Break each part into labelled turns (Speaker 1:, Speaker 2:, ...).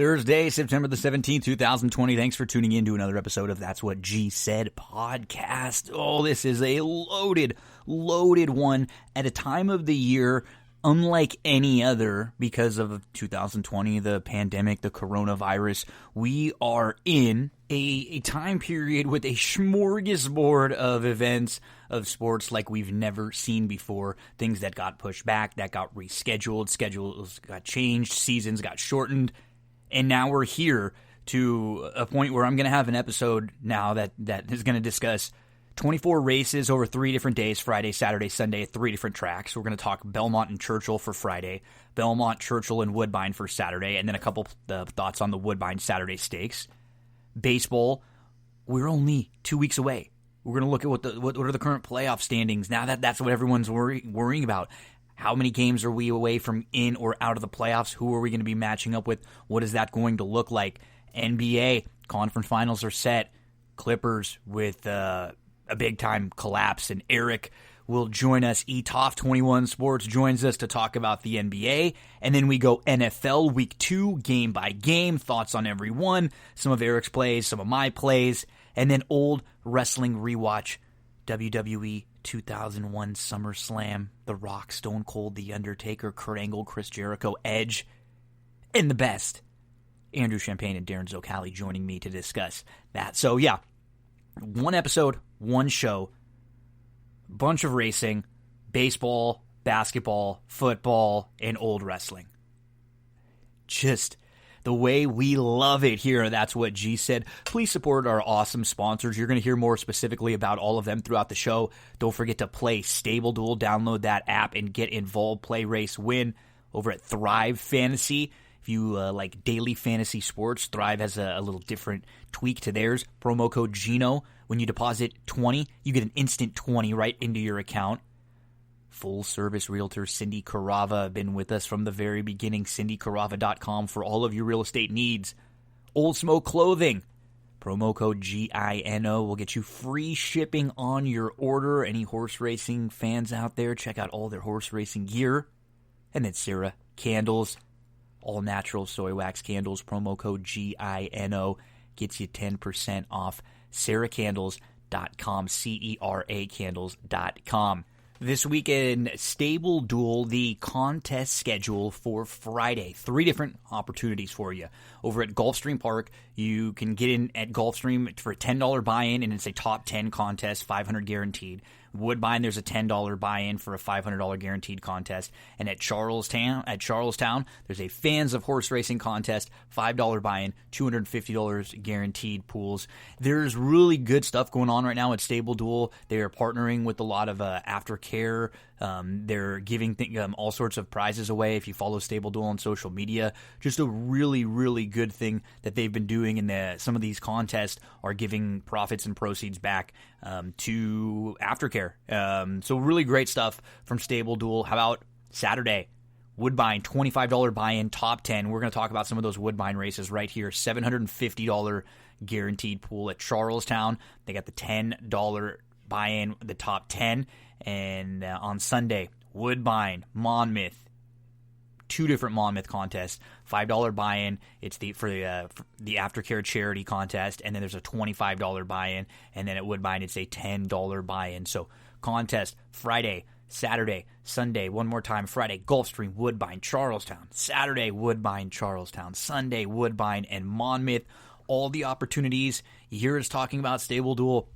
Speaker 1: Thursday, September the 17th, 2020. Thanks for tuning in to another episode of That's What G Said podcast. Oh, this is a loaded one at a time of the year unlike any other because of 2020, the pandemic, the coronavirus. We are in a time period with a smorgasbord of events, of sports like we've never seen before. Things that got pushed back, that got rescheduled, schedules got changed, seasons got shortened. And now we're here to a point where I'm going to have an episode now that is going to discuss 24 races over 3 different days, Friday, Saturday, Sunday, 3 different tracks. We're going to talk Belmont and Churchill for Friday, Belmont, Churchill, and Woodbine for Saturday, and then a couple thoughts on the Woodbine Saturday Stakes. Baseball, we're only 2 weeks away. We're going to look at what are the current playoff standings now that's what everyone's worrying about. How many games are we away from in or out of the playoffs? Who are we going to be matching up with? What is that going to look like? NBA conference finals are set. Clippers with a big-time collapse. And Erik will join us. eToff21 Sports joins us to talk about the NBA. And then we go NFL Week 2, game by game. Thoughts on every one. Some of Erik's plays, some of my plays. And then old wrestling rewatch. WWE 2001 SummerSlam, The Rock, Stone Cold, The Undertaker, Kurt Angle, Chris Jericho, Edge, and the best, Andrew Champagne and Darin Zoccali joining me to discuss that. So yeah, one episode, one show, bunch of racing, baseball, basketball, football, and old wrestling. Just the way we love it here. That's What G Said. Please support our awesome sponsors. You're going to hear more specifically about all of them throughout the show. Don't forget to play Stable Duel. Download that app and get involved. Play, race, win over at Thrive Fantasy. If you like daily fantasy sports, Thrive has a little different tweak to theirs. Promo code GINO. When you deposit 20, you get an instant 20 right into your account. Full Service Realtor Cindy Carava, been with us from the very beginning. CindyCarava.com for all of your real estate needs. Old Smoke Clothing. Promo code GINO will get you free shipping on your order. Any horse racing fans out there, check out all their horse racing gear. And then Sarah Candles. All natural soy wax candles. Promo code GINO gets you 10% off. SarahCandles.com. CERA Candles.com. This weekend, Stable Duel, the contest schedule for Friday. 3 different opportunities for you. Over at Gulfstream Park, you can get in at Gulfstream for a $10 buy-in, and it's a top 10 contest, $500 guaranteed. Woodbine, there's a $10 buy-in for a $500 guaranteed contest. And at Charlestown, there's a Fans of Horse Racing contest, $5 buy-in, $250 guaranteed pools. There's really good stuff going on right now at Stable Duel. They are partnering with a lot of aftercare. They're giving all sorts of prizes away if you follow Stable Duel on social media. Just a really, really good thing that they've been doing, and some of these contests are giving profits and proceeds back to aftercare. So really great stuff from Stable Duel. How about Saturday? Woodbine, $25 buy-in, top 10. We're going to talk about some of those Woodbine races right here. $750 guaranteed pool at Charlestown. They got the $10 buy-in, the top 10. And on Sunday, Woodbine, Monmouth, 2 different Monmouth contests. $5 buy-in. It's for the aftercare charity contest, and then there's a $25 buy-in. And then at Woodbine, it's a $10 buy-in. So contest Friday, Saturday, Sunday. One more time: Friday, Gulfstream, Woodbine, Charlestown. Saturday, Woodbine, Charlestown. Sunday, Woodbine and Monmouth. All the opportunities. You hear us talking about Stable Duel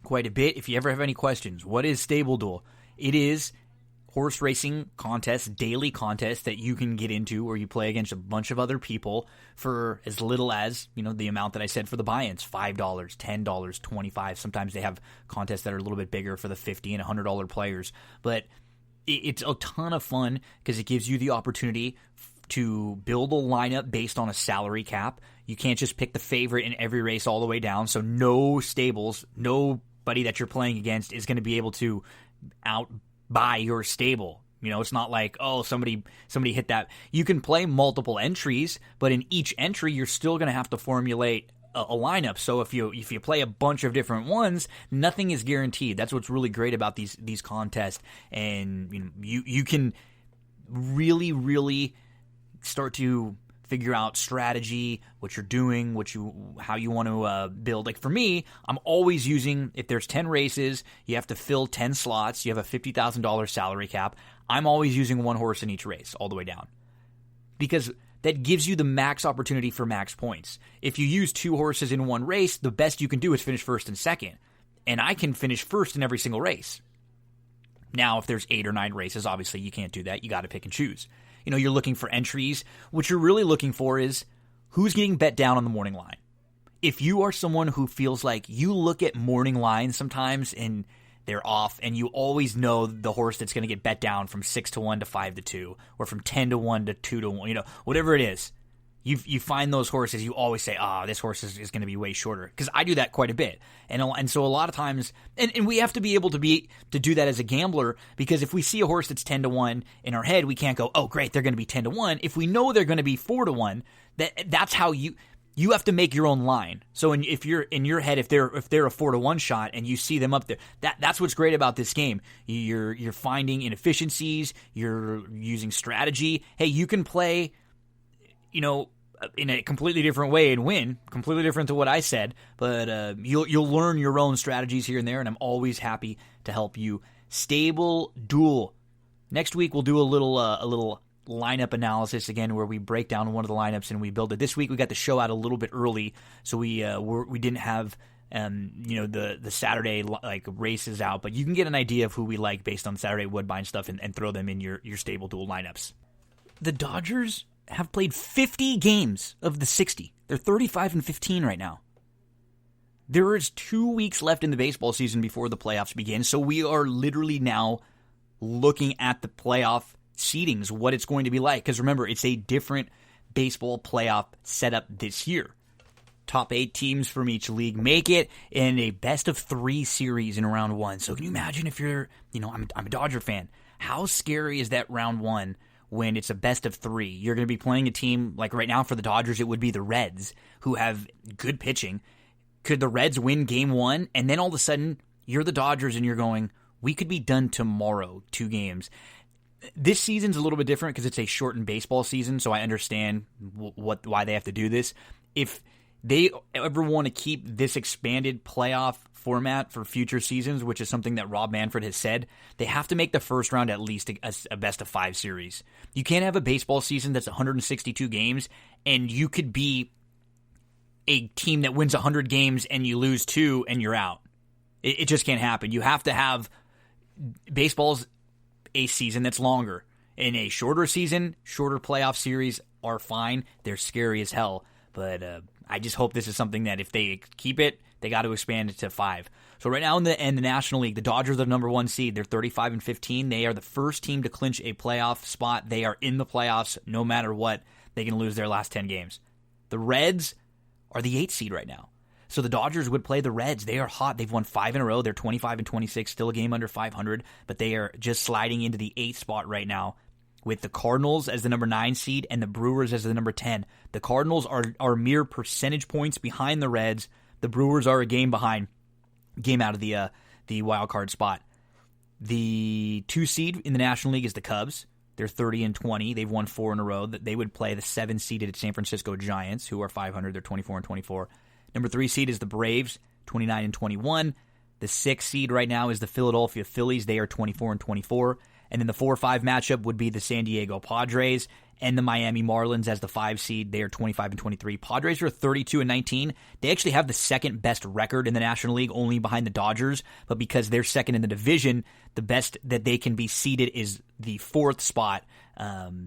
Speaker 1: quite a bit. If you ever have any questions, what is Stable Duel? It is horse racing contest, daily contest that you can get into where you play against a bunch of other people for as little as, the amount that I said for the buy-ins, $5, $10, $25. Sometimes they have contests that are a little bit bigger for the $50 and $100 players. But it's a ton of fun because it gives you the opportunity to build a lineup based on a salary cap. You can't just pick the favorite in every race all the way down. So no stables, nobody that you're playing against is going to be able to outbuy your stable. It's not like, somebody hit that. You can play multiple entries, but in each entry, you're still going to have to formulate a lineup. So if you play a bunch of different ones, nothing is guaranteed. That's what's really great about these contests. And you can really, really start to figure out strategy, what you're doing, how you want to build. Like for me, I'm always using, if there's 10 races, you have to fill 10 slots, you have a $50,000 salary cap. I'm always using one horse in each race all the way down, because that gives you the max opportunity for max points. If you use 2 horses in one race, the best you can do is finish first and second. And I can finish first in every single race. Now, if there's 8 or 9 races, obviously you can't do that. You got to pick and choose. You're looking for entries. What you're really looking for is who's getting bet down on the morning line. If you are someone who feels like you look at morning lines sometimes and they're off, and you always know the horse that's going to get bet down from 6-1 to 5-2, or from 10-1 to 2-1, whatever it is, you find those horses, you always say, this horse is going to be way shorter. Because I do that quite a bit. And so a lot of times, and we have to be able to do that as a gambler, because if we see a horse that's 10-1 in our head, we can't go, oh, great, they're going to be 10-1. If we know they're going to be 4-1, that's how you have to make your own line. So if you're in your head, if they're a 4-1 shot and you see them up there, that's what's great about this game. You're finding inefficiencies. You're using strategy. Hey, you can play, in a completely different way and win, completely different to what I said. But you'll learn your own strategies here and there, and I'm always happy to help you. Stable Duel. Next week we'll do a little lineup analysis again, where we break down one of the lineups and we build it. This week we got the show out a little bit early, so we didn't have the Saturday races out, but you can get an idea of who we like based on Saturday Woodbine stuff and throw them in your Stable Duel lineups. The Dodgers have played 50 games of the 60. They're 35-15 right now. There is 2 weeks left in the baseball season before the playoffs begin, so we are literally now looking at the playoff seedings, what it's going to be like. Because remember, it's a different baseball playoff setup this year. Top 8 teams from each league make it in a best-of-3 series in round 1. So can you imagine if you're, I'm a Dodger fan. How scary is that round 1 when it's a best-of-3? You're going to be playing a team, like right now for the Dodgers, it would be the Reds, who have good pitching. Could the Reds win game 1, and then all of a sudden, you're the Dodgers, and you're going, we could be done tomorrow, 2 games. This season's a little bit different because it's a shortened baseball season, so I understand why they have to do this. If they ever want to keep this expanded playoff format for future seasons, which is something that Rob Manfred has said, they have to make the first round at least a best-of-5 series. You can't have a baseball season that's 162 games, and you could be a team that wins 100 games and you lose 2 and you're out. It just can't happen. You have to have baseball's a season that's longer. In a shorter season, shorter playoff series are fine. They're scary as hell. But I just hope this is something that if they keep it, they got to expand it to 5. So right now in the National League, the Dodgers are the number 1 seed. They're 35-15. They are the first team to clinch a playoff spot. They are in the playoffs no matter what. They can lose their last 10 games. The Reds are the 8th seed right now. So the Dodgers would play the Reds. They are hot. They've won 5 in a row. They're 25-26, still a game under 500, but they are just sliding into the 8th spot right now with the Cardinals as the number 9 seed and the Brewers as the number 10. The Cardinals are mere percentage points behind the Reds. The Brewers are a game behind, game out of the wild card spot. The 2 seed in the National League is the Cubs. They're 30-20. They've won 4 in a row. They would play the 7-seeded San Francisco Giants, who are 500. They're 24-24. Number 3 seed is the Braves, 29-21. The 6th seed right now is the Philadelphia Phillies. They are 24-24. And then the 4-5 matchup would be the San Diego Padres and the Miami Marlins as the 5 seed. They are 25-23. Padres are 32-19. They actually have the second best record in the National League, only behind the Dodgers. But because they're second in the division, the best that they can be seeded is the 4th spot.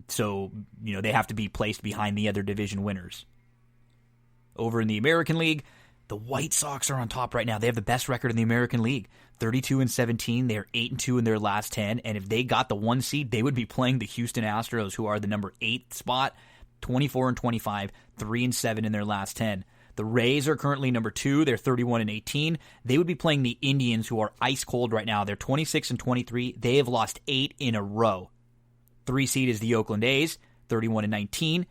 Speaker 1: So they have to be placed behind the other division winners. Over in the American League, the White Sox are on top right now. They have the best record in the American League, 32-17. They're 8-2 in their last 10. And if they got the 1 seed, they would be playing the Houston Astros, who are the number 8 spot, 24-25, 3-7 in their last 10. The Rays are currently number 2. They're 31-18. They would be playing the Indians, who are ice cold right now. They're 26-23. They have lost 8 in a row. 3 seed is the Oakland A's, 31-19.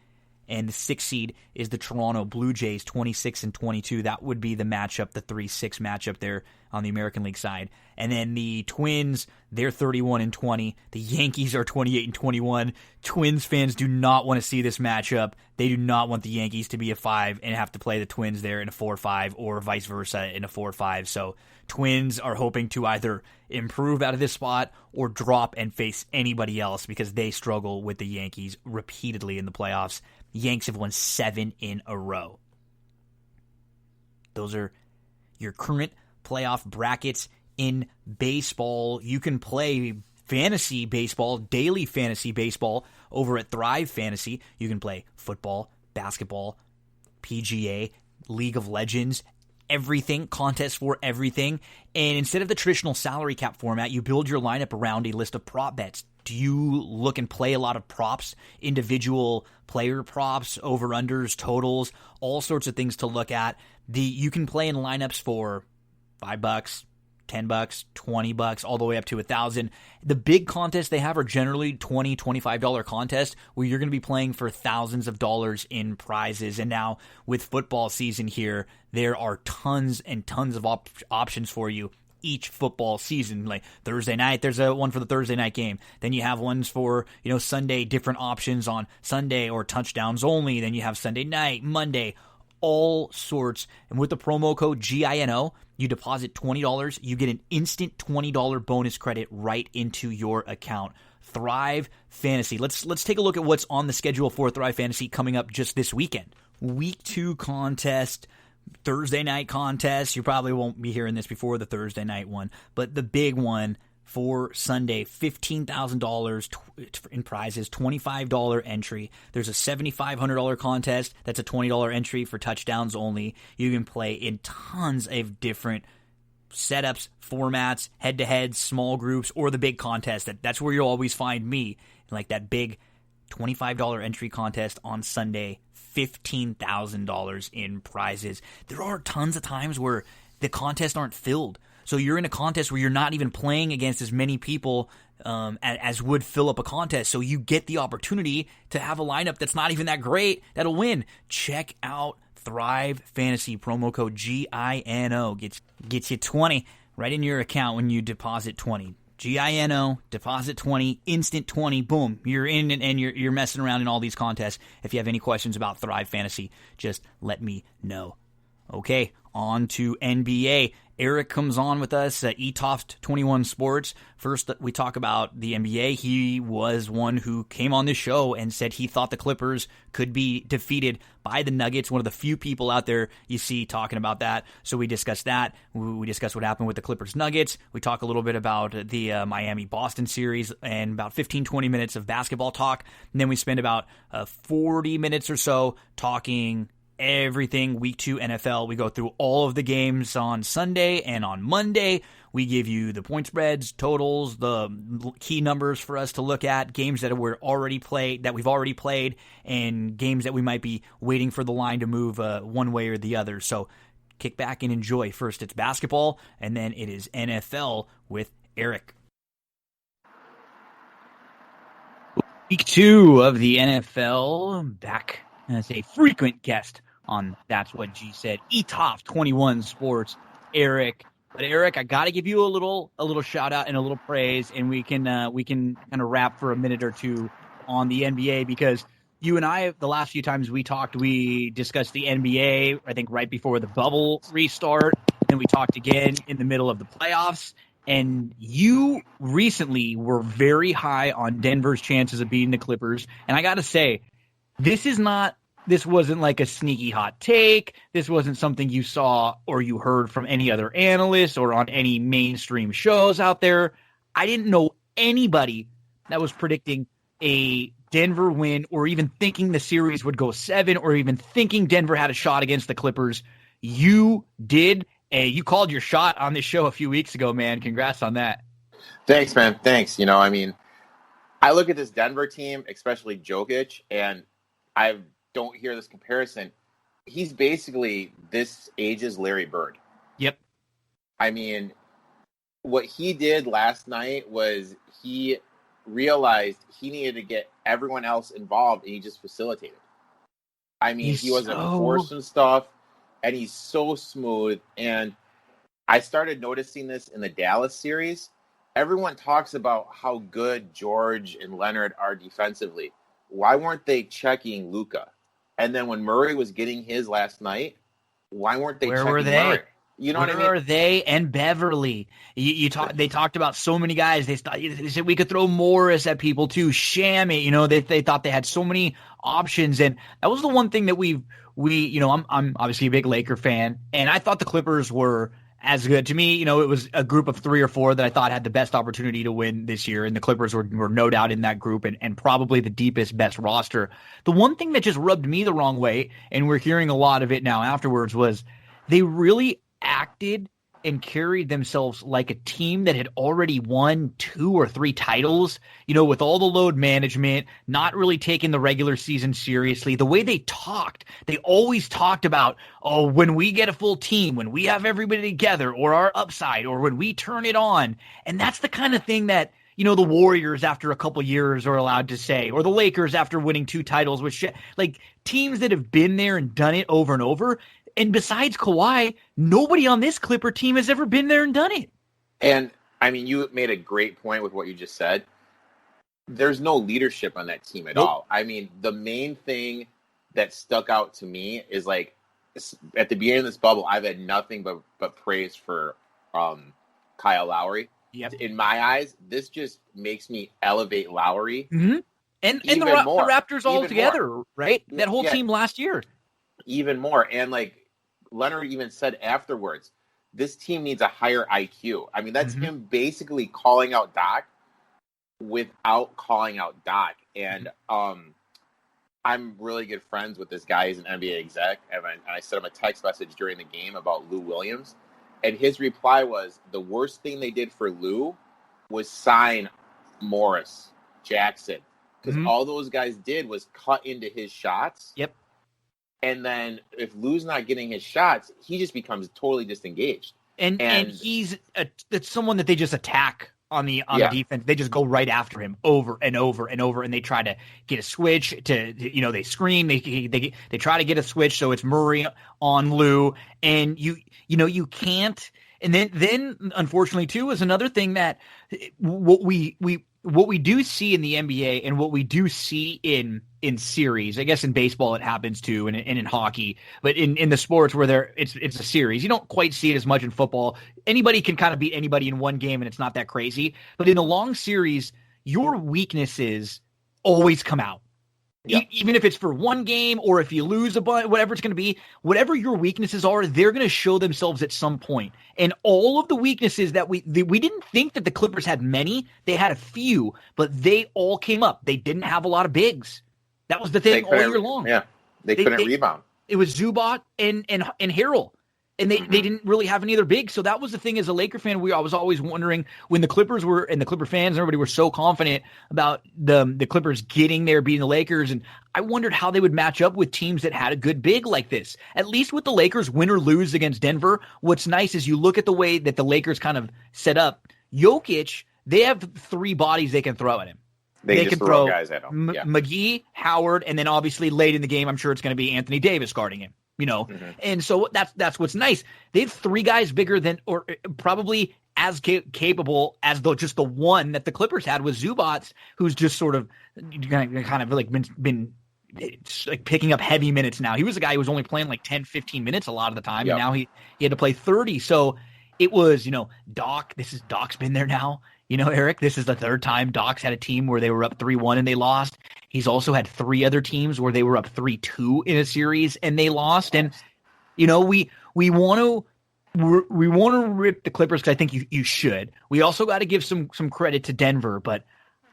Speaker 1: and the 6th seed is the Toronto Blue Jays, 26-22. That would be the matchup, the 3-6 matchup there on the American League side. And then the Twins, they're 31-20. The Yankees are 28-21. Twins fans do not want to see this matchup. They do not want the Yankees to be a 5 and have to play the Twins there in a 4-5 or vice versa in a 4-5. So Twins are hoping to either improve out of this spot or drop and face anybody else because they struggle with the Yankees repeatedly in the playoffs. Yanks have won 7 in a row. Those are your current playoff brackets in baseball. You can play fantasy baseball, daily fantasy baseball over at Thrive Fantasy. You can play football, basketball, PGA, League of Legends, everything, contests for everything. And instead of the traditional salary cap format, you build your lineup around a list of prop bets. Do you look and play a lot of props, individual player props, over-unders, totals, all sorts of things to look at? You can play in lineups for $5, $10, $20, all the way up to $1,000. The big contests they have are generally $20, $25 contests where you're going to be playing for thousands of dollars in prizes. And now with football season here, there are tons and tons of options for you each football season. Like Thursday night, there's a one for the Thursday night game. Then you have ones for, Sunday, different options on Sunday or touchdowns only. Then you have Sunday night, Monday, all sorts. And with the promo code GINO, you deposit $20, you get an instant $20 bonus credit right into your account. Thrive Fantasy. Let's take a look at what's on the schedule for Thrive Fantasy coming up just this weekend. Week 2 contest, Thursday night contest. You probably won't be hearing this before the Thursday night one, but the big one for Sunday, $15,000 in prizes, $25 entry. There's a $7,500 contest. That's a $20 entry for touchdowns only. You can play in tons of different setups, formats, head-to-head, small groups, or the big contest. That's where you'll always find me, like that big $25 entry contest on Sunday, $15,000 in prizes. There are tons of times where the contests aren't filled. So you're in a contest where you're not even playing against as many people as would fill up a contest. So you get the opportunity to have a lineup that's not even that great that'll win. Check out Thrive Fantasy. Promo code GINO gets you 20 right in your account when you deposit 20. GINO, deposit 20, instant 20, boom. You're in and you're messing around in all these contests. If you have any questions about Thrive Fantasy, just let me know. Okay, on to NBA. Erik comes on with us at ETOFT 21 Sports. First, we talk about the NBA. He was one who came on this show and said he thought the Clippers could be defeated by the Nuggets. One of the few people out there you see talking about that. So we discussed that. We discussed what happened with the Clippers-Nuggets. We talk a little bit about the Miami-Boston series and about 15-20 minutes of basketball talk. And then we spend about 40 minutes or so talking everything week 2 NFL. We go through all of the games on Sunday and on Monday. We give you the point spreads, totals, the key numbers for us to look at, games that we've already played, and games that we might be waiting for the line to move one way or the other. So kick back and enjoy. First it's basketball, and then it is NFL with Erik. Week 2 of the NFL, back as a frequent guest on That's What G Said, ETOF 21 Sports, Erik. But Erik, I got to give you a little shout out and a little praise, and we can kind of wrap for a minute or two on the NBA, because you and I, the last few times we talked, we discussed the NBA, I think right before the bubble restart, and we talked again in the middle of the playoffs. And you recently were very high on Denver's chances of beating the Clippers, and I got to say, this wasn't like a sneaky hot take. This wasn't something you saw or you heard from any other analysts or on any mainstream shows out there. I didn't know anybody that was predicting a Denver win or even thinking the series would go 7 or even thinking Denver had a shot against the Clippers. You did, and you called your shot on this show a few weeks ago, man. Congrats on that.
Speaker 2: Thanks, man. Thanks. I look at this Denver team, especially Jokic, and I don't hear this comparison. He's basically this age's Larry Bird.
Speaker 1: Yep.
Speaker 2: What he did last night was he realized he needed to get everyone else involved, and he just facilitated. I mean, he wasn't forcing stuff, and he's so smooth. And I started noticing this in the Dallas series. Everyone talks about how good George and Leonard are defensively. Why weren't they checking Luka? And then when Murray was getting his last night, why weren't they checking Murray? You know what I mean?
Speaker 1: Where are they and Beverly? They talked about so many guys. They said we could throw Morris at people too. Shammy, they thought they had so many options, and that was the one thing that I'm obviously a big Laker fan, and I thought the Clippers were as good. To me, it was a group of 3 or 4 that I thought had the best opportunity to win this year, and the Clippers were no doubt in that group and probably the deepest, best roster. The one thing that just rubbed me the wrong way, and we're hearing a lot of it now afterwards, was they really acted and carried themselves like a team that had already won 2 or 3 titles, with all the load management, not really taking the regular season seriously. The way they talked, they always talked about, when we get a full team, when we have everybody together, or our upside, or when we turn it on. And that's the kind of thing that, the Warriors after a couple years are allowed to say, or the Lakers after winning 2 titles, which like teams that have been there and done it over and over. And besides Kawhi, nobody on this Clipper team has ever been there and done it.
Speaker 2: And, I mean, you made a great point with what you just said. There's no leadership on that team at all. I mean, the main thing that stuck out to me is, like, at the beginning of this bubble, I've had nothing but praise for Kyle Lowry.
Speaker 1: Yep.
Speaker 2: In my eyes, this just makes me elevate Lowry.
Speaker 1: Mm-hmm. And the Raptors all together, right? That whole team last year.
Speaker 2: Even more. And, like, Leonard even said afterwards, this team needs a higher IQ. I mean, that's him basically calling out Doc without calling out Doc. And I'm really good friends with this guy. He's an NBA exec. And I sent him a text message during the game about Lou Williams. And his reply was, the worst thing they did for Lou was sign Morris, Jackson. Because all those guys did was cut into his shots.
Speaker 1: Yep.
Speaker 2: And then if Lou's not getting his shots, he just becomes totally disengaged.
Speaker 1: And he's it's someone that they just attack on the defense. They just go right after him over and over and over, and they try to get a switch they screen, they try to get a switch, so it's Murray on Lou, and you can't. And then unfortunately too is another thing that what we do see in the NBA and what we do see in series, I guess in baseball it happens too, and in hockey, but in the sports where it's a series, you don't quite see it as much in football. Anybody can kind of beat anybody in one game and it's not that crazy, but in a long series, your weaknesses always come out. Yep. Even if it's for one game or if you lose a bunch, whatever it's going to be, whatever your weaknesses are, they're going to show themselves at some point. And all of the weaknesses that we didn't think that the Clippers had many, they had a few, but they all came up. They didn't have a lot of bigs. That was the thing all year long.
Speaker 2: Yeah, they couldn't rebound.
Speaker 1: It was Zubac and Harrell. And they didn't really have any other bigs. So that was the thing as a Laker fan. I was always wondering when the Clippers were, and the Clipper fans, everybody were so confident about the Clippers getting there, beating the Lakers. And I wondered how they would match up with teams that had a good big like this. At least with the Lakers, win or lose against Denver, what's nice is you look at the way that the Lakers kind of set up. Jokic, they have 3 bodies they can throw at him.
Speaker 2: They can throw guys at him.
Speaker 1: McGee, Howard, and then obviously late in the game, I'm sure it's going to be Anthony Davis guarding him. And so that's what's nice. They have 3 guys bigger than, or probably as capable as just the one that the Clippers had was Zubac, who's just sort of kind of like been like picking up heavy minutes now. He was a guy who was only playing like 10, 15 minutes a lot of the time, and now he had to play 30. So it was, Doc. Doc's been there now. Erik, this is the 3rd time Doc's had a team where they were up 3-1 and they lost. He's also had 3 other teams where they were up 3-2 in a series and they lost. And, we want to rip the Clippers because I think you should. We also got to give some credit to Denver, but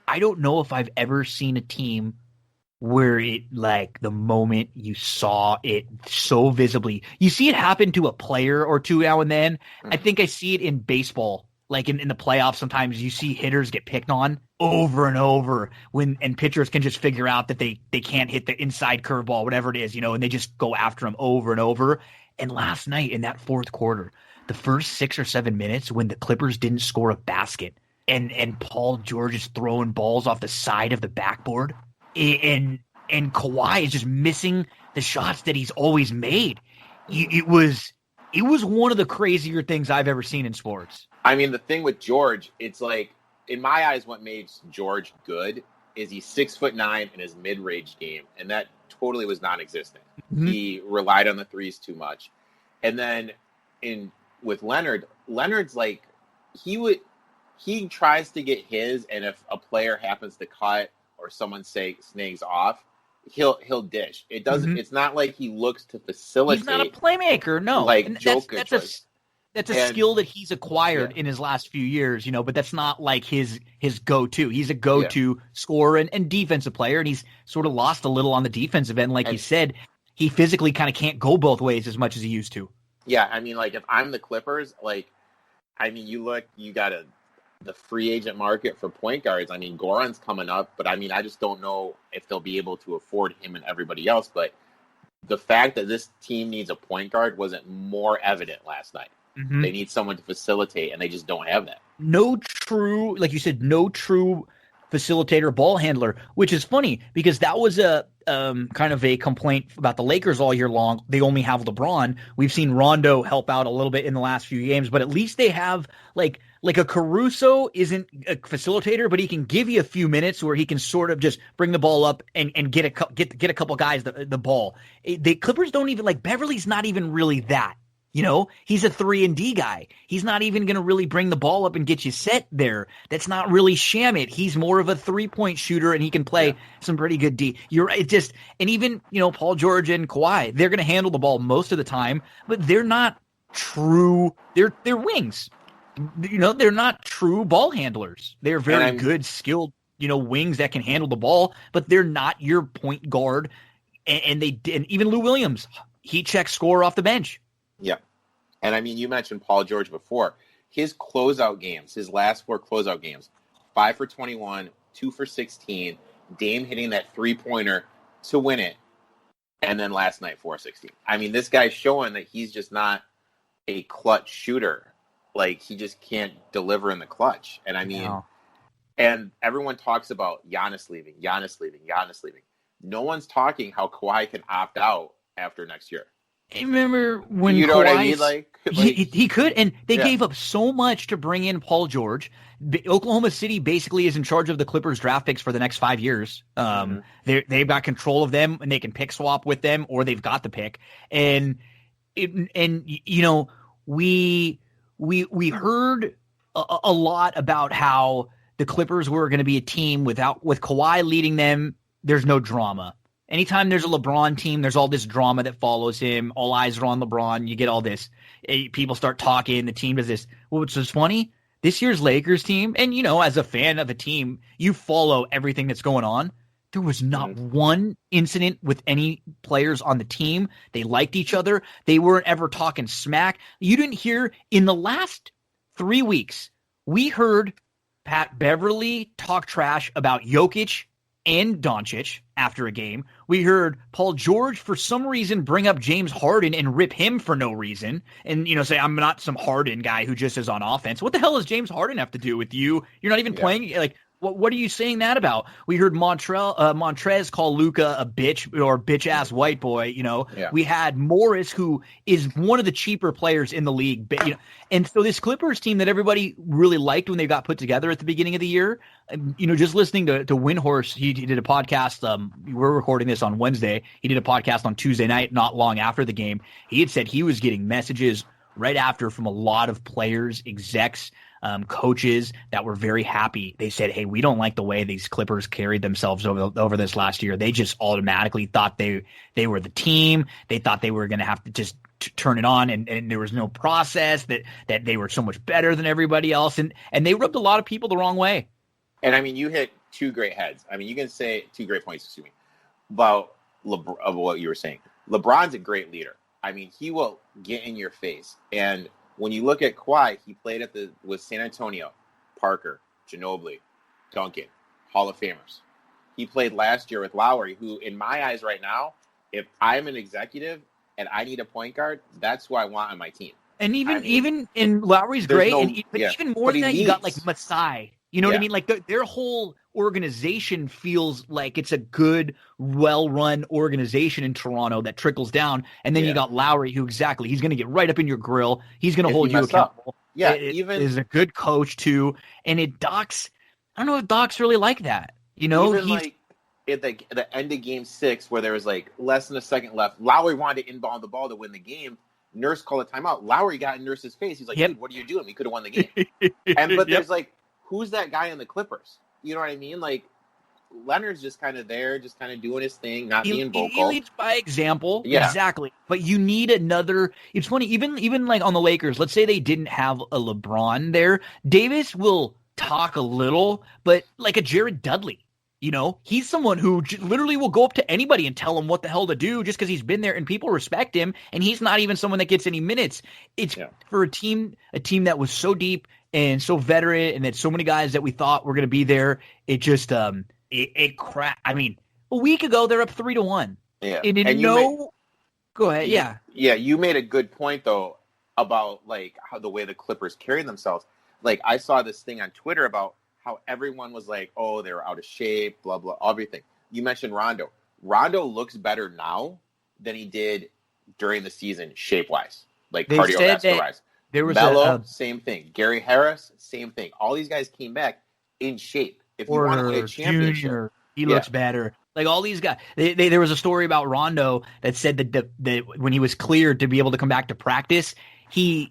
Speaker 1: I don't know if I've ever seen a team where it, like, the moment you saw it so visibly, you see it happen to a player or two now and then. I think I see it in baseball. Like in the playoffs, sometimes you see hitters get picked on over and over and pitchers can just figure out that they can't hit the inside curveball, whatever it is, and they just go after them over and over. And last night in that 4th quarter, the first 6 or 7 minutes when the Clippers didn't score a basket and Paul George is throwing balls off the side of the backboard, and and Kawhi is just missing the shots that he's always made. It was one of the crazier things I've ever seen in sports.
Speaker 2: I mean, the thing with George, it's like, in my eyes, what makes George good is he's 6'9" in his mid-range game, and that totally was non-existent. Mm-hmm. He relied on the threes too much. And then with Leonard's like, he tries to get his, and if a player happens to cut or someone snags off, he'll dish. It doesn't. Mm-hmm. It's not like he looks to facilitate.
Speaker 1: He's not a playmaker, no.
Speaker 2: Like Jokic.
Speaker 1: That's a skill that he's acquired in his last few years, but that's not like his go-to. He's a go-to scorer and defensive player, and he's sort of lost a little on the defensive end. Like you said, he physically kind of can't go both ways as much as he used to.
Speaker 2: Yeah, I mean, like, if I'm the Clippers, you got the free agent market for point guards. I mean, Goran's coming up, but I mean, I just don't know if they'll be able to afford him and everybody else. But the fact that this team needs a point guard wasn't more evident last night. Mm-hmm. They need someone to facilitate, and they just don't have that.
Speaker 1: Like you said, no true facilitator, ball handler, which is funny because that was a kind of a complaint about the Lakers all year long. They only have LeBron. We've seen Rondo help out a little bit in the last few games, but at least they have like a Caruso isn't a facilitator, but he can give you a few minutes where he can sort of just bring the ball up and get a couple guys the ball. The Clippers don't even Beverly's not even really that. He's a 3-and-D guy. He's not even going to really bring the ball up and get you set there. That's not really Shamit. He's more of a 3-point shooter, and he can play some pretty good D. You're right. And even, Paul George and Kawhi, they're going to handle the ball most of the time, but they're not true. They're wings. They're not true ball handlers. They're very good, skilled, wings that can handle the ball, but they're not your point guard. And even Lou Williams, he checks score off the bench.
Speaker 2: Yeah. And I mean, you mentioned Paul George before. His closeout games, his last 4 closeout games, 5 for 21, 2 for 16, Dame hitting that 3-pointer to win it, and then last night 4-16. I mean, this guy's showing that he's just not a clutch shooter. Like, he just can't deliver in the clutch. And I mean, and everyone talks about Giannis leaving. No one's talking how Kawhi can opt out after next year.
Speaker 1: I remember when
Speaker 2: Kawhi, what I mean?
Speaker 1: He could, and they gave up so much to bring in Paul George. Oklahoma City basically is in charge of the Clippers draft picks for the next 5 years. They've got control of them, and they can pick swap with them, or they've got the pick. And we heard a lot about how the Clippers were going to be a team with Kawhi leading them. There's no drama. Anytime there's a LeBron team, there's all this drama that follows him. All eyes are on LeBron. You get all this. People start talking. The team does this. Well, what's just funny, this year's Lakers team, and, as a fan of a team, you follow everything that's going on. There was not one incident with any players on the team. They liked each other. They weren't ever talking smack. You didn't hear in the last 3 weeks, we heard Pat Beverly talk trash about Jokic and Doncic after a game. We heard Paul George, for some reason, bring up James Harden and rip him for no reason. And, say, I'm not some Harden guy who just is on offense. What the hell does James Harden have to do with you? You're not even playing. What are you saying that about? We heard Montrez call Luka a bitch or bitch-ass white boy. We had Morris, who is one of the cheaper players in the league. And so this Clippers team that everybody really liked when they got put together at the beginning of the year, just listening to Windhorse, he did a podcast. We're recording this on Wednesday. He did a podcast on Tuesday night, not long after the game. He had said he was getting messages right after from a lot of players, execs, coaches that were very happy. They said, hey, we don't like the way these Clippers carried themselves over this last year. They just automatically thought they were the team. They thought they were going to have to just turn it on, and there was no process, that they were so much better than everybody else. And they rubbed a lot of people the wrong way.
Speaker 2: And I mean, you hit 2 great heads. I mean, you can say 2 great points, about what you were saying. LeBron's a great leader. I mean, he will get in your face. And when you look at Kawhi, he played with San Antonio, Parker, Ginobili, Duncan, Hall of Famers. He played last year with Lowry, who, in my eyes right now, if I'm an executive and I need a point guard, that's who I want on my team.
Speaker 1: And even in Lowry's great, but even more than that, you got like Masai. You know what I mean? Like their whole organization feels like it's a good, well-run organization in Toronto that trickles down. And then you got Lowry, who he's going to get right up in your grill. He's going to hold you accountable.
Speaker 2: Yeah,
Speaker 1: it is a good coach too. And Doc's, I don't know if Doc's really like that.
Speaker 2: Even like at the end of Game 6, where there was like less than a second left, Lowry wanted to inbound the ball to win the game. Nurse called a timeout. Lowry got in Nurse's face. He's like, dude, what are you doing? We could have won the game. But there's like, who's that guy in the Clippers? You know what I mean? Like, Leonard's just kind of there, just kind of doing his thing, not being vocal.
Speaker 1: He leads by example. Yeah. Exactly. But you need another. It's funny, even like on the Lakers, let's say they didn't have a LeBron there. Davis will talk a little, but like a Jared Dudley. He's someone who literally will go up to anybody and tell him what the hell to do just because he's been there and people respect him. And he's not even someone that gets any minutes. It's for a team that was so deep and so veteran and that so many guys that we thought were going to be there. It just, it crap. I mean, a week ago, they're up 3-1.
Speaker 2: Yeah.
Speaker 1: Go ahead. Yeah.
Speaker 2: Yeah. You made a good point though about like how the way the Clippers carry themselves. Like I saw this thing on Twitter about how everyone was like, oh, they were out of shape, blah, blah, everything. You mentioned Rondo. Rondo looks better now than he did during the season, shape-wise, like cardiovascular-wise.
Speaker 1: There was
Speaker 2: Melo, same thing. Gary Harris, same thing. All these guys came back in shape. If you want to win a championship,
Speaker 1: Junior, he looks better. Like all these guys, there was a story about Rondo that said that when he was cleared to be able to come back to practice, the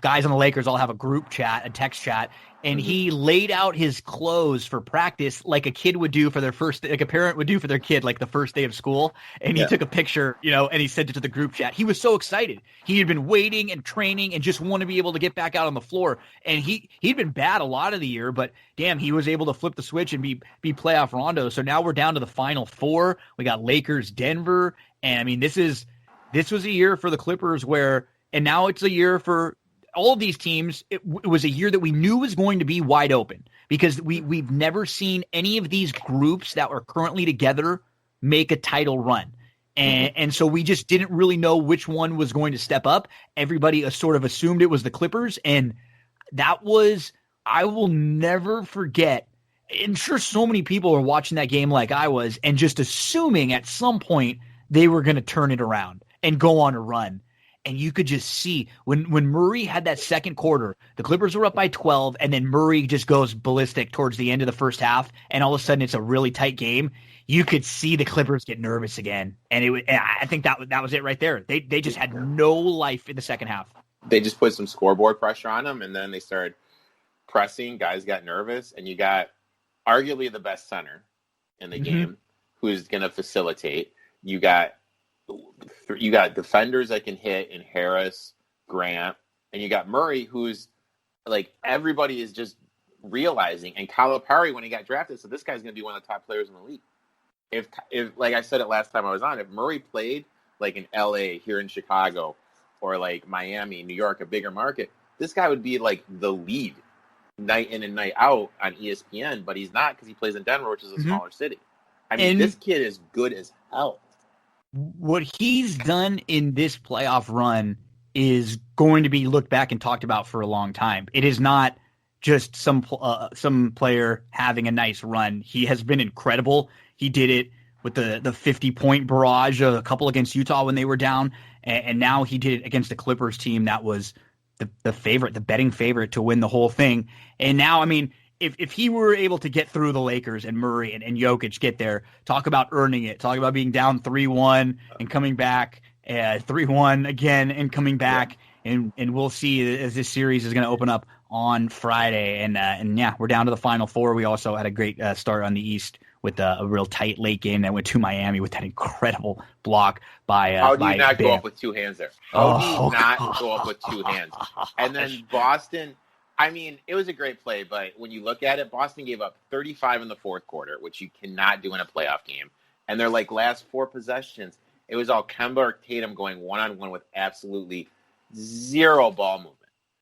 Speaker 1: guys on the Lakers all have a group chat, a text chat, and he laid out his clothes for practice like a kid would do for their like a parent would do for their kid, like the first day of school. And he took a picture, and he sent it to the group chat. He was so excited. He had been waiting and training and just wanted to be able to get back out on the floor. And he'd been bad a lot of the year, but damn, he was able to flip the switch and be playoff Rondo. So now we're down to the Final Four. We got Lakers, Denver, and I mean this was a year for the Clippers where. And now it's a year for all of these teams. It was a year that we knew was going to be wide open because we've never seen any of these groups that are currently together make a title run. And so we just didn't really know which one was going to step up. Everybody sort of assumed it was the Clippers. And I will never forget. I'm sure so many people are watching that game like I was and just assuming at some point they were going to turn it around and go on a run. And you could just see when Murray had that second quarter, the Clippers were up by 12, and then Murray just goes ballistic towards the end of the first half, and all of a sudden it's a really tight game. You could see the Clippers get nervous again, and I think that was it right there. They just had no life in the second half.
Speaker 2: They just put some scoreboard pressure on them, and then they started pressing. Guys got nervous, and you got arguably the best center in the game who's going to facilitate. You got defenders that can hit in Harris, Grant, and you got Murray, who's like everybody is just realizing. And Calipari, when he got drafted, said this guy's going to be one of the top players in the league. If like I said it last time I was on, if Murray played like in LA, here in Chicago, or like Miami, New York, a bigger market, this guy would be like the lead night in and night out on ESPN. But he's not because he plays in Denver, which is a smaller city. I mean, this kid is good as hell.
Speaker 1: What he's done in this playoff run is going to be looked back and talked about for a long time. It is not just some player having a nice run. He has been incredible. He did it with the 50-point barrage, a couple against Utah when they were down, and now he did it against the Clippers team that was the favorite, the betting favorite to win the whole thing. And now, I mean, if he were able to get through the Lakers and Murray and Jokic get there, talk about earning it, talk about being down 3-1 and coming back 3-1 again and coming back, and we'll see as this series is going to open up on Friday. And yeah, we're down to the Final Four. We also had a great start on the East with a real tight late game that went to Miami with that incredible block by
Speaker 2: How do you not go up with two hands there? How do you not go up with two hands? And then Boston, I mean, it was a great play, but when you look at it, Boston gave up 35 in the fourth quarter, which you cannot do in a playoff game. And their last four possessions, it was all Kemba or Tatum going one-on-one with absolutely zero ball movement.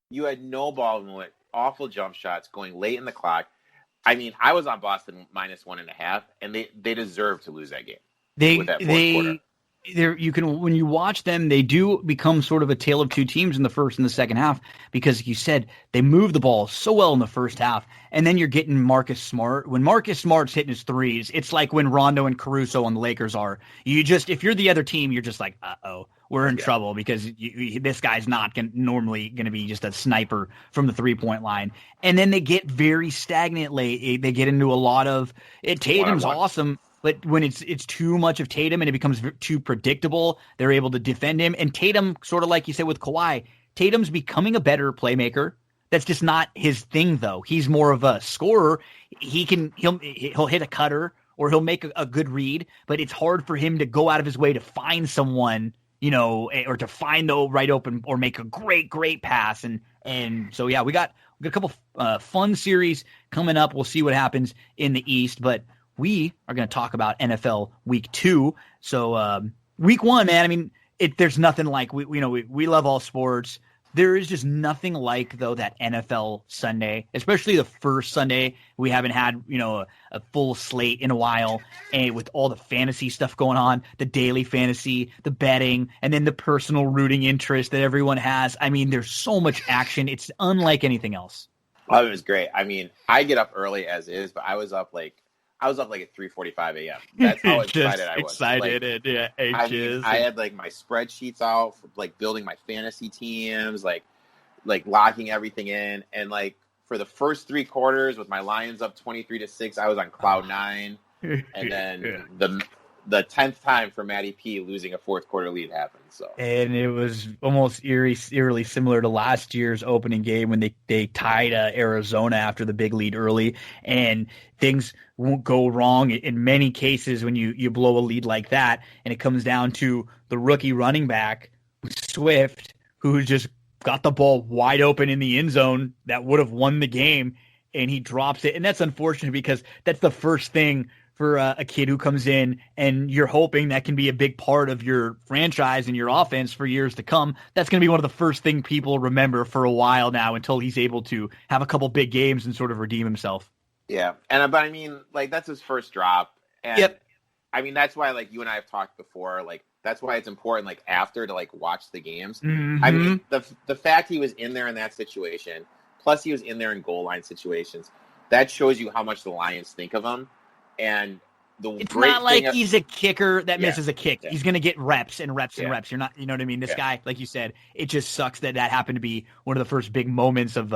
Speaker 2: You had no ball movement, awful jump shots going late in the clock. I mean, I was on Boston -1.5, and they deserved to lose that game with that fourth quarter.
Speaker 1: you can, when you watch them, they do become sort of a tale of two teams in the first and the second half, because like you said, they move the ball so well in the first half, and then you're getting Marcus Smart. When Marcus Smart's hitting his threes, it's like when Rondo and Caruso on the Lakers are. You just, if you're the other team, you're just like, we're in trouble, because this guy's not normally going to be just a sniper from the 3-point line. And then they get very stagnant late. They get into a lot of it. Tatum's awesome. But when it's too much of Tatum and it becomes too predictable, they're able to defend him. And Tatum, sort of like you said with Kawhi, Tatum's becoming a better playmaker. That's just not his thing, though. He's more of a scorer. He'll hit a cutter, or he'll make a good read, but it's hard for him to go out of his way to find someone, or to find the right open or make a great pass. And so, yeah, we got a couple fun series coming up. We'll see what happens in the East, but we are going to talk about NFL Week 2. So Week 1, man, I mean, there's nothing like, we love all sports. There is just nothing like, though, that NFL Sunday, especially the first Sunday. We haven't had, a full slate in a while, and with all the fantasy stuff going on, the daily fantasy, the betting, and then the personal rooting interest that everyone has. I mean, there's so much action. It's unlike anything else.
Speaker 2: Oh, it was great. I mean, I get up early as is, but I was up like at 3:45 a.m. That's how excited I was.
Speaker 1: Excited, yeah.
Speaker 2: I had like my spreadsheets out, for, like building my fantasy teams, like locking everything in, and like for the first 3 quarters with my Lions up 23-6, I was on cloud 9, and then the 10th time for Matty P losing a fourth quarter lead happened. So, and
Speaker 1: it was almost eerily similar to last year's opening game when they tied Arizona after the big lead early, and things won't go wrong in many cases when you blow a lead like that, and it comes down to the rookie running back Swift, who just got the ball wide open in the end zone that would have won the game, and he drops it. And that's unfortunate, because that's the first thing for a kid who comes in, and you're hoping that can be a big part of your franchise and your offense for years to come. That's going to be one of the first thing people remember for a while now, until he's able to have a couple big games and sort of redeem himself.
Speaker 2: Yeah. But I mean, like, that's his first drop. And
Speaker 1: yep.
Speaker 2: I mean, that's why, like, you and I have talked before, like, that's why it's important, like, after to, like, watch the games.
Speaker 1: Mm-hmm.
Speaker 2: I mean, the fact he was in there in that situation, plus he was in there in goal line situations, that shows you how much the Lions think of him. And
Speaker 1: it's not like he's a kicker that misses a kick. Yeah. He's going to get reps and reps and reps. You're not, you know what I mean? This guy, like you said, it just sucks that happened to be one of the first big moments of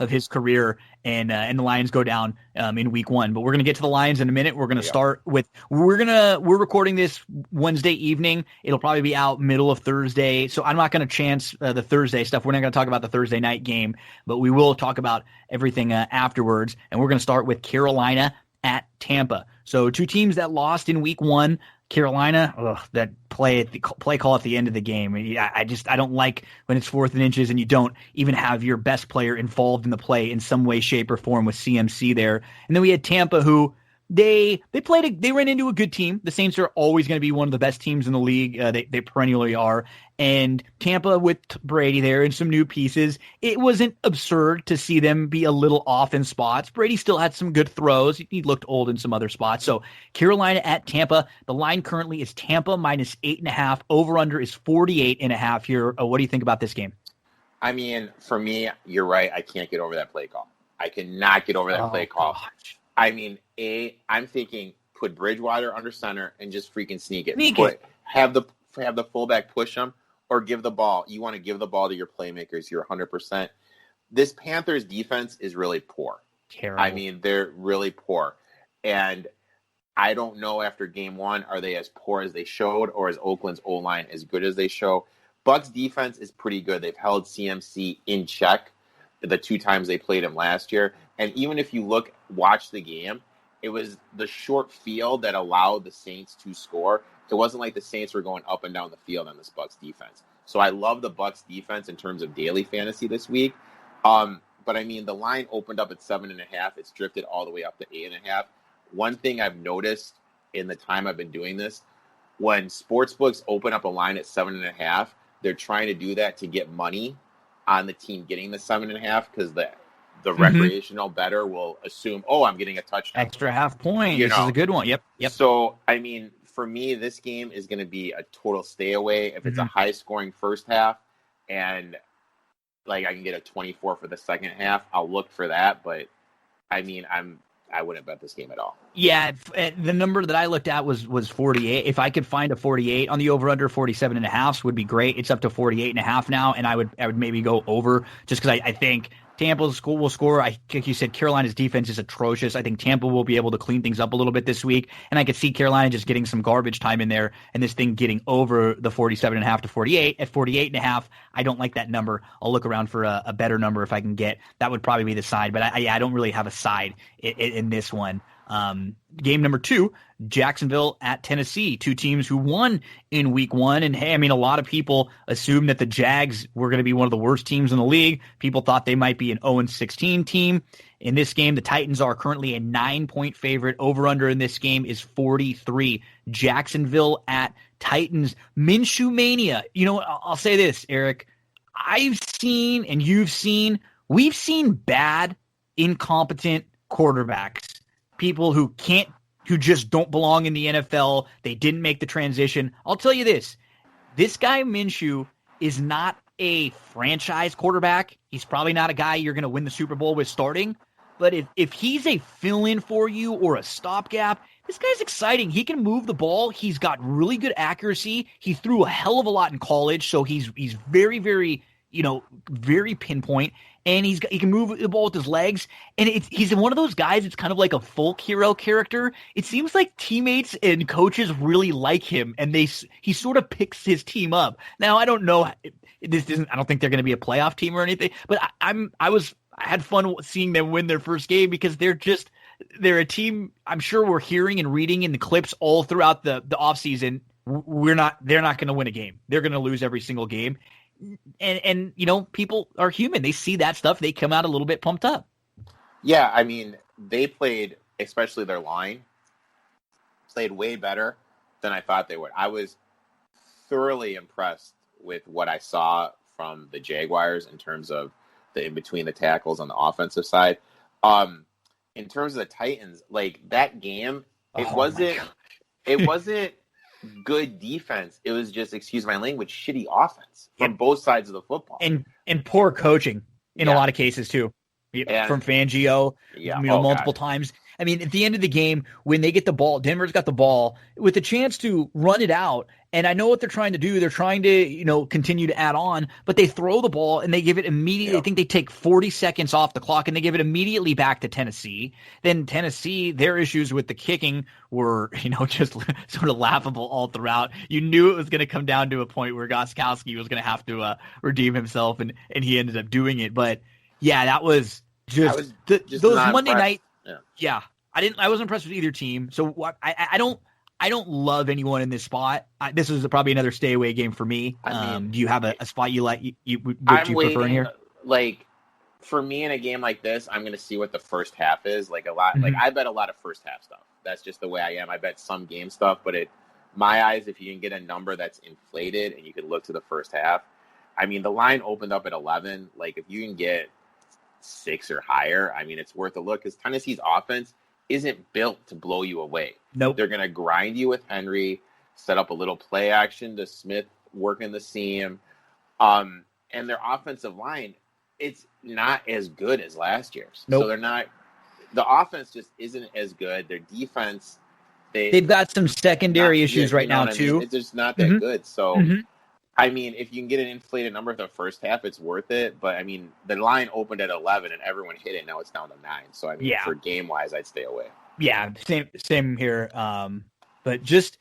Speaker 1: his career, and the Lions go down in Week 1. But we're going to get to the Lions in a minute. We're going to start with we're recording this Wednesday evening. It'll probably be out middle of Thursday, so I'm not going to chance the Thursday stuff. We're not going to talk about the Thursday night game, but we will talk about everything afterwards. And we're going to start with Carolina at Tampa. So 2 teams that lost in Week 1. Carolina, that play call at the end of the game. I don't like when it's 4th and inches and you don't even have your best player involved in the play in some way, shape, or form with CMC there. And then we had Tampa, who they ran into a good team. The Saints are always going to be one of the best teams in the league. They perennially are. And Tampa with Brady there and some new pieces, it wasn't absurd to see them be a little off in spots. Brady still had some good throws. He looked old in some other spots. So Carolina at Tampa, the line currently is Tampa minus 8.5. Over-under is 48.5 here. What do you think about this game?
Speaker 2: I mean, for me, you're right. I can't get over that play call. I cannot get over that play call. Gosh. I mean, I'm thinking put Bridgewater under center and just freaking sneak it. Have the fullback push him, or give the ball. You want to give the ball to your playmakers. You're 100%. This Panthers defense is really poor.
Speaker 1: Terrible.
Speaker 2: I mean, they're really poor. And I don't know after game 1, are they as poor as they showed, or is Oakland's O-line as good as they show? Bucs defense is pretty good. They've held CMC in check the 2 times they played him last year. And even if you watch the game, it was the short field that allowed the Saints to score. It wasn't like the Saints were going up and down the field on this Bucs defense. So I love the Bucs defense in terms of daily fantasy this week. But I mean, the line opened up at 7.5. It's drifted all the way up to 8.5. One thing I've noticed in the time I've been doing this, when sportsbooks open up a line at 7.5, they're trying to do that to get money on the team getting the 7.5, because the recreational bettor will assume, I'm getting a touchdown.
Speaker 1: Extra half point. This is a good one. Yep.
Speaker 2: So, I mean, for me, this game is going to be a total stay away. If it's a high scoring first half and like I can get a 24 for the second half, I'll look for that. But I mean, I wouldn't bet this game at all.
Speaker 1: Yeah, the number that I looked at was 48. If I could find a 48 on the over-under, 47.5 would be great. It's up to 48.5 now, and I would maybe go over just because I think Tampa will score. I think you said Carolina's defense is atrocious. I think Tampa will be able to clean things up a little bit this week, and I could see Carolina just getting some garbage time in there and this thing getting over the 47.5 to 48. At 48.5, I don't like that number. I'll look around for a better number if I can get. That would probably be the side, but I don't really have a side in this one. Game number 2, Jacksonville at Tennessee, two teams who won in week 1. And hey, I mean, a lot of people assumed that the Jags were going to be one of the worst teams in the league. People thought they might be an 0-16 team. In this game, the Titans are currently a 9-point favorite. Over-under in this game is 43. Jacksonville at Titans. Minshew mania. You know what? I'll say this, Eric. I've seen, and you've seen, we've seen bad, incompetent quarterbacks. People who just don't belong in the NFL. They didn't make the transition. I'll tell you this. This guy Minshew is not a franchise quarterback. He's probably not a guy you're going to win the Super Bowl with starting. But if he's a fill-in for you or a stopgap, this guy's exciting. He can move the ball. He's got really good accuracy. He threw a hell of a lot in college, so he's very, very, very pinpoint. And he can move the ball with his legs. And he's one of those guys, it's kind of like a folk hero character. It seems like teammates and coaches really like him, and he sort of picks his team up. Now, I don't know. I don't think they're going to be a playoff team or anything, but I had fun seeing them win their first game because they're a team I'm sure we're hearing and reading in the clips all throughout the offseason. They're not going to win a game. They're going to lose every single game. And people are human. They see that stuff. They come out a little bit pumped up.
Speaker 2: Yeah, I mean, they played, especially their line, played way better than I thought they would. I was thoroughly impressed with what I saw from the Jaguars in terms of the in-between the tackles on the offensive side. In terms of the Titans, like that game, it wasn't good defense. It was just, excuse my language, shitty offense from both sides of the football.
Speaker 1: And poor coaching in a lot of cases too. From Fangio, multiple times. I mean, at the end of the game, when they get the ball, Denver's got the ball with a chance to run it out. And I know what they're trying to do. They're trying to, continue to add on, but they throw the ball and they give it immediately. Yep. I think they take 40 seconds off the clock and they give it immediately back to Tennessee. Then Tennessee, their issues with the kicking were, just sort of laughable all throughout. You knew it was going to come down to a point where Gostkowski was going to have to redeem himself, and he ended up doing it. But yeah, that was just those Monday night. Yeah. I wasn't impressed with either team. So I don't love anyone in this spot. This is probably another stay away game for me. Do you have a spot you like? You prefer in here?
Speaker 2: Like for me in a game like this, I'm going to see what the first half is. Like a lot. Mm-hmm. Like I bet a lot of first half stuff. That's just the way I am. I bet some game stuff, but my eyes, if you can get a number that's inflated and you can look to the first half. I mean, the line opened up at 11. Like if you can get 6 or higher, I mean, it's worth a look because Tennessee's offense isn't built to blow you away.
Speaker 1: Nope.
Speaker 2: They're going to grind you with Henry, set up a little play action to Smith working the seam. And their offensive line, it's not as good as last year's.
Speaker 1: Nope.
Speaker 2: So the offense just isn't as good. Their defense,
Speaker 1: they've got some secondary issues right now too.
Speaker 2: I mean? It's just not that good. So, I mean, if you can get an inflated number for the first half, it's worth it. But, I mean, the line opened at 11 and everyone hit it. Now it's down to 9. So, I mean, for game-wise, I'd stay away.
Speaker 1: Yeah, same here. But just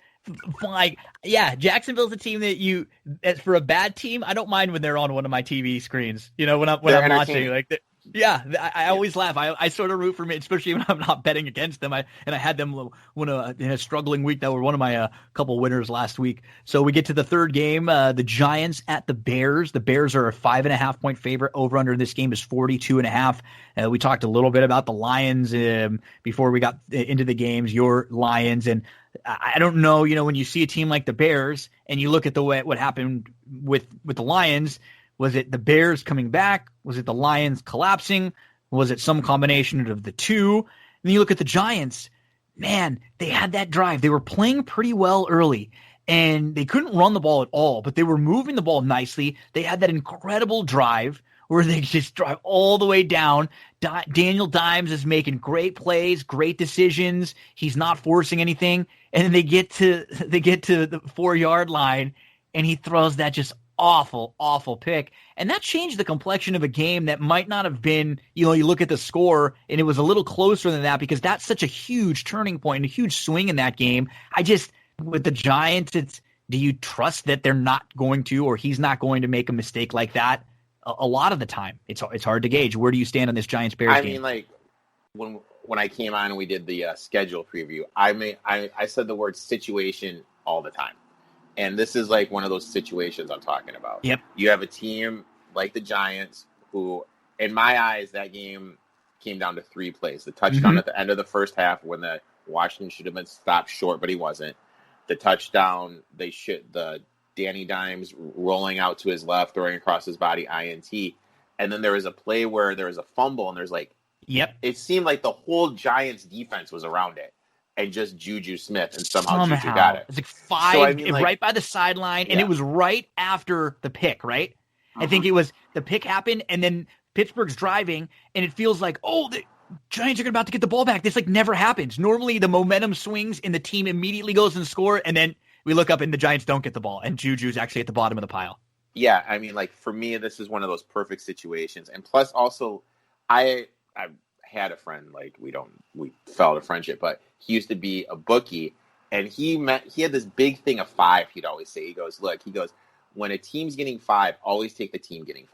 Speaker 1: Jacksonville's a team as for a bad team, I don't mind when they're on one of my TV screens. When I'm watching, like, I always laugh. I sort of root for me, especially when I'm not betting against them. I had them win in a struggling week. That were one of my couple winners last week. So we get to the third game, the Giants at the Bears. The Bears are a 5.5 point favorite. Over under in this game is 42.5. We talked a little bit about the Lions before we got into the games. Your Lions, and I don't know. When you see a team like the Bears and you look at what happened with the Lions. Was it the Bears coming back? Was it the Lions collapsing? Was it some combination of the two? And then you look at the Giants. man, they had that drive. They were playing pretty well early, and they couldn't run the ball at all, but they were moving the ball nicely. They had that incredible drive where they just drive all the way down. Daniel Dimes is making great plays, great decisions. He's not forcing anything. And then they get to the 4-yard line, and he throws that just awful, awful pick. And that changed the complexion of a game that might not have been, you look at the score and it was a little closer than that, because that's such a huge turning point and a huge swing in that game. With the Giants, do you trust that they're not going to, or he's not going to make a mistake like that? A lot of the time, it's hard to gauge. Where do you stand on this Giants-Bears game?
Speaker 2: I mean, like, when I came on and we did the schedule preview, I said the word situation all the time. And this is like one of those situations I'm talking about.
Speaker 1: Yep.
Speaker 2: You have a team like the Giants who, in my eyes, that game came down to 3 plays. The touchdown at the end of the first half when the Washington should have been stopped short, but he wasn't. The touchdown, the Danny Dimes rolling out to his left, throwing across his body, INT. And then there was a play where there was a fumble, and there's like, it seemed like the whole Giants defense was around it. And just Juju Smith, and somehow Juju got it.
Speaker 1: It's like 5, so, right by the sideline, and it was right after the pick, right? I think it was the pick happened, and then Pittsburgh's driving, and it feels like, the Giants are about to get the ball back. This like never happens. Normally the momentum swings, and the team immediately goes and score, and then we look up, and the Giants don't get the ball, and Juju's actually at the bottom of the pile.
Speaker 2: Yeah, I mean, like, for me, this is one of those perfect situations. And plus, also, I had a friend, like, we fell out of friendship, but he used to be a bookie, and he had this big thing of 5. He'd always say, he goes, when a team's getting 5, always take the team getting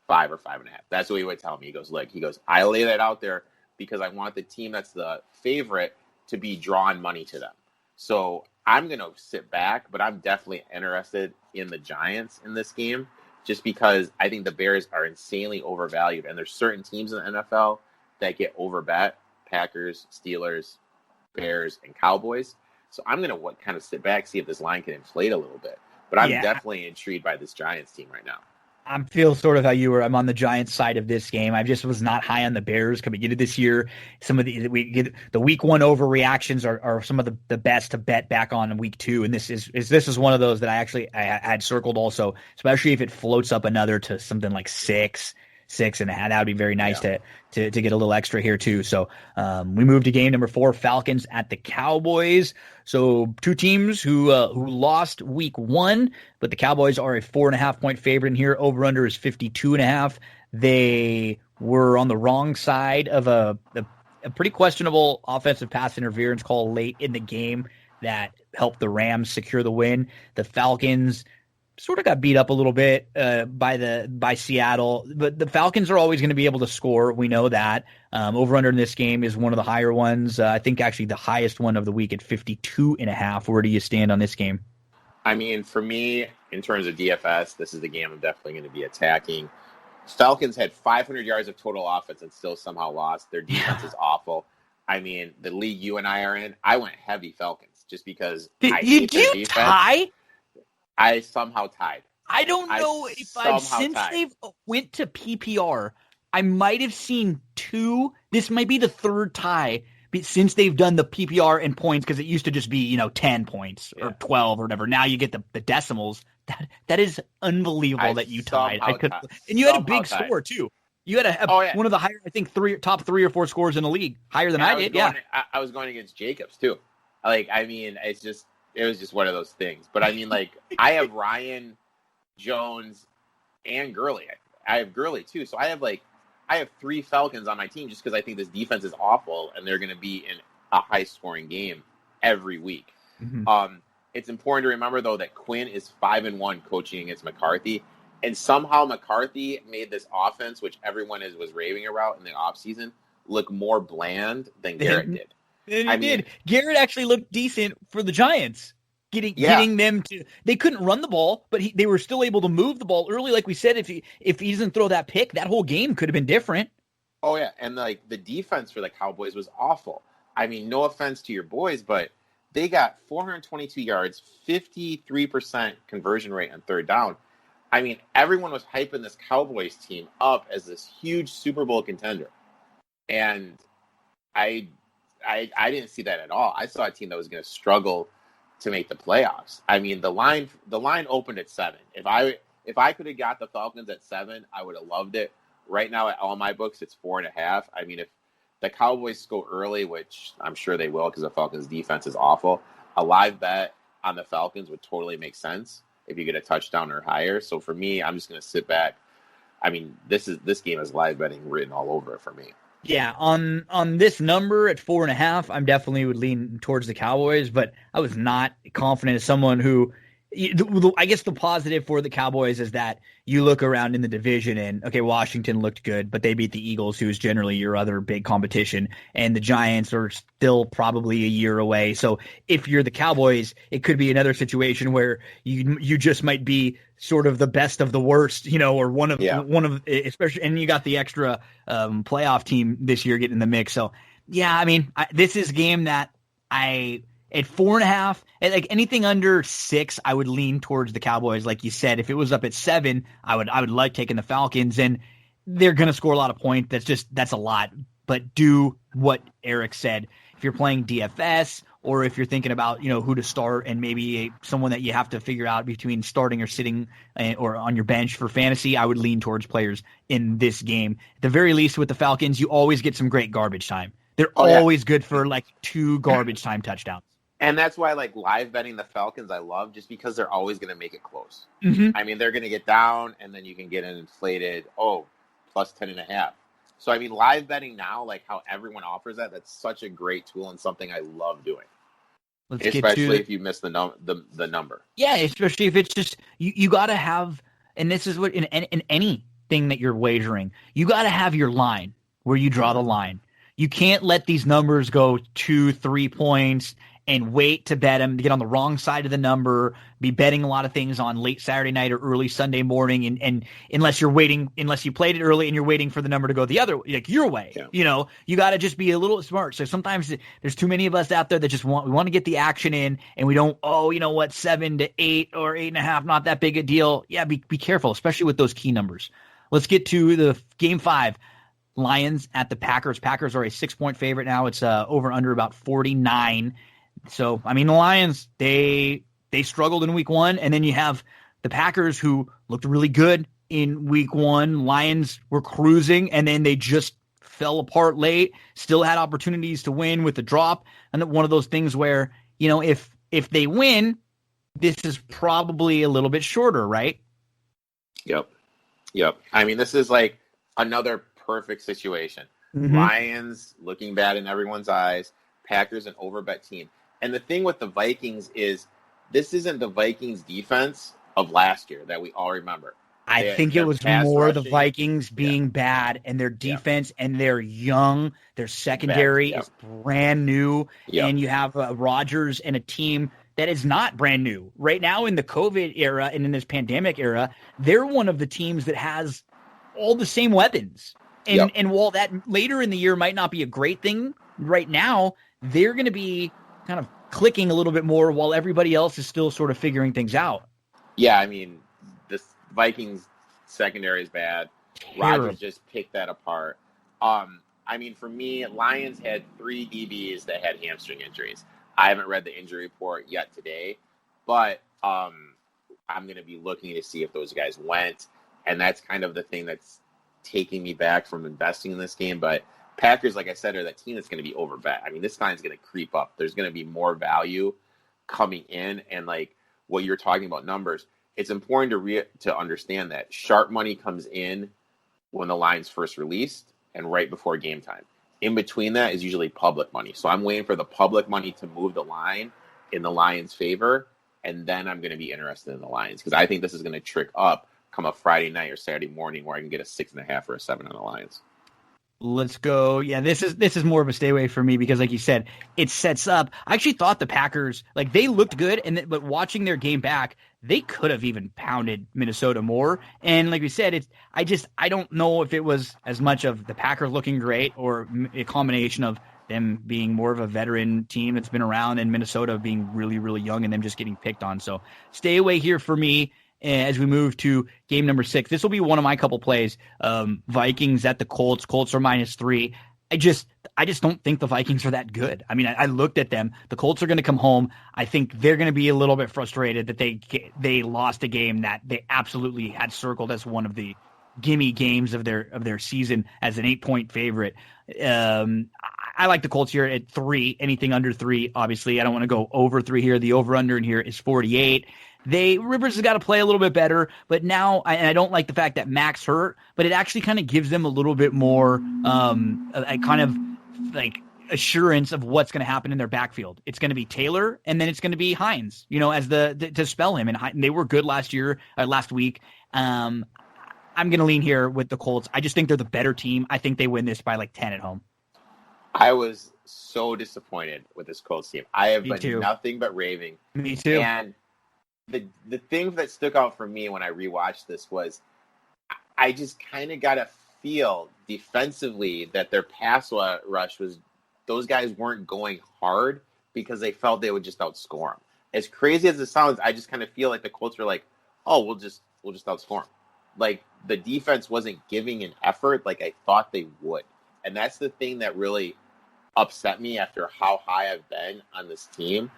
Speaker 2: 5 or 5.5. That's what he would tell me. He goes, I lay that out there because I want the team that's the favorite to be drawing money to them. So I'm going to sit back, but I'm definitely interested in the Giants in this game, just because I think the Bears are insanely overvalued, and there's certain teams in the NFL that get overbet: Packers, Steelers, Bears, and Cowboys. So I'm going to kind of sit back, see if this line can inflate a little bit. But I'm definitely intrigued by this Giants team right now.
Speaker 1: I feel sort of how you were. I'm on the Giants side of this game. I just was not high on the Bears coming into this year. Some of the week 1 overreactions are some of the best to bet back on in week 2, and this is one of those that I had circled also, especially if it floats up another to something like 6.5. That would be very nice to get a little extra here too. So we move to game number 4, Falcons at the Cowboys. So 2 teams who lost week 1, but the Cowboys are a 4.5 point favorite in here. Over under is 52.5. They were on the wrong side of a pretty questionable offensive pass interference call late in the game that helped the Rams secure the win. The Falcons sort of got beat up a little bit by Seattle, but the Falcons are always going to be able to score. We know that. Over under in this game is one of the higher ones. I think actually the highest one of the week at 52.5. Where do you stand on this game?
Speaker 2: I mean, for me, in terms of DFS, this is the game I'm definitely going to be attacking. Falcons had 500 yards of total offense and still somehow lost. Their defense is awful. I mean, the league you and I are in, I went heavy Falcons just because I hate their defense.
Speaker 1: Tie?
Speaker 2: I somehow tied.
Speaker 1: I don't know since they've went to PPR, I might have seen 2. This might be the 3rd tie since they've done the PPR and points, because it used to just be 10 points or 12 or whatever. Now you get the decimals. That is unbelievable that you tied. And you had a big score too. You had one of the higher, I think, top 3 or 4 scores in the league, higher than I did.
Speaker 2: I was going against Jacobs too. Like, I mean, it was just one of those things. But I mean, like, I have Ryan, Jones, and Gurley. I have Gurley too. So I have 3 Falcons on my team just because I think this defense is awful and they're going to be in a high-scoring game every week. Mm-hmm. It's important to remember, though, that Quinn is 5-1 coaching against McCarthy. And somehow McCarthy made this offense, which everyone was raving about in the offseason, look more bland than Garrett did.
Speaker 1: And he did. Garrett actually looked decent for the Giants, getting them to. They couldn't run the ball, but they were still able to move the ball early. Like we said, if he doesn't throw that pick, that whole game could have been different.
Speaker 2: Oh yeah, and like the defense for the Cowboys was awful. I mean, no offense to your boys, but they got 422 yards, 53% conversion rate on 3rd down. I mean, everyone was hyping this Cowboys team up as this huge Super Bowl contender, and I I didn't see that at all. I saw a team that was going to struggle to make the playoffs. I mean, the line opened at 7. If I could have got the Falcons at 7, I would have loved it. Right now, at all my books, it's 4.5. I mean, if the Cowboys go early, which I'm sure they will because the Falcons' defense is awful, a live bet on the Falcons would totally make sense if you get a touchdown or higher. So for me, I'm just going to sit back. I mean, this game is live betting written all over it for me.
Speaker 1: Yeah, on this number at 4.5, I'm definitely would lean towards the Cowboys, but I was not confident as someone who, I guess the positive for the Cowboys is that you look around in the division and, okay, Washington looked good, but they beat the Eagles, who's generally your other big competition, and the Giants are still probably a year away. So if you're the Cowboys, it could be another situation where you just might be sort of the best of the worst, or one of especially, and you got the extra playoff team this year getting in the mix. So yeah, I mean, this is a game that at 4.5, like anything under 6, I would lean towards the Cowboys. Like you said, if it was up at 7, I would like taking the Falcons, and they're going to score a lot of points. That's a lot. But do what Erik said. If you're playing DFS, or if you're thinking about who to start, and maybe someone that you have to figure out between starting or sitting or on your bench for fantasy, I would lean towards players in this game. At the very least, with the Falcons, you always get some great garbage time. They're always good for like 2 garbage time touchdowns.
Speaker 2: And that's why, like, live betting the Falcons I love, just because they're always going to make it close.
Speaker 1: Mm-hmm.
Speaker 2: I mean, they're going to get down, and then you can get an inflated, plus 10.5. So, I mean, live betting now, like how everyone offers that's such a great tool and something I love doing. Especially if you miss the number. Yeah,
Speaker 1: especially if it's just, you got to have, and this is what, in anything that you're wagering, you got to have your line where you draw the line. You can't let these numbers go 2-3 points and wait to bet them, get on the wrong side of the number, be betting a lot of things on late Saturday night or early Sunday morning, and unless you played it early and you're waiting for the number to go the other, like your way, you got to just be a little smart. So sometimes there's too many of us out there that we want to get the action in, and we don't, 7 to 8 or 8.5, not that big a deal. Yeah, be careful, especially with those key numbers. Let's get to the game 5. Lions at the Packers. Packers are a 6-point favorite now. It's over under about 49. So, I mean, the Lions, they struggled in week 1, and then you have the Packers who looked really good in week 1. Lions were cruising, and then they just fell apart late, still had opportunities to win with the drop. And one of those things where, if they win, this is probably a little bit shorter, right?
Speaker 2: Yep. I mean, this is like another perfect situation.
Speaker 1: Mm-hmm.
Speaker 2: Lions looking bad in everyone's eyes. Packers an overbet team. And the thing with the Vikings is this isn't the Vikings defense of last year that we all remember.
Speaker 1: I think it was more the Vikings being bad, and their defense, and they're young. Their secondary is brand new, and you have Rodgers and a team that is not brand new. Right now in the COVID era and in this pandemic era, they're one of the teams that has all the same weapons. And while that later in the year might not be a great thing, right now they're going to be kind of clicking a little bit more while everybody else is still sort of figuring things out.
Speaker 2: Yeah, I mean, the Vikings secondary is bad. Rodgers just picked that apart. I mean, for me, Lions had 3 DBs that had hamstring injuries. I haven't read the injury report yet today, but I'm going to be looking to see if those guys went, and that's kind of the thing that's taking me back from investing in this game. But Packers, like I said, are that team that's going to be overbet. I mean, this line's going to creep up. There's going to be more value coming in, and like what you're talking about numbers, it's important to understand that sharp money comes in when the line's first released and right before game time. In between that is usually public money. So I'm waiting for the public money to move the line in the Lions' favor, and then I'm going to be interested in the Lions because I think this is going to trick up come a Friday night or Saturday morning where I can get a 6.5 or a 7 on the Lions.
Speaker 1: Let's go. Yeah, this is more of a stay away for me because, like you said, it sets up. I actually thought the Packers, like, they looked good, but watching their game back, they could have even pounded Minnesota more. And like we said, I don't know if it was as much of the Packers looking great or a combination of them being more of a veteran team that's been around and Minnesota being really, really young and them just getting picked on. So stay away here for me. As we move to game number 6, this will be one of my couple plays. Vikings at the Colts. Colts are -3. I just don't think the Vikings are that good. I mean, I looked at them. The Colts are going to come home. I think they're going to be a little bit frustrated that they lost a game that they absolutely had circled as one of the gimme games of their season as an 8-point favorite. I like the Colts here at 3. Anything under 3, obviously. I don't want to go over 3 here. The over-under in here is 48. Rivers has got to play a little bit better, but now I don't like the fact that Mac's hurt, but it actually kind of gives them a little bit more a kind of like assurance of what's going to happen in their backfield. It's going to be Taylor, and then it's going to be Hines, as to spell him. And they were good last week. I'm going to lean here with the Colts. I just think they're the better team. I think they win this by like 10 at home.
Speaker 2: I was so disappointed with this Colts team. I have been nothing but raving.
Speaker 1: Me too.
Speaker 2: And the thing that stuck out for me when I rewatched this was I just kind of got a feel defensively that their pass rush was, those guys weren't going hard because they felt they would just outscore them. As crazy as it sounds, I just kind of feel like the Colts were like, oh, we'll just outscore them. Like the defense wasn't giving an effort like I thought they would. And that's the thing that really upset me after how high I've been on this team.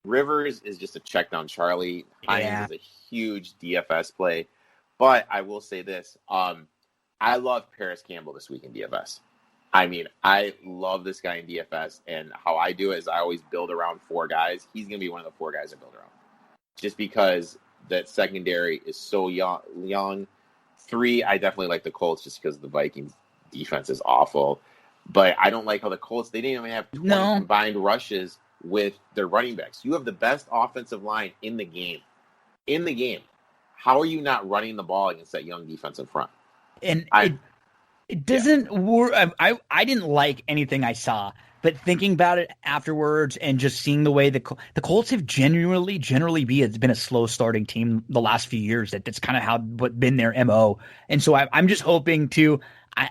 Speaker 2: Rivers is just a check down Charlie. Hines is a huge DFS play. But I will say this. I love Paris Campbell this week in DFS. I mean, I love this guy in DFS. And how I do it is I always build around 4 guys. He's going to be one of the 4 guys I build around. Just because that secondary is so young. 3, I definitely like the Colts just because the Vikings defense is awful. But I don't like how the Colts, they didn't even have 20 combined rushes with their running backs. You have the best offensive line in the game. How are you not running the ball against that young defensive front?
Speaker 1: And it doesn't work. I didn't like anything I saw, but thinking about it afterwards and just seeing the way the Colts have generally been a slow starting team the last few years. That's kind of been their MO. And so I'm just hoping to.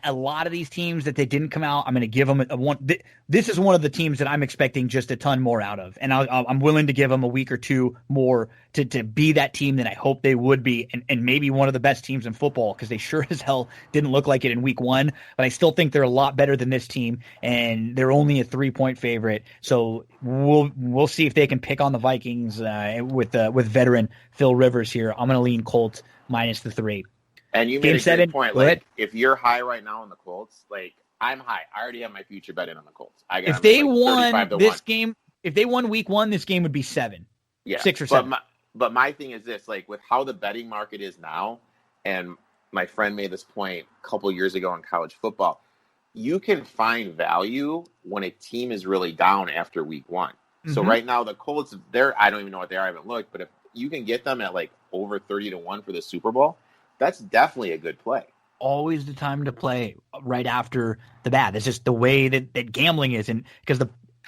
Speaker 1: A lot of these teams that they didn't come out, I'm going to give them a one. This is one of the teams that I'm expecting just a ton more out of, and I'm willing to give them a week or 2 more to be that team that I hope they would be, and maybe one of the best teams in football because they sure as hell didn't look like it in week 1. But I still think they're a lot better than this team, and they're only a 3-point favorite. So we'll see if they can pick on the Vikings with veteran Phil Rivers here. I'm going to lean Colts minus the 3.
Speaker 2: And you made a great point. Like, if you're high right now on the Colts, like I'm high. I already have my future bet in on the Colts. I got
Speaker 1: if they won this game, if they won week 1, this game would be 7.
Speaker 2: Yeah,
Speaker 1: 6 or 7.
Speaker 2: But my thing is this: like with how the betting market is now, and my friend made this point a couple years ago in college football. You can find value when a team is really down after week 1. Mm-hmm. So right now the Colts, I don't even know what they are. I haven't looked, but if you can get them at like over 30-1 for the Super Bowl. That's definitely a good play.
Speaker 1: Always the time to play right after the bad. That's just the way that gambling is. And because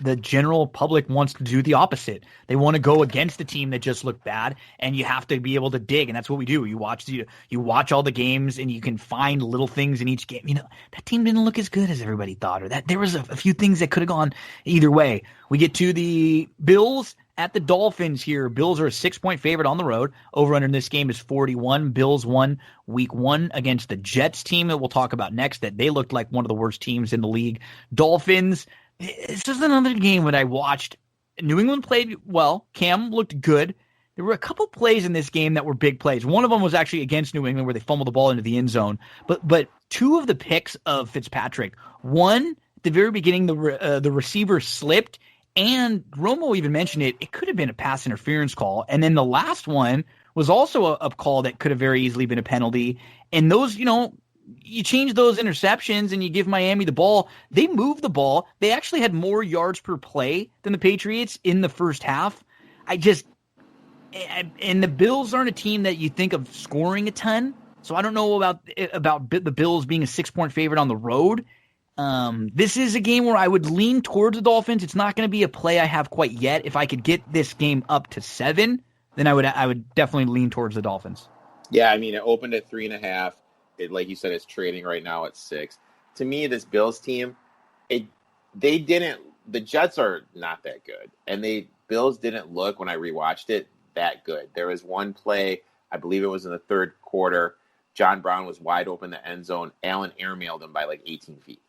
Speaker 1: the general public wants to do the opposite. They want to go against the team that just looked bad, and you have to be able to dig. And that's what we do. You watch all the games, and you can find little things in each game. That team didn't look as good as everybody thought, or that there was a few things that could have gone either way. We get to the Bills at the Dolphins here. Bills are a 6-point favorite on the road. Over under in this game is 41. Bills won week 1 against the Jets team that we'll talk about next, that they looked like one of the worst teams in the league. Dolphins, this is another game that I watched. New England played well. Cam looked good. There were a couple plays in this game that were big plays. One of them was actually against New England where they fumbled the ball into the end zone. But 2 of the picks of Fitzpatrick, one at the very beginning, the receiver slipped, and Romo even mentioned it. It could have been a pass interference call. And then the last one was also a call that could have very easily been a penalty. And those, you change those interceptions and you give Miami the ball. They moved the ball. They actually had more yards per play than the Patriots in the first half. And the Bills aren't a team that you think of scoring a ton. So I don't know about the Bills being a 6-point favorite on the road. This is a game where I would lean towards the Dolphins. It's not going to be a play I have quite yet. If I could get this game up to 7, then I would definitely lean towards the Dolphins.
Speaker 2: Yeah, I mean, it opened at 3.5. It, like you said, it's trading right now at 6. To me, this Bills team, the Jets are not that good, and Bills didn't look, when I rewatched it, that good. There was one play, I believe it was in the third quarter. John Brown was wide open in the end zone. Allen airmailed him by like 18 feet.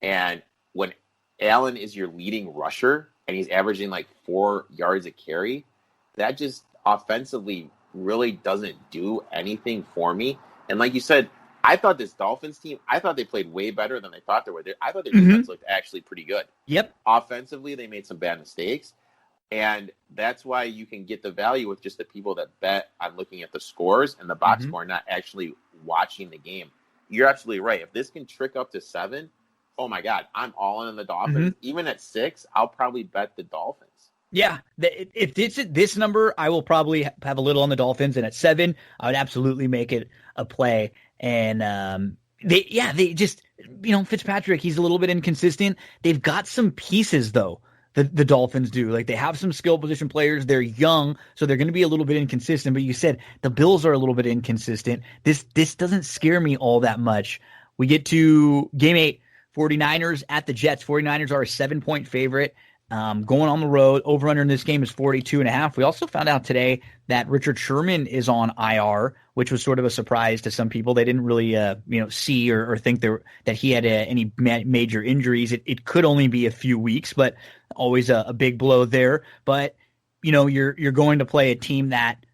Speaker 2: And when Allen is your leading rusher and he's averaging like 4 yards a carry, that just offensively really doesn't do anything for me. And like you said, I thought this Dolphins team, I thought they played way better than they thought they were. I thought their defense looked actually pretty good.
Speaker 1: Yep.
Speaker 2: Offensively, they made some bad mistakes. And that's why you can get the value with just the people that bet on looking at the scores and the box score, not actually watching the game. You're absolutely right. If this can trick up to 7, oh my God, I'm all in on the Dolphins. Even at 6, I'll probably bet the Dolphins.
Speaker 1: Yeah, if it's at this number, I will probably have a little on the Dolphins, and at 7, I would absolutely make it a play. And they just, Fitzpatrick, he's a little bit inconsistent. They've got some pieces though. The Dolphins do. Like, they have some skill position players. They're young, so they're going to be a little bit inconsistent. But you said the Bills are a little bit inconsistent. This doesn't scare me all that much. We get to game 8, 49ers at the Jets. 49ers are a 7-point favorite. Going on the road, over-under in this game is 42.5. We also found out today that Richard Sherman is on IR, which was sort of a surprise to some people. They didn't really, see or think that he had any major injuries. It could only be a few weeks, but always a big blow there. But you're going to play a team that,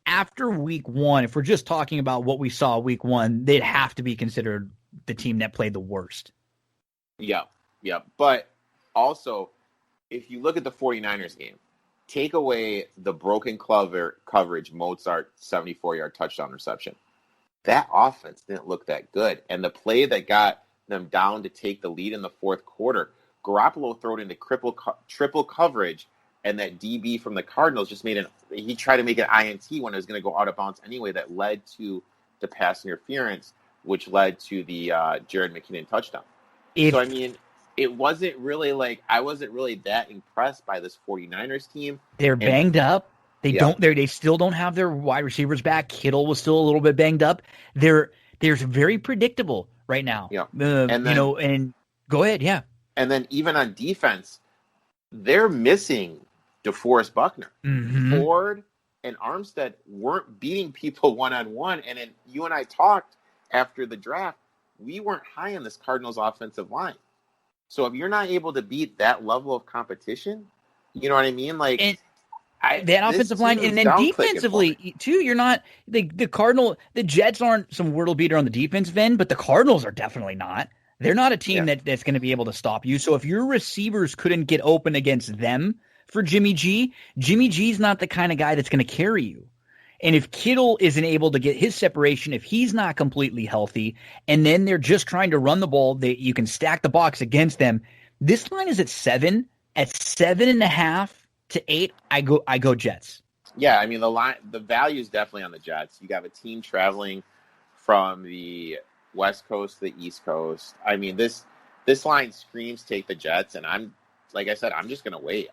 Speaker 1: after week 1, if we're just talking about what we saw week 1, they'd have to be considered the team that played the worst.
Speaker 2: Yeah. But also, if you look at the 49ers game, take away the broken coverage Mozart 74-yard touchdown reception. That offense didn't look that good. And the play that got them down to take the lead in the fourth quarter, Garoppolo threw it into triple coverage, and that DB from the Cardinals just he tried to make an INT when it was going to go out of bounds anyway. That led to the pass interference, which led to the Jared McKinnon touchdown. It wasn't really I wasn't really that impressed by this 49ers team.
Speaker 1: They're banged up. They still don't have their wide receivers back. Kittle was still a little bit banged up. They're very predictable right now.
Speaker 2: Yeah.
Speaker 1: And go ahead. Yeah.
Speaker 2: And then even on defense, they're missing DeForest Buckner. Ford and Armstead weren't beating people one-on-one. And then you and I talked after the draft, we weren't high on this Cardinals offensive line. So if you're not able to beat that level of competition, you know what I mean?
Speaker 1: That offensive line, and then defensively too, you're not the Jets aren't some wordle beater on the defensive end, but the Cardinals are definitely not. They're not a team that's going to be able to stop you. So if your receivers couldn't get open against them for Jimmy G's not the kind of guy that's going to carry you. And if Kittle isn't able to get his separation, if he's not completely healthy, and then they're just trying to run the ball, you can stack the box against them. This line is at 7. At 7.5 to 8, I go Jets.
Speaker 2: Yeah, the value is definitely on the Jets. You have a team traveling from the West Coast to the East Coast. This line screams take the Jets, and I'm just gonna wait.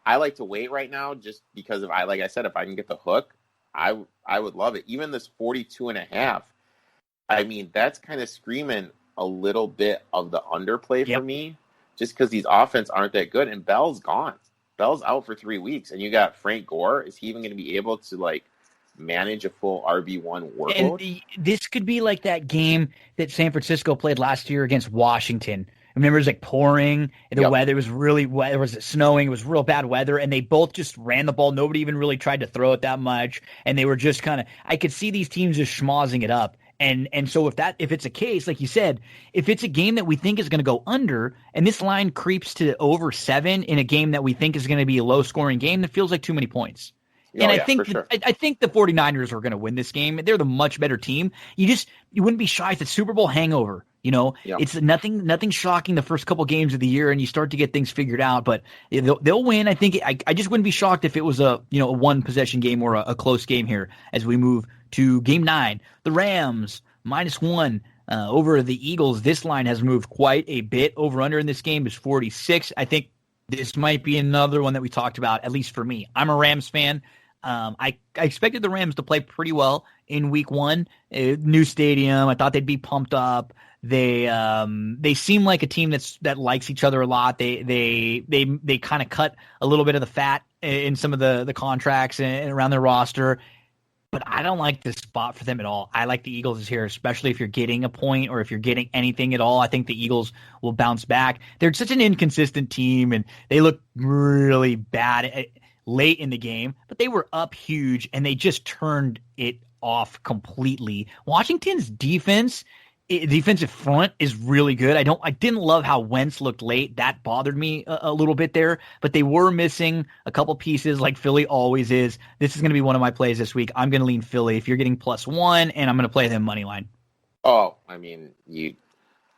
Speaker 2: I like to wait right now just because if I can get the hook, I would love it. Even this 42.5, that's kind of screaming a little bit of the underplay for me, just because these offense aren't that good. And Bell's gone. Bell's out for 3 weeks, and you got Frank Gore. Is he even going to be able to manage a full RB1 workload?
Speaker 1: And this could be like that game that San Francisco played last year against Washington. I remember it was pouring. The weather was really wet. It was snowing. It was real bad weather. And they both just ran the ball. Nobody even really tried to throw it that much. And they were just I could see these teams just schmozzing it up. And so if it's a case, like you said, if it's a game that we think is going to go under and this line creeps to over 7 in a game that we think is going to be a low scoring game, that feels like too many points. I think the 49ers are going to win this game. They're the much better team. You wouldn't be shy. It's a Super Bowl hangover. It's nothing shocking the first couple games of the year, and you start to get things figured out. But they'll win. I think I just wouldn't be shocked if it was a one possession game or a close game here as we move to game 9. The Rams -1 over the Eagles. This line has moved quite a bit. Over under in this game is 46. I think this might be another one that we talked about. At least for me, I'm a Rams fan. I expected the Rams to play pretty well in week 1. New stadium. I thought they'd be pumped up. They seem like a team that likes each other a lot. They kind of cut a little bit of the fat in some of the contracts and around their roster. but I don't like this spot for them at all. I like the Eagles here, especially if you're getting a point or if you're getting anything at all. I think the Eagles will bounce back. They're such an inconsistent team, and they look really bad late in the game, but they were up huge, and they just turned it off completely. Washington's defensive front is really good. I didn't love how Wentz looked late. That bothered me a little bit there, but they were missing a couple pieces like Philly always is. This is going to be one of my plays this week. I'm going to lean Philly if you're getting +1, and I'm going to play them money line.
Speaker 2: Oh, I mean,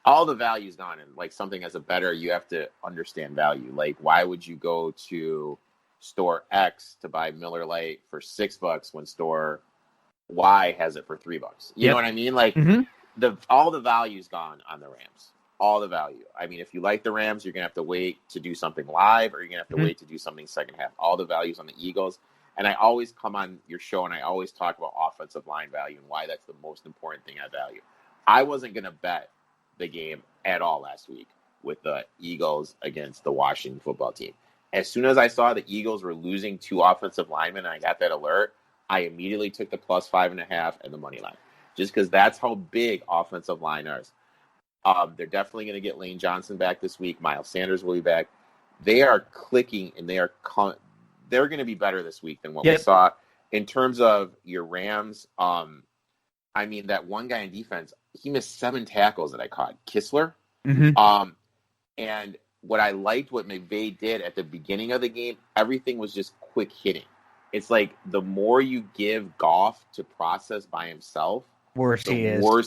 Speaker 2: all the value's gone, and like something as a bettor, you have to understand value. Like, why would you go to store X to buy Miller Lite for $6 when store Y has it for $3? You know what I mean? Like, all the value's gone on the Rams. All the value. I mean, if you like the Rams, you're going to have to wait to do something live, or you're going to have to wait to do something second half. All the values on the Eagles. And I always come on your show and I always talk about offensive line value and why that's the most important thing I value. I wasn't going to bet the game at all last week with the Eagles against the Washington football team. As soon as I saw the Eagles were losing 2 offensive linemen and I got that alert, I immediately took the +5.5 and the money line. Just because that's how big offensive line is. They're definitely going to get Lane Johnson back this week. Miles Sanders will be back. They are clicking, and they're going to be better this week than what we saw. In terms of your Rams, I mean, that one guy in defense, he missed 7 tackles that I caught. Kistler. And what I liked what McVay did at the beginning of the game, everything was just quick hitting. It's like the more you give Goff to process by himself, worse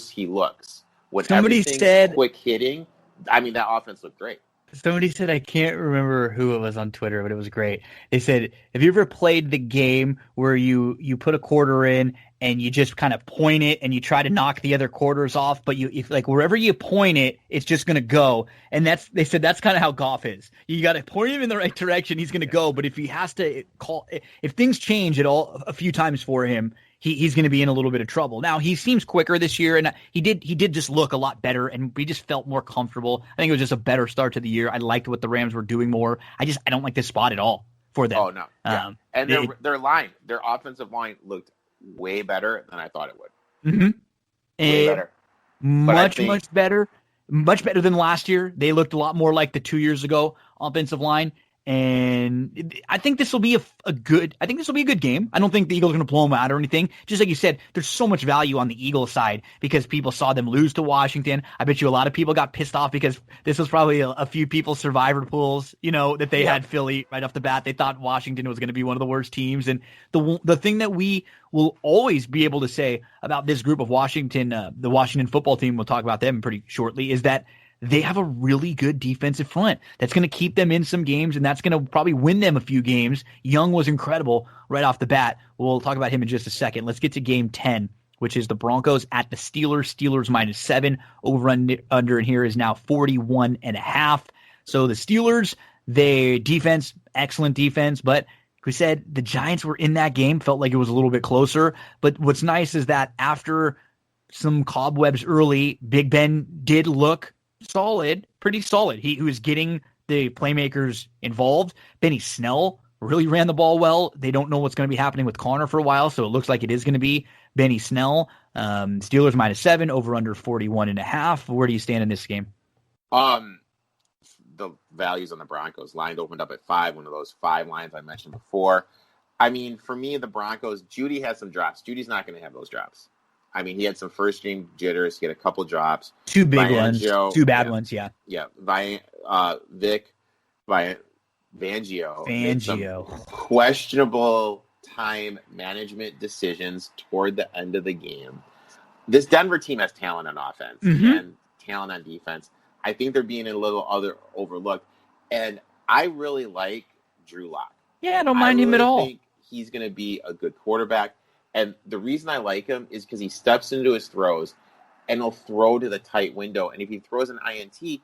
Speaker 2: he looks. When
Speaker 1: somebody said
Speaker 2: quick hitting, I mean, that offense looked great.
Speaker 1: Somebody said, I can't remember who it was on Twitter, but it was great. They said, have you ever played the game where you put a quarter in and you just kind of point it and you try to knock the other quarters off, but if wherever you point it, it's just going to go. And they said that's kind of how Goff is. You got to point him in the right direction, he's going to go. But if he has to if things change at all a few times for him, he's going to be in a little bit of trouble. Now, he seems quicker this year, and he did just look a lot better, and we just felt more comfortable. I think it was just a better start to the year. I liked what the Rams were doing more. I don't like this spot at all for them.
Speaker 2: Oh, no. Yeah. And their offensive line looked way better than I thought it would. Way better.
Speaker 1: Much better. Much better than last year. They looked a lot more like the 2 years ago offensive line. And I think this will be a good game. I don't think the Eagles are going to blow them out or anything. Just like you said, there's so much value on the Eagles side because people saw them lose to Washington. I bet you a lot of people got pissed off because this was probably a few people's survivor pools, that they had Philly right off the bat. They thought Washington was going to be one of the worst teams. And the thing that we will always be able to say about this group of Washington, the Washington football team, we'll talk about them pretty shortly, is that they have a really good defensive front that's going to keep them in some games, and that's going to probably win them a few games. Young was incredible right off the bat. We'll talk about him in just a second. Let's get to game 10, which is the Broncos at the Steelers. Steelers -7. Over under in here is now 41.5. So the Steelers, their defense, excellent defense, but we said the Giants were in that game, felt like it was a little bit closer. But what's nice is that after some cobwebs early, Big Ben did look solid, pretty solid. He was getting the playmakers involved. Benny Snell really ran the ball well. They don't know what's going to be happening with Connor for a while, so it looks like it is going to be Benny Snell. Steelers -7, over under 41.5. Where do you stand in this game?
Speaker 2: The values on the Broncos. Line opened up at 5, one of those 5 lines I mentioned before. I mean, for me, the Broncos, Judy has some drops. Judy's not going to have those drops. I mean, he had some first-stream jitters. He had a couple drops.
Speaker 1: 2 big ones. 2 bad ones, yeah.
Speaker 2: Yeah. Vic Fangio. Made some questionable time management decisions toward the end of the game. This Denver team has talent on offense and talent on defense. I think they're being a little overlooked. And I really like Drew Lock.
Speaker 1: Yeah, I don't mind him at all.
Speaker 2: I think he's going to be a good quarterback. And the reason I like him is because he steps into his throws and he'll throw to the tight window. And if he throws an INT,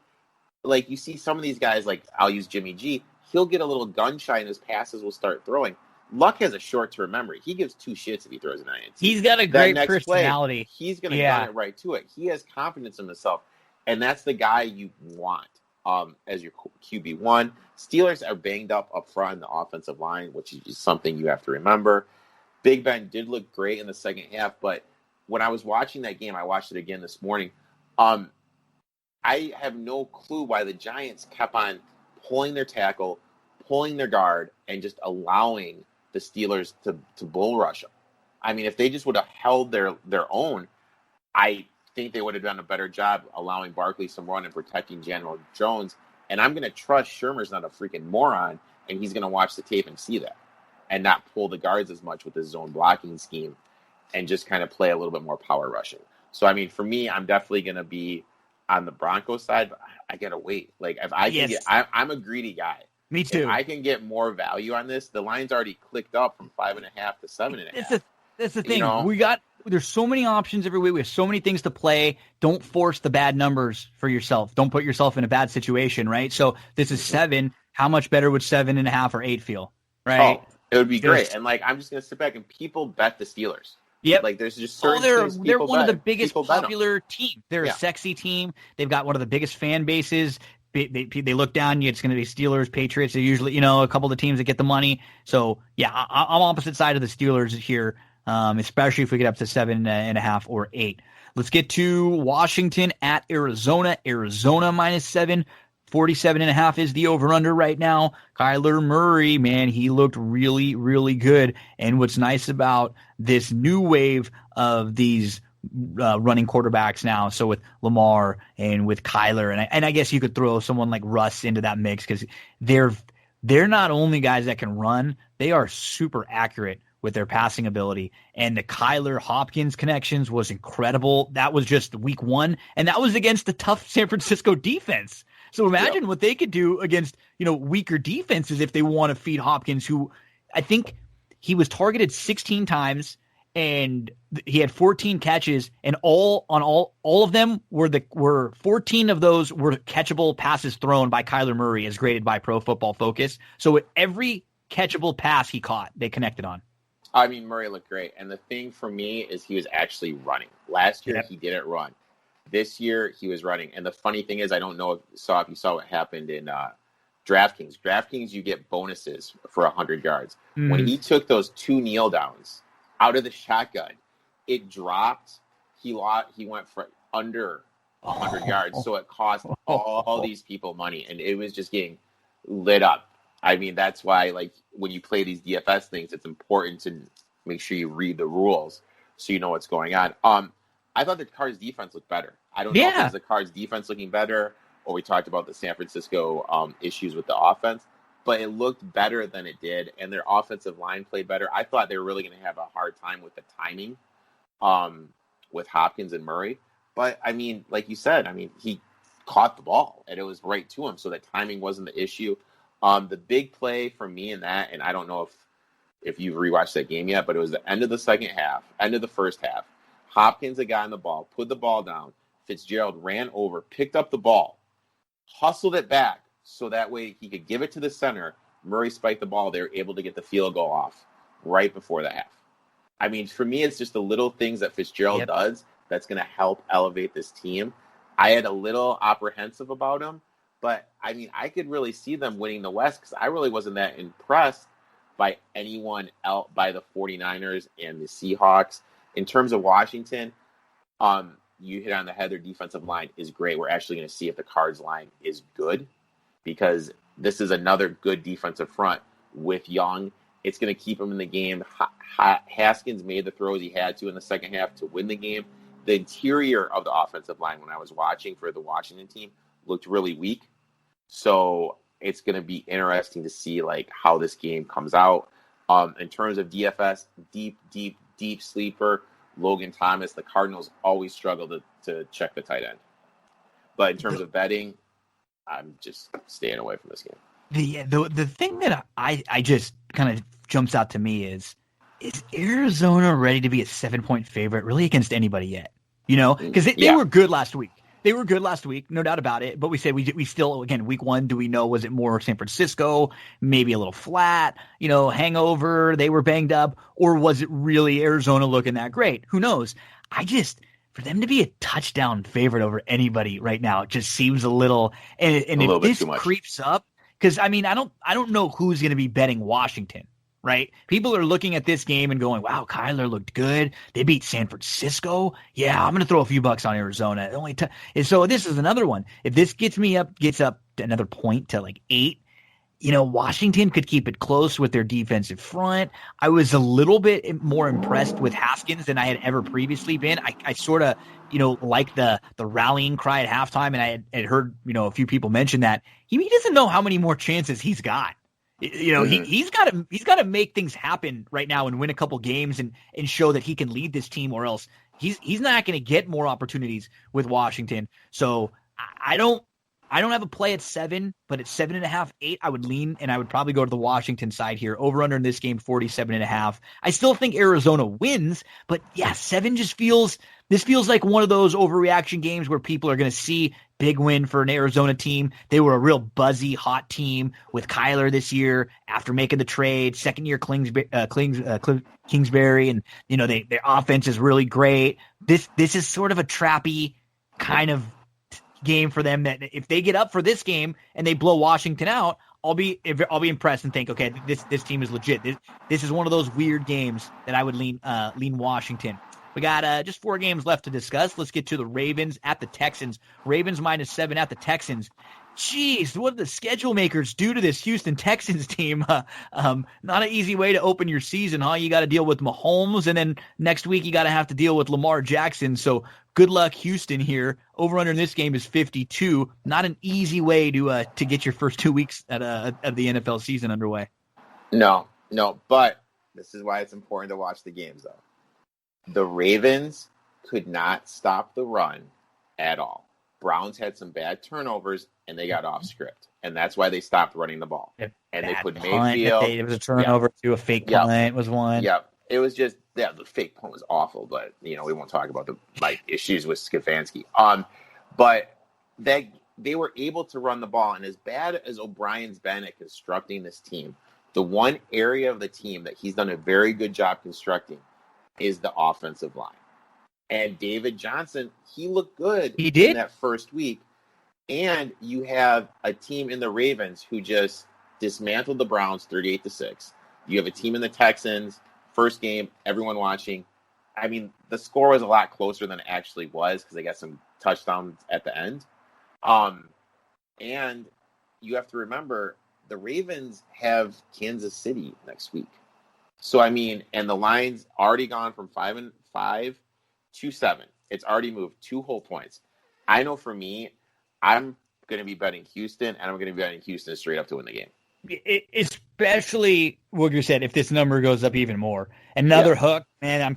Speaker 2: like you see some of these guys, like I'll use Jimmy G, he'll get a little gun shy and his passes will start throwing. Luck has a short-term memory. He gives 2 shits if he throws an INT.
Speaker 1: He's got a great personality.
Speaker 2: Play, he's going to gun it right to it. He has confidence in himself. And that's the guy you want as your QB1. Steelers are banged up front in the offensive line, which is something you have to remember. Big Ben did look great in the second half, but when I was watching that game, I watched it again this morning. I have no clue why the Giants kept on pulling their tackle, pulling their guard, and just allowing the Steelers to bull rush them. I mean, if they just would have held their own, I think they would have done a better job allowing Barkley some run and protecting Daniel Jones. And I'm going to trust Shermer's not a freaking moron, and he's going to watch the tape and see that and not pull the guards as much with his zone blocking scheme and just kind of play a little bit more power rushing. So, I mean, for me, I'm definitely going to be on the Broncos side, but I got to wait. Like, if I can I'm a greedy guy.
Speaker 1: Me too.
Speaker 2: If I can get more value on this, the line's already clicked up from 5.5 to 7.5.
Speaker 1: That's the thing. There's so many options every week. We have so many things to play. Don't force the bad numbers for yourself. Don't put yourself in a bad situation, right? So this is 7. How much better would 7.5 or 8 feel, right?
Speaker 2: Oh, it would be great. And like, I'm just going to sit back and people bet the Steelers.
Speaker 1: Yep.
Speaker 2: Like, there's just certain things
Speaker 1: they're one of the biggest
Speaker 2: people
Speaker 1: popular teams. They're a sexy team. They've got one of the biggest fan bases. They look down. It's going to be Steelers, Patriots. They're usually, a couple of the teams that get the money. So, yeah, I'm opposite side of the Steelers here, especially if we get up to 7.5 or 8. Let's get to Washington at Arizona. Arizona -7. 47.5 is the over-under right now. Kyler Murray, man, he looked really, really good. And what's nice about this new wave of these running quarterbacks now, so with Lamar and with Kyler, and I guess you could throw someone like Russ into that mix because they're not only guys that can run, they are super accurate with their passing ability. And the Kyler Hopkins connections was incredible. That was just week 1, and that was against the tough San Francisco defense. So imagine what they could do against, weaker defenses if they want to feed Hopkins, who I think he was targeted 16 times and he had 14 catches, and all of them were 14 of those were catchable passes thrown by Kyler Murray as graded by Pro Football Focus. So every catchable pass he caught, they connected on.
Speaker 2: I mean, Murray looked great. And the thing for me is he was actually running. Last year, he didn't run. This year, he was running. And the funny thing is, I don't know if you saw what happened in DraftKings. DraftKings, you get bonuses for 100 yards. Mm-hmm. When he took those 2 kneel downs out of the shotgun, it dropped. He went for under 100 yards. So it cost all these people money. And it was just getting lit up. I mean, that's why, like, when you play these DFS things, it's important to make sure you read the rules so you know what's going on. I thought the Cards defense looked better. I don't know if it was the Cards defense looking better or we talked about the San Francisco issues with the offense, but it looked better than it did, and their offensive line played better. I thought they were really going to have a hard time with the timing with Hopkins and Murray. But, I mean, like you said, he caught the ball, and it was right to him, so that timing wasn't the issue. The big play for me in that, and I don't know if you've rewatched that game yet, but it was the end of the end of the first half. Hopkins had gotten the ball, put the ball down. Fitzgerald ran over, picked up the ball, hustled it back so that way he could give it to the center. Murray spiked the ball. They were able to get the field goal off right before the half. I mean, for me, it's just the little things that Fitzgerald does that's going to help elevate this team. I had a little apprehensive about him, but, I mean, I could really see them winning the West because I really wasn't that impressed by anyone else, by the 49ers and the Seahawks. In terms of Washington, you hit on the head. Their defensive line is great. We're actually going to see if the Cards line is good because this is another good defensive front with Young. It's going to keep him in the game. Haskins made the throws he had to in the second half to win the game. The interior of the offensive line, when I was watching for the Washington team, looked really weak. So it's going to be interesting to see like how this game comes out. In terms of DFS, deep sleeper, Logan Thomas. The Cardinals always struggle to check the tight end. But in terms of betting, I'm just staying away from this game.
Speaker 1: The thing that I just kind of jumps out to me is Arizona ready to be a 7-point favorite really against anybody yet? Because they were good last week. They were good last week, no doubt about it. But we said we still, again, week 1, do we know, was it more San Francisco, maybe a little flat, hangover, they were banged up, or was it really Arizona looking that great? Who knows? For them to be a touchdown favorite over anybody right now, it just seems a little, and if this creeps up, because I don't know who's going to be betting Washington right? People are looking at this game and going, wow, Kyler looked good. They beat San Francisco. Yeah, I'm going to throw a few bucks on Arizona. And so this is another one. If this gets up to another point to like 8, Washington could keep it close with their defensive front. I was a little bit more impressed with Haskins than I had ever previously been. I sort of, like the rallying cry at halftime, and I had heard, a few people mention that he doesn't know how many more chances he's got. He's got to make things happen right now and win a couple games and show that he can lead this team, or else he's not going to get more opportunities with Washington. So I don't have a play at 7, but at 7.5, 8, I would lean, and I would probably go to the Washington side here. Over under in this game, 47.5. I still think Arizona wins, but yeah, 7 feels like one of those overreaction games where people are going to see big win for an Arizona team. They were a real buzzy, hot team with Kyler this year after making the trade. Second year Kingsbury, and their offense is really great. This is sort of a trappy kind of game for them, that if they get up for this game and they blow Washington out, I'll be impressed and think, okay, this team is legit. This is one of those weird games that I would lean Washington. We got just 4 games left to discuss. Let's get to the Ravens at the Texans. Ravens -7 at the Texans. Jeez, what did the schedule makers do to this Houston Texans team? Not an easy way to open your season, huh? You got to deal with Mahomes, and then next week you got to have to deal with Lamar Jackson. So good luck, Houston, here. Over under in this game is 52. Not an easy way to get your first 2 weeks of the NFL season underway.
Speaker 2: No, but this is why it's important to watch the games, though. The Ravens could not stop the run at all. Browns had some bad turnovers, and they got off script. And that's why they stopped running the ball. And they put Mayfield.
Speaker 1: It was a turnover to a fake punt was one.
Speaker 2: Yeah, it was just, the fake punt was awful. But, we won't talk about the issues with Stefanski. But they were able to run the ball. And as bad as O'Brien's been at constructing this team, the one area of the team that he's done a very good job constructing is the offensive line. And David Johnson, he looked good in that first week. And you have a team in the Ravens who just dismantled the Browns 38-6. You have a team in the Texans, first game, everyone watching. I mean, the score was a lot closer than it actually was because they got some touchdowns at the end. And you have to remember, the Ravens have Kansas City next week. So, and the line's already gone from 5-5 to 7. It's already moved 2 whole points. I know for me, I'm going to be betting Houston, and I'm going to be betting Houston straight up to win the game.
Speaker 1: Especially what you said, if this number goes up even more. Another hook, man.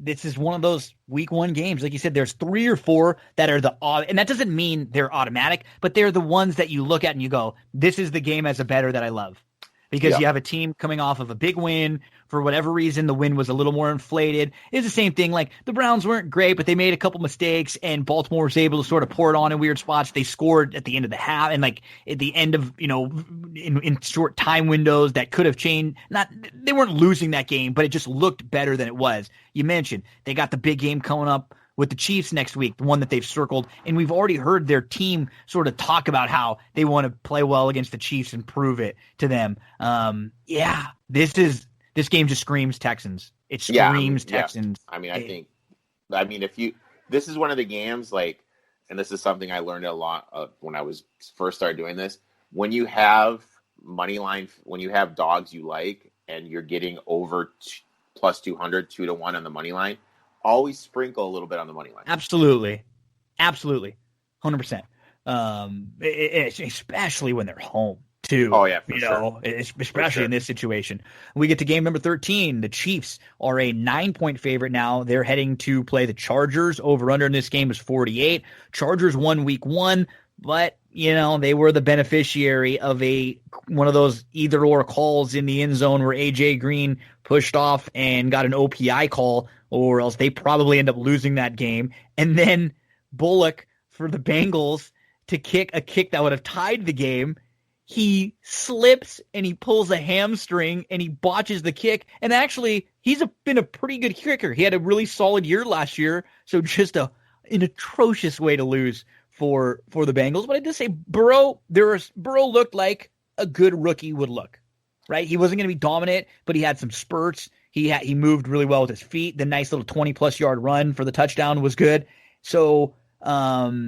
Speaker 1: This is one of those week 1 games. Like you said, there's 3 or 4 that are and that doesn't mean they're automatic, but they're the ones that you look at and you go, this is the game as a bettor that I love. Because you have a team coming off of a big win. For whatever reason, the win was a little more inflated. It's the same thing. Like, the Browns weren't great, but they made a couple mistakes, and Baltimore was able to sort of pour it on in weird spots. They scored at the end of the half, and at the end of, in short time windows that could have changed. They weren't losing that game, but it just looked better than it was. You mentioned they got the big game coming up with the Chiefs next week, the one that they've circled. And we've already heard their team sort of talk about how they want to play well against the Chiefs and prove it to them. This game just screams Texans. It screams Texans.
Speaker 2: This is one of the games, and this is something I learned a lot of when I was first started doing this. When you have money line, when you have dogs you like, and you're getting over plus 200, 2-1 on the money line, always sprinkle a little bit on the money line.
Speaker 1: Absolutely. 100%. Especially when they're home, too.
Speaker 2: Oh, yeah, for sure.
Speaker 1: Especially in this situation. We get to game number 13. The Chiefs are a 9-point favorite now. They're heading to play the Chargers. Over-under in this game is 48. Chargers won week 1, but, they were the beneficiary of one of those either-or calls in the end zone where A.J. Green pushed off and got an OPI call, or else they probably end up losing that game. And then Bullock for the Bengals to kick a kick that would have tied the game. He slips and he pulls a hamstring and he botches the kick. And actually, he's been a pretty good kicker. He had a really solid year last year. So just an atrocious way to lose for the Bengals. But I did say Burrow looked like a good rookie would look. right? He wasn't going to be dominant, but he had some spurts. He moved really well with his feet. The nice little 20-plus yard run for the touchdown was good. So, I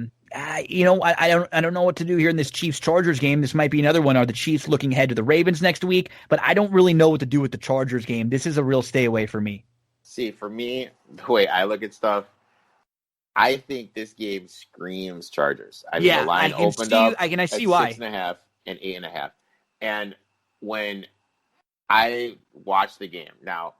Speaker 1: don't know what to do here in this Chiefs-Chargers game. This might be another one. Are the Chiefs looking ahead to the Ravens next week? But I don't really know what to do with the Chargers game. This is a real stay away for me.
Speaker 2: See, for me, the way I look at stuff, I think this game screams Chargers. I mean, the line opened up
Speaker 1: I
Speaker 2: at
Speaker 1: see why.
Speaker 2: 6.5 and 8.5. And when I watch the game, now,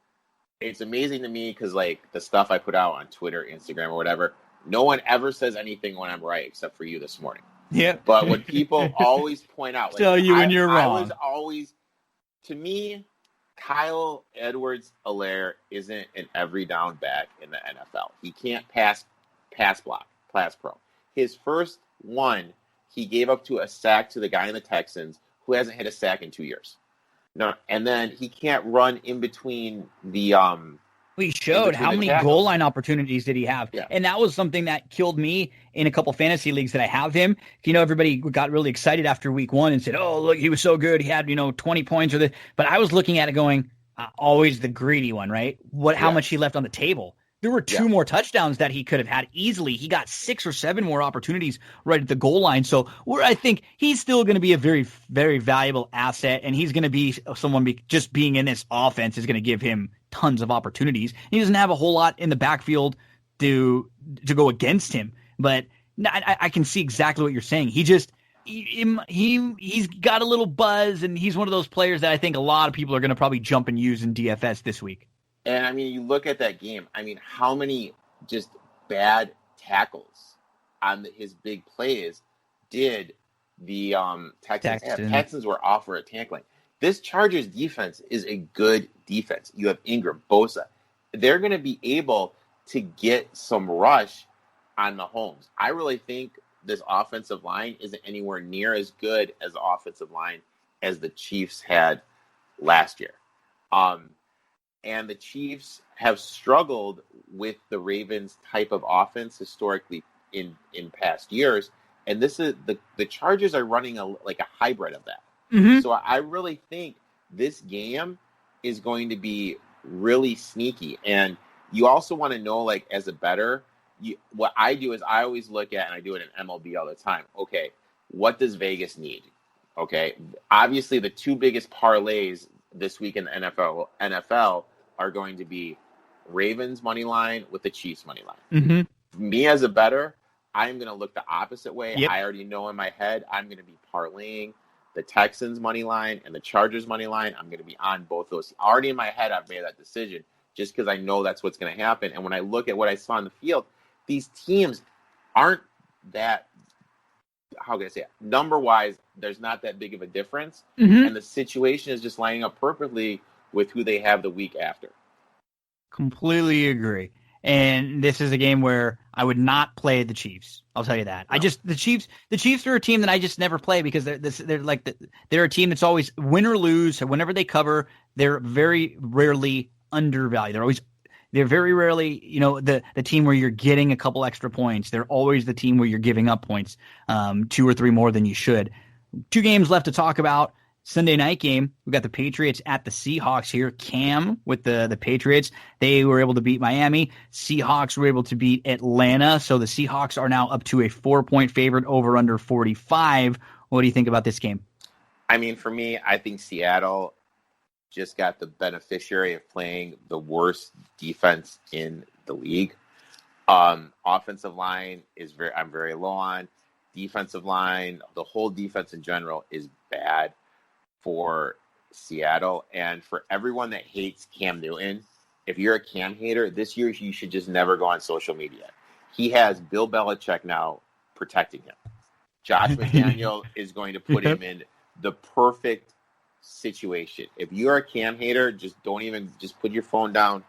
Speaker 2: it's amazing to me because, like, the stuff I put out on Twitter, Instagram, or whatever, no one ever says anything when I'm right except for you this morning.
Speaker 1: Yeah.
Speaker 2: But when people always point out, like,
Speaker 1: tell you when you're wrong.
Speaker 2: I was always, to me, Kyle Edwards-Helaire isn't an every down back in the NFL. He can't pass block, pass pro. His first one, he gave up to a sack to the guy in the Texans who hasn't hit a sack in 2 years. No, and then he can't run in between the
Speaker 1: We showed how many
Speaker 2: tackles.
Speaker 1: goal line opportunities did he have.
Speaker 2: Yeah.
Speaker 1: And that was something that killed me in a couple fantasy leagues that I have him. Everybody got really excited after week 1 and said, oh, look, he was so good. He had, 20 points. But I was looking at it going, always the greedy one, right? How much he left on the table. There were 2 more touchdowns that he could have had easily. He got 6 or 7 more opportunities right at the goal line. So I think he's still going to be a very, very valuable asset, and he's going to be someone just being in this offense is going to give him tons of opportunities. He doesn't have a whole lot in the backfield to go against him, but I can see exactly what you're saying. He's got a little buzz, and he's one of those players that I think a lot of people are going to probably jump and use in DFS this week.
Speaker 2: And, I mean, you look at that game. I mean, how many just bad tackles on his big plays did the Texans have? Texans were off for a tackling. This Chargers defense is a good defense. You have Ingram, Bosa. They're going to be able to get some rush on Mahomes. I really think this offensive line isn't anywhere near as good as the offensive line as the Chiefs had last year. And the Chiefs have struggled with the Ravens type of offense historically in past years. And this is the Chargers are running a hybrid of that. Mm-hmm. So I really think this game is going to be really sneaky. And you also want to know, like, as a bettor, what I do is I always look at, and I do it in MLB all the time. Okay, what does Vegas need? Okay, obviously the 2 biggest parlays this week in the NFL are going to be Ravens money line with the Chiefs money line. Mm-hmm. Me as a bettor, I'm going to look the opposite way. Yep. I already know in my head I'm going to be parlaying the Texans money line and the Chargers money line. I'm going to be on both those. Already in my head, I've made that decision just because I know that's what's going to happen. And when I look at what I saw on the field, these teams aren't that, how can I say it? Number-wise, there's not that big of a difference. Mm-hmm. And the situation is just lining up perfectly with who they have the week after.
Speaker 1: Completely agree. And this is a game where I would not play the Chiefs. I'll tell you that. No. The Chiefs are a team that I just never play because they're a team that's always win or lose. So whenever they cover, they're very rarely undervalued. They're very rarely, the team where you're getting a couple extra points. They're always the team where you're giving up points, 2 or 3 more than you should. 2 games left to talk about. Sunday night game, we got the Patriots at the Seahawks here. Cam with the Patriots. They were able to beat Miami. Seahawks were able to beat Atlanta. So the Seahawks are now up to a 4-point favorite over under 45. What do you think about this game?
Speaker 2: I mean, for me, I think Seattle just got the beneficiary of playing the worst defense in the league. Offensive line I'm very low on. Defensive line, the whole defense in general is bad for Seattle. And for everyone that hates Cam Newton, if you're a Cam hater, this year you should just never go on social media. He has Bill Belichick now protecting him. Josh McDaniel is going to put him in the perfect situation. If you're a Cam hater, just put your phone down.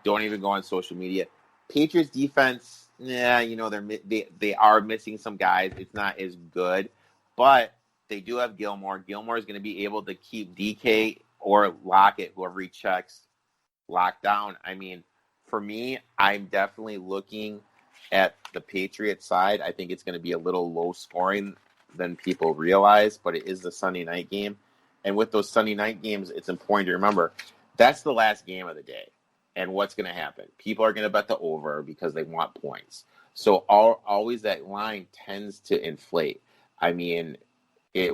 Speaker 2: Don't even go on social media. Patriots defense, they are missing some guys. It's not as good, but they do have Gilmore. Gilmore is going to be able to keep DK or Lockett, whoever he checks, locked down. I mean, for me, I'm definitely looking at the Patriots side. I think it's going to be a little low scoring than people realize, but it is the Sunday night game. And with those Sunday night games, it's important to remember that's the last game of the day. And what's going to happen? People are going to bet the over because they want points. So always that line tends to inflate. I mean, it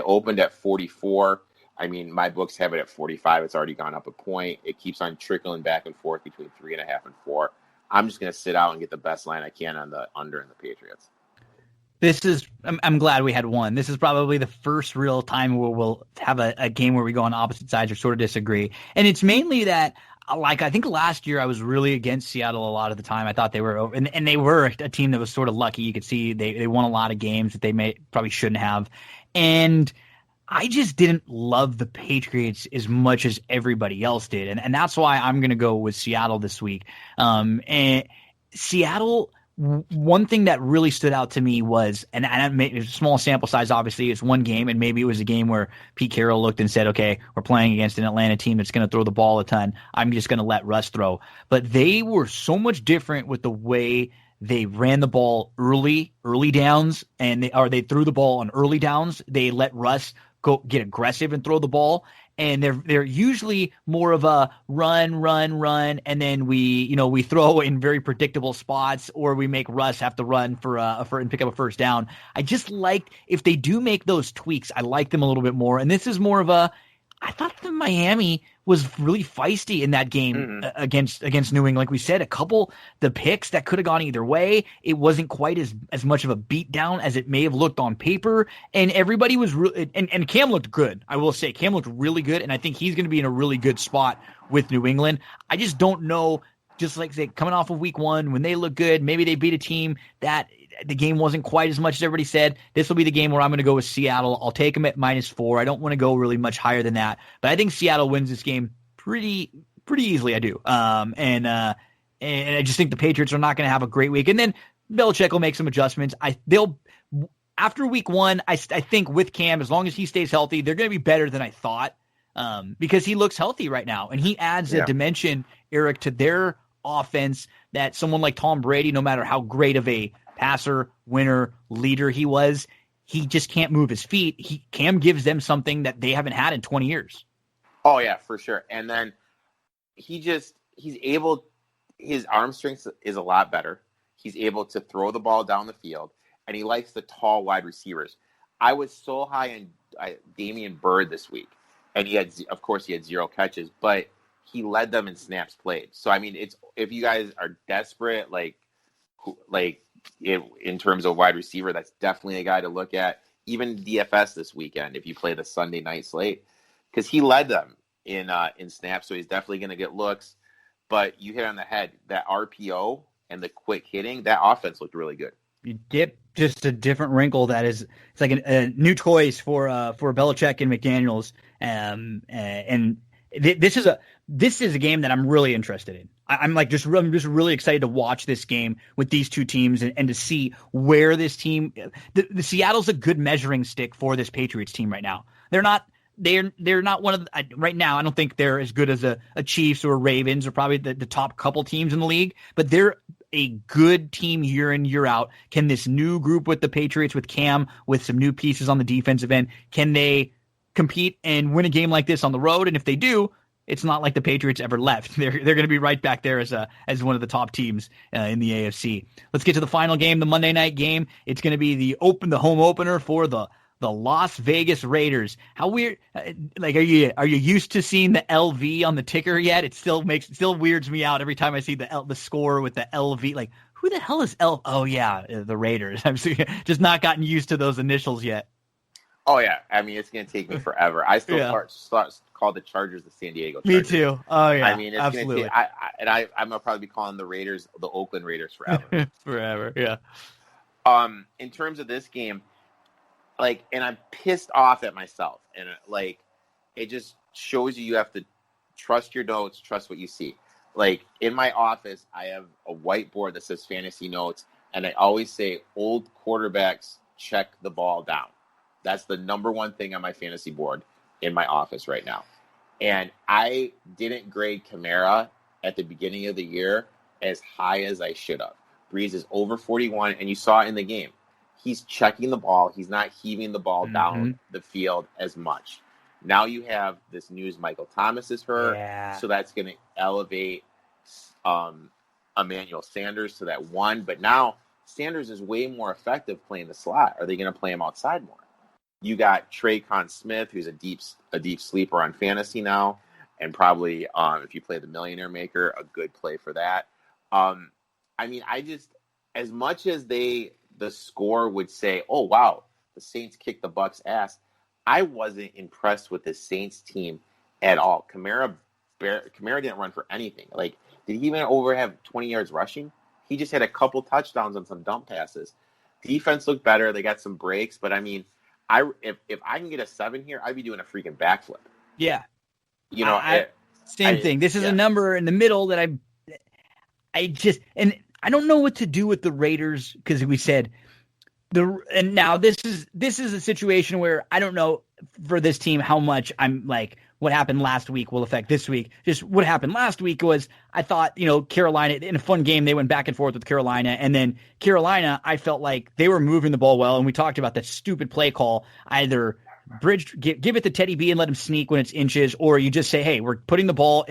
Speaker 2: opened at 44. I mean, my books have it at 45. It's already gone up a point. It keeps on trickling back and forth between 3.5 and 4. I'm just going to sit out and get the best line I can on the under and the Patriots.
Speaker 1: I'm glad we had one. This is probably the first real time where we'll have a game where we go on opposite sides or sort of disagree. And it's mainly that, like, I think last year I was really against Seattle a lot of the time. I thought they were over, and they were a team that was sort of lucky. You could see they won a lot of games that they probably shouldn't have. And I just didn't love the Patriots as much as everybody else did. And that's why I'm going to go with Seattle this week. And Seattle, one thing that really stood out to me was, and it's a small sample size, obviously, it's one game, and maybe it was a game where Pete Carroll looked and said, okay, we're playing against an Atlanta team that's going to throw the ball a ton. I'm just going to let Russ throw. But they were so much different with the way they ran the ball early downs, and they threw the ball on early downs. They let Russ go get aggressive and throw the ball. And they're usually more of a run, and then we throw in very predictable spots, or we make Russ have to run and pick up a first down. I just like, if they do make those tweaks, I like them a little bit more. And this is more of I thought that Miami was really feisty in that game against New England. Like we said, the picks that could have gone either way. It wasn't quite as much of a beatdown as it may have looked on paper. And everybody was really, and Cam looked good. I will say Cam looked really good. And I think he's going to be in a really good spot with New England. I just don't know, just like say coming off of week 1, when they look good, maybe they beat a team that the game wasn't quite as much as everybody said. This will be the game where I'm going to go with Seattle. I'll take them at -4. I don't want to go really much higher than that, but I think Seattle wins this game pretty easily. I do. And I just think the Patriots are not going to have a great week. And then Belichick will make some adjustments. After week 1, I think with Cam, as long as he stays healthy, they're going to be better than I thought, because he looks healthy right now, and he adds a dimension, Erik, to their offense that someone like Tom Brady, no matter how great of a passer, winner, leader he was, he just can't move his feet. Cam gives them something that they haven't had in 20 years.
Speaker 2: Oh yeah, for sure. And then his arm strength is a lot better. He's able to throw the ball down the field, and he likes the tall wide receivers. I was so high on Damian Byrd this week, and he had 0 catches, but he led them in snaps played. So I mean, if you guys are desperate, in terms of wide receiver, that's definitely a guy to look at. Even DFS this weekend, if you play the Sunday night slate, because he led them in snaps, so he's definitely going to get looks. But you hit on the head, that RPO and the quick hitting, that offense looked really good.
Speaker 1: You dip just a different wrinkle that is, it's like a new toys for Belichick and McDaniels, and this is a game that I'm really interested in. I'm just really excited to watch this game with these two teams and to see where this team, the Seattle's a good measuring stick for this Patriots team right now. They're not one of the, right now. I don't think they're as good as a Chiefs or Ravens or probably the top couple teams in the league, but they're a good team year in, year out. Can this new group with the Patriots, with Cam, with some new pieces on the defensive end, can they compete and win a game like this on the road? And if they do, it's not like the Patriots ever left. They're going to be right back there as one of the top teams in the AFC. Let's get to the final game, the Monday night game. It's going to be the home opener for the Las Vegas Raiders. How weird! Like, are you used to seeing the LV on the ticker yet? It still weirds me out every time I see the score with the LV. Like, who the hell is L? Oh yeah, the Raiders. I'm just not gotten used to those initials yet.
Speaker 2: Oh yeah, I mean, it's going to take me forever. I still call the Chargers the San Diego Chargers.
Speaker 1: Me too. Oh yeah,
Speaker 2: I mean, it's
Speaker 1: absolutely.
Speaker 2: I'm gonna probably be calling the Raiders the Oakland Raiders forever.
Speaker 1: Forever, yeah.
Speaker 2: In terms of this game, and I'm pissed off at myself, and it just shows you have to trust your notes, trust what you see. In my office, I have a whiteboard that says fantasy notes, and I always say old quarterbacks check the ball down. That's the number one thing on my fantasy board in my office right now. And I didn't grade Kamara at the beginning of the year as high as I should have. Breeze is over 41, and you saw it in the game. He's checking the ball. He's not heaving the ball down the field as much. Now you have this news Michael Thomas is hurt,
Speaker 1: Yeah.
Speaker 2: so that's going to elevate Emmanuel Sanders to that 1. But now Sanders is way more effective playing the slot. Are they going to play him outside more? You got Traycon Smith, who's a deep sleeper on fantasy now, and probably if you play the Millionaire Maker, a good play for that. I mean, as much as the score would say, oh wow, the Saints kicked the Bucs' ass, I wasn't impressed with the Saints team at all. Kamara didn't run for anything. Like, did he even have 20 yards rushing? He just had a couple touchdowns on some dump passes. Defense looked better. They got some breaks, but I mean, if I can get a 7 here, I'd be doing a freaking backflip.
Speaker 1: Yeah.
Speaker 2: You know,
Speaker 1: same thing. This is a number in the middle that I just, and I don't know what to do with the Raiders, because we said and now this is a situation where I don't know for this team how much I'm like, what happened last week will affect this week. Just what happened last week was, I thought, Carolina, in a fun game, they went back and forth with Carolina, and then Carolina, I felt like they were moving the ball well, and we talked about that stupid play call, either give it to Teddy B and let him sneak when it's inches, or you just say, hey, we're putting the ball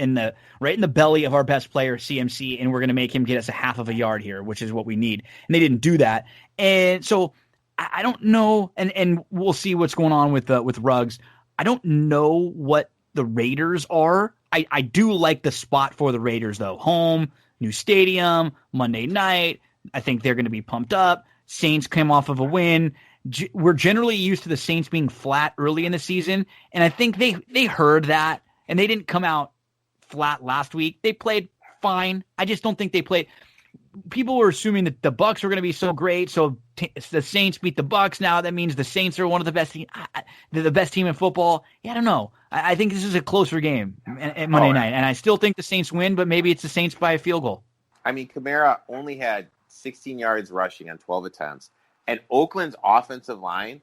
Speaker 1: right in the belly of our best player, CMC, and we're going to make him get us a half of a yard here, which is what we need. And they didn't do that. And so I don't know, and we'll see what's going on with Ruggs. I don't know what the Raiders are. I do like the spot for the Raiders, though. Home, new stadium, Monday night. I think they're going to be pumped up. Saints came off of a win. We're generally used to the Saints being flat early in the season, and I think they heard that, and they didn't come out flat last week. They played fine. I just don't think they played. People were assuming that the Bucs were going to be so great, so the Saints beat the Bucs. Now that means the Saints are one of the best team, the best team in football. Yeah, I don't know. I think this is a closer game at Monday night, and I still think the Saints win, but maybe it's the Saints by a field goal.
Speaker 2: I mean, Kamara only had 16 yards rushing on 12 attempts, and Oakland's offensive line,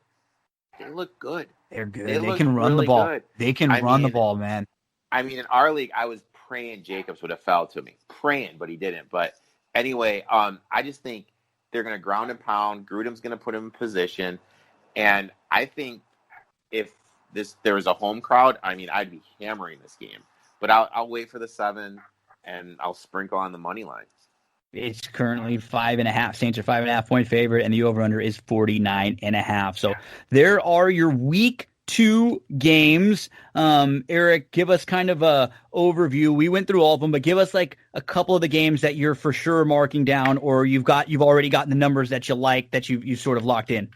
Speaker 2: they look good.
Speaker 1: They're good. They can run the ball. Good. They can run the ball, man.
Speaker 2: I mean, in our league, I was praying Jacobs would have fell to me. Praying, but he didn't. But anyway, I just think they're going to ground and pound. Grudem's going to put him in position. And I think if there was a home crowd, I mean, I'd be hammering this game. But I'll wait for the 7, and I'll sprinkle on the money line.
Speaker 1: It's currently 5.5. Saints are 5.5 point favorite, and the over-under is 49.5. So there are your week 2 games. Erik, give us kind of a overview. We went through all of them, but give us like a couple of the games that you're for sure marking down, or you've already gotten the numbers that you like, that you sort of locked in.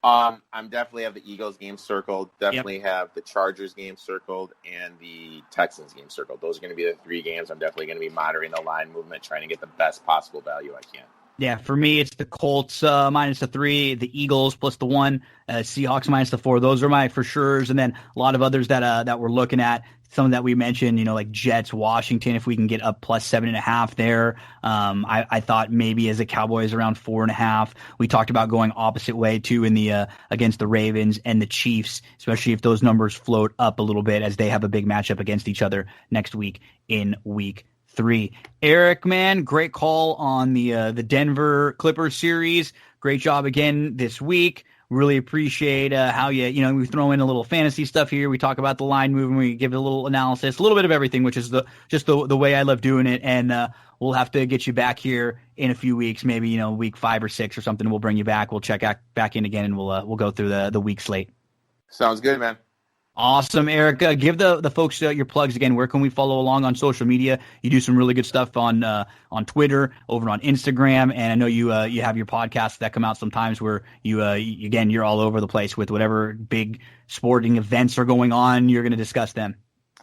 Speaker 2: I'm definitely have the Eagles game circled. Definitely have the Chargers game circled and the Texans game circled. Those are going to be the 3 games. I'm definitely going to be monitoring the line movement, trying to get the best possible value I can.
Speaker 1: Yeah, for me, it's the Colts minus the 3, the Eagles plus the 1, Seahawks minus the 4. Those are my for sure's, and then a lot of others that we're looking at. Some that we mentioned, like Jets, Washington, if we can get up plus 7.5 there. I thought maybe as the Cowboys around 4.5. We talked about going opposite way too in the against the Ravens and the Chiefs, especially if those numbers float up a little bit as they have a big matchup against each other next week in week 3. Erik, man, great call on the Denver Clippers series. Great job again this week. Really appreciate how we throw in a little fantasy stuff here. We talk about the line movement. We give it a little analysis, a little bit of everything, which is the way I love doing it. And we'll have to get you back here in a few weeks, maybe week 5 or 6 or something. We'll bring you back. We'll check back in again, and we'll go through the week slate.
Speaker 2: Sounds good, man.
Speaker 1: Awesome, Erik. Give the folks your plugs again. Where can we follow along on social media? You do some really good stuff on Twitter, over on Instagram, and I know you have your podcasts that come out sometimes where you're all over the place with whatever big sporting events are going on. You're going to discuss them.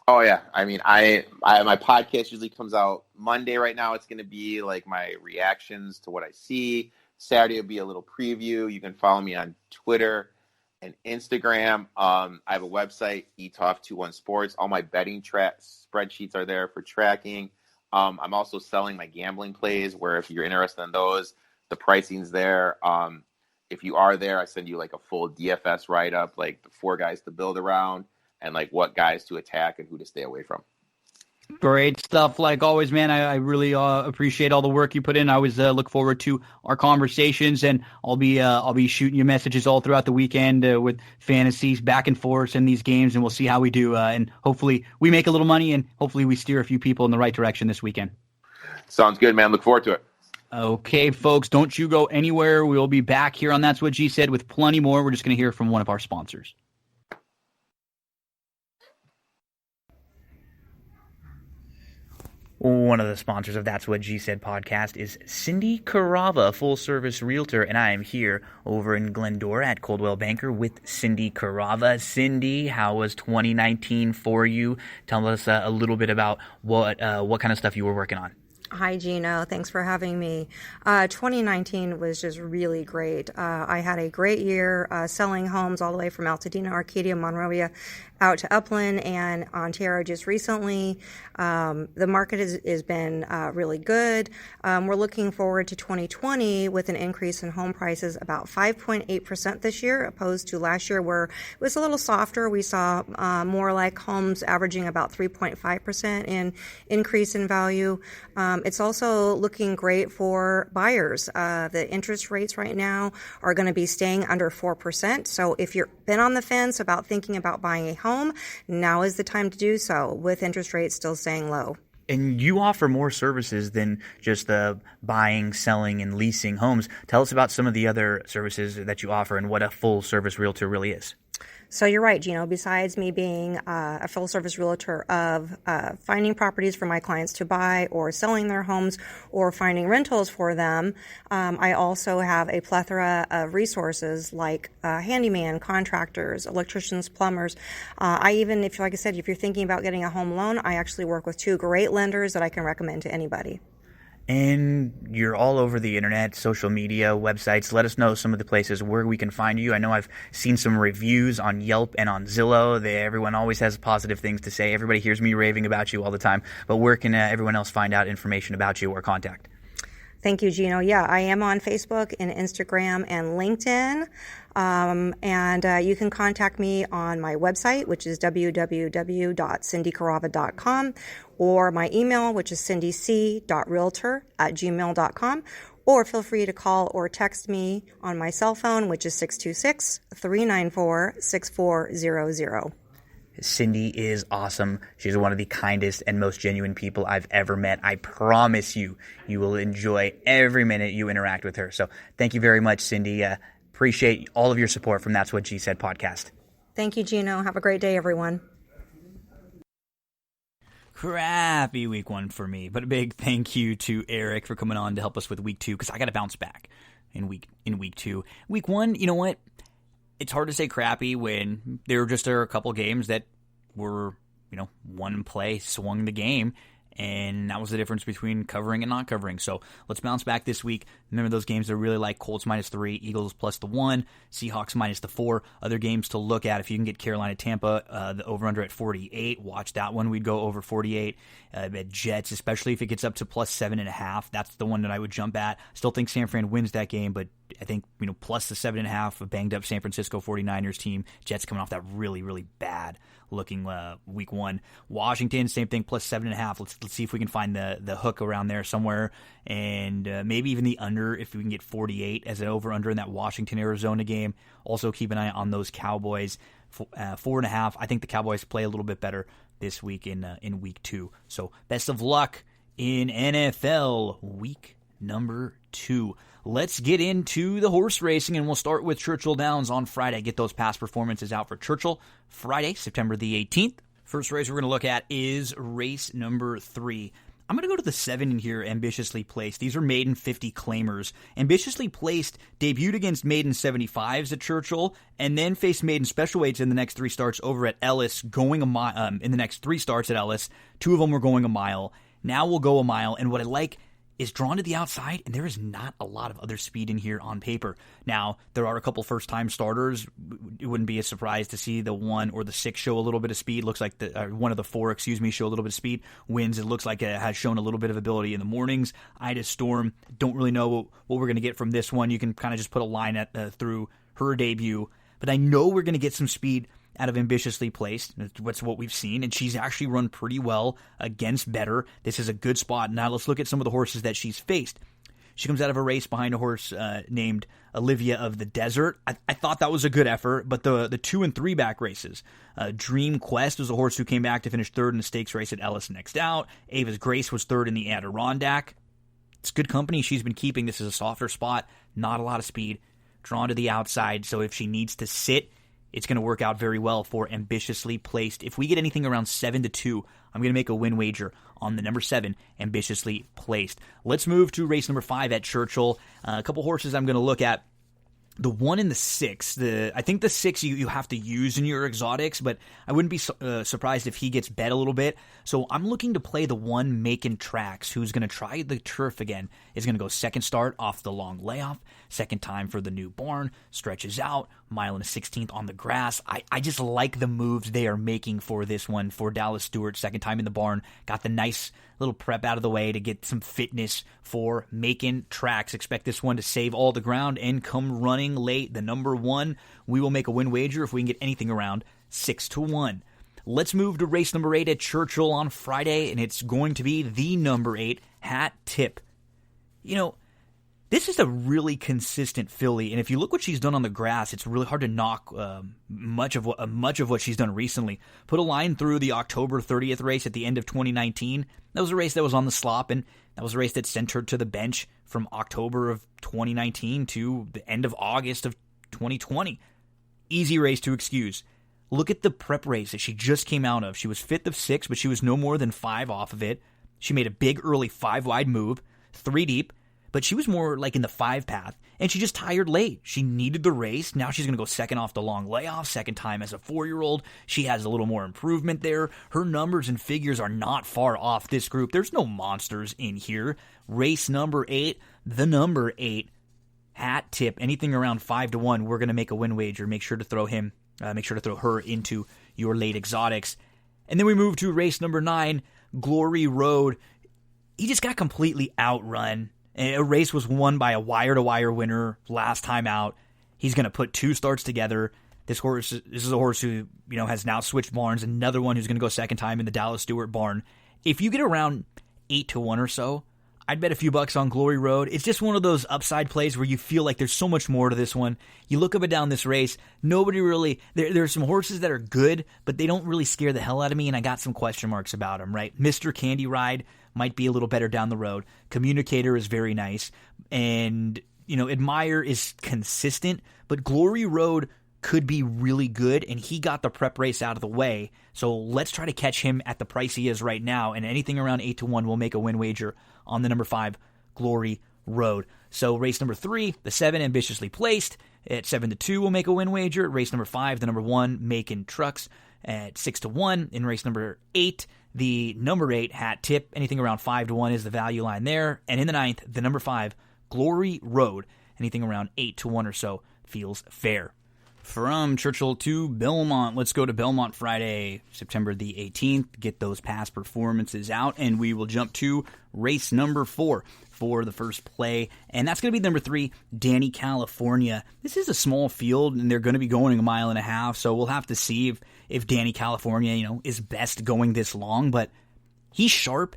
Speaker 2: Oh yeah, I mean, my podcast usually comes out Monday. Right now, it's going to be like my reactions to what I see. Saturday will be a little preview. You can follow me on Twitter and Instagram. I have a website, eToff21 Sports. All my betting spreadsheets are there for tracking. I'm also selling my gambling plays, where if you're interested in those, the pricing's there. If you are there, I send you like a full DFS write-up, like the 4 guys to build around and like what guys to attack and who to stay away from.
Speaker 1: Great stuff, like always, man. I really appreciate all the work you put in. I always look forward to our conversations, and I'll be shooting you messages all throughout the weekend with fantasies back and forth in these games, and we'll see how we do. And hopefully we make a little money, and hopefully we steer a few people in the right direction this weekend.
Speaker 2: Sounds good, man. Look forward to it.
Speaker 1: Okay, folks, don't you go anywhere. We'll be back here on That's What G Said with plenty more. We're just going to hear from one of our sponsors. One of the sponsors of That's What G Said podcast is Cindy Carava, full-service realtor, and I am here over in Glendora at Coldwell Banker with Cindy Carava. Cindy, how was 2019 for you? Tell us a little bit about what kind of stuff you were working on.
Speaker 3: Hi, Gino. Thanks for having me. 2019 was just really great. I had a great year selling homes all the way from Altadena, Arcadia, Monrovia, out to Upland and Ontario just recently. The market has been really good. We're looking forward to 2020 with an increase in home prices about 5.8% this year, opposed to last year where it was a little softer. We saw more like homes averaging about 3.5% in increase in value. It's also looking great for buyers. The interest rates right now are going to be staying under 4%. So if you've been on the fence about thinking about buying a home, now is the time to do so with interest rates still staying low.
Speaker 1: And you offer more services than just the buying, selling, and leasing homes. Tell us about some of the other services that you offer and what a full-service realtor really is.
Speaker 3: So you're right, Gino. Besides me being a full-service realtor of finding properties for my clients to buy or selling their homes or finding rentals for them, I also have a plethora of resources like handyman, contractors, electricians, plumbers. I even, if you're thinking about getting a home loan, I actually work with 2 great lenders that I can recommend to anybody.
Speaker 1: And you're all over the internet, social media, websites. Let us know some of the places where we can find you. I know I've seen some reviews on Yelp and on Zillow. Everyone always has positive things to say. Everybody hears me raving about you all the time. But where can everyone else find out information about you or contact?
Speaker 3: Thank you, Gino. Yeah, I am on Facebook and Instagram and LinkedIn. And you can contact me on my website, which is www.cindycarava.com, or my email, which is cindyc.realtor@gmail.com, or feel free to call or text me on my cell phone, which is 626-394-6400.
Speaker 1: Cindy is awesome. She's one of the kindest and most genuine people I've ever met. I promise you, you will enjoy every minute you interact with her. So thank you very much, Cindy. Appreciate all of your support from That's What G Said podcast.
Speaker 3: Thank you, Gino. Have a great day, everyone.
Speaker 1: Crappy week 1 for me, but a big thank you to Erik for coming on to help us with week 2 because I got to bounce back in week 2. Week 1, you know what? It's hard to say crappy when there just are a couple games that were, one play swung the game, and that was the difference between covering and not covering. So let's bounce back this week. Remember those games I really like: Colts -3, Eagles +1, Seahawks -4. Other games to look at, if you can get Carolina, Tampa, the over-under at 48. Watch that one. We'd go over 48. At Jets, especially if it gets up to +7.5. That's the one that I would jump at. Still think San Fran wins that game, but I think, plus the 7.5, a banged up San Francisco 49ers team. Jets coming off that really, really bad looking week 1. Washington, same thing, +7.5. Let's see if we can find the hook around there somewhere, and maybe even the under if we can get 48 as an over-under in that Washington-Arizona game. Also keep an eye on those Cowboys. 4.5. I think the Cowboys play a little bit better this week in week 2. So best of luck in NFL week number 2. Let's get into the horse racing, and we'll start with Churchill Downs on Friday. Get those past performances out for Churchill. Friday, September the 18th. First race we're going to look at is race number 3. I'm going to go to the 7 in here, Ambitiously Placed. These are maiden 50 claimers. Ambitiously Placed debuted against maiden 75s at Churchill, and then faced maiden special weights in the next 3 starts over at Ellis, going a mile. In the next 3 starts at Ellis, 2 of them were going a mile. Now we'll go a mile, and what I like is drawn to the outside, and there is not a lot of other speed in here on paper. Now, there are a couple first-time starters. It wouldn't be a surprise to see the 1 or the 6 show a little bit of speed. Looks like one of the 4, show a little bit of speed. Wins, it looks like it has shown a little bit of ability in the mornings. Ida Storm, don't really know what we're going to get from this one. You can kind of just put a line through her debut. But I know we're going to get some speed out of Ambitiously Placed. That's what we've seen, and she's actually run pretty well against better. This is a good spot. Now let's look at some of the horses that she's faced. She comes out of a race behind a horse named Olivia of the Desert. I thought that was a good effort, but the 2 and 3 back races. Dream Quest was a horse who came back to finish third in the stakes race at Ellis Next Out. Ava's Grace was third in the Adirondack. It's good company she's been keeping. This is a softer spot, not a lot of speed, drawn to the outside. So if she needs to sit, it's going to work out very well for Ambitiously Placed. If we get anything around 7-2, I'm going to make a win wager on the number 7, Ambitiously Placed. Let's move to race number 5 at Churchill. A couple horses I'm going to look at. The 1 and the 6. I think the 6 you have to use in your exotics, but I wouldn't be surprised if he gets bet a little bit. So I'm looking to play the 1 Macon Tracks, who's going to try the turf again. Is going to go second start off the long layoff, second time for the new barn, stretches out, 1.1 on the grass. I just like the moves they are making for this one for Dallas Stewart, second time in the barn. Got the nice little prep out of the way to get some fitness for Macon Tracks. Expect this one to save all the ground and come running late. The number 1, we will make a win wager if we can get anything around 6-1. Let's move to race number 8 at Churchill on Friday, and it's going to be the number 8 Hat Tip. You know, this is a really consistent filly, and if you look what she's done on the grass, it's really hard to knock much of what she's done recently. Put a line through the October 30th race at the end of 2019. That was a race that was on the slop, and that was a race that sent her to the bench from October of 2019 to the end of August of 2020. Easy race to excuse. Look at the prep race that she just came out of. She was 5th of 6, but she was no more than 5 off of it. She made a big early 5-wide move, 3 deep, but she was more like in the 5 path, and she just tired late. She needed the race. Now she's going to go second off the long layoff, second time as a 4-year-old. She has a little more improvement there. Her numbers and figures are not far off this group. There's no monsters in here. Race number 8, the number 8, Hat Tip. Anything around 5-1, we're going to make a win wager. Make sure to throw her into your late exotics. And then we move to race number 9, Glory Road. He just got completely outrun. A race was won by a wire-to-wire winner last time out. He's going to put 2 starts together. This is a horse who, has now switched barns. Another one who's going to go second time in the Dallas Stewart barn. If you get around 8-1 or so, I'd bet a few bucks on Glory Road. It's just one of those upside plays where you feel like there's so much more to this one. You look up and down this race, nobody really... There's some horses that are good, but they don't really scare the hell out of me, and I got some question marks about them, right? Mr. Candy Ride might be a little better down the road. Communicator is very nice. And, Admire is consistent, but Glory Road could be really good, and he got the prep race out of the way. So let's try to catch him at the price he is right now, and anything around 8-1 will make a win wager on the number 5, Glory Road. So race number 3, the 7, Ambitiously Placed. At 7-2, we'll make a win wager. Race number 5, the number 1, Macon Trucks. At 6-1. In race number 8, the number 8, Hat Tip. Anything around 5-1 is the value line there. And in the 9th, the number 5, Glory Road. Anything around 8-1 or so feels fair. From Churchill to Belmont, let's go to Belmont Friday, September the 18th, get those past performances out, and we will jump to race number 4 for the first play, and that's going to be number 3, Danny California. This is a small field, and they're going to be going 1.5 miles, so we'll have to see if Danny California, is best going this long, but he's sharp,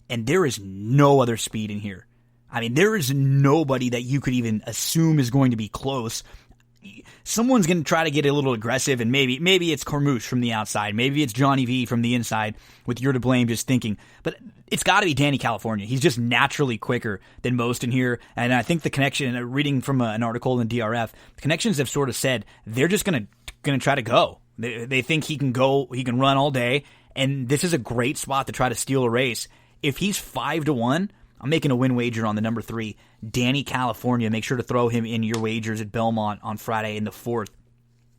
Speaker 1: and there is no other speed in here. I mean, there is nobody that you could even assume is going to be close. Someone's going to try to get a little aggressive, and maybe it's Carmouche from the outside. Maybe it's Johnny V from the inside with You're to Blame just thinking. But it's got to be Danny California. He's just naturally quicker than most in here. And I think the connection, reading from an article in DRF, the connections have sort of said they're just going to try to go. They think he can go, he can run all day, and this is a great spot to try to steal a race. If he's 5-1, I'm making a win wager on the number 3, Danny California. Make sure to throw him in your wagers at Belmont on Friday in the 4th.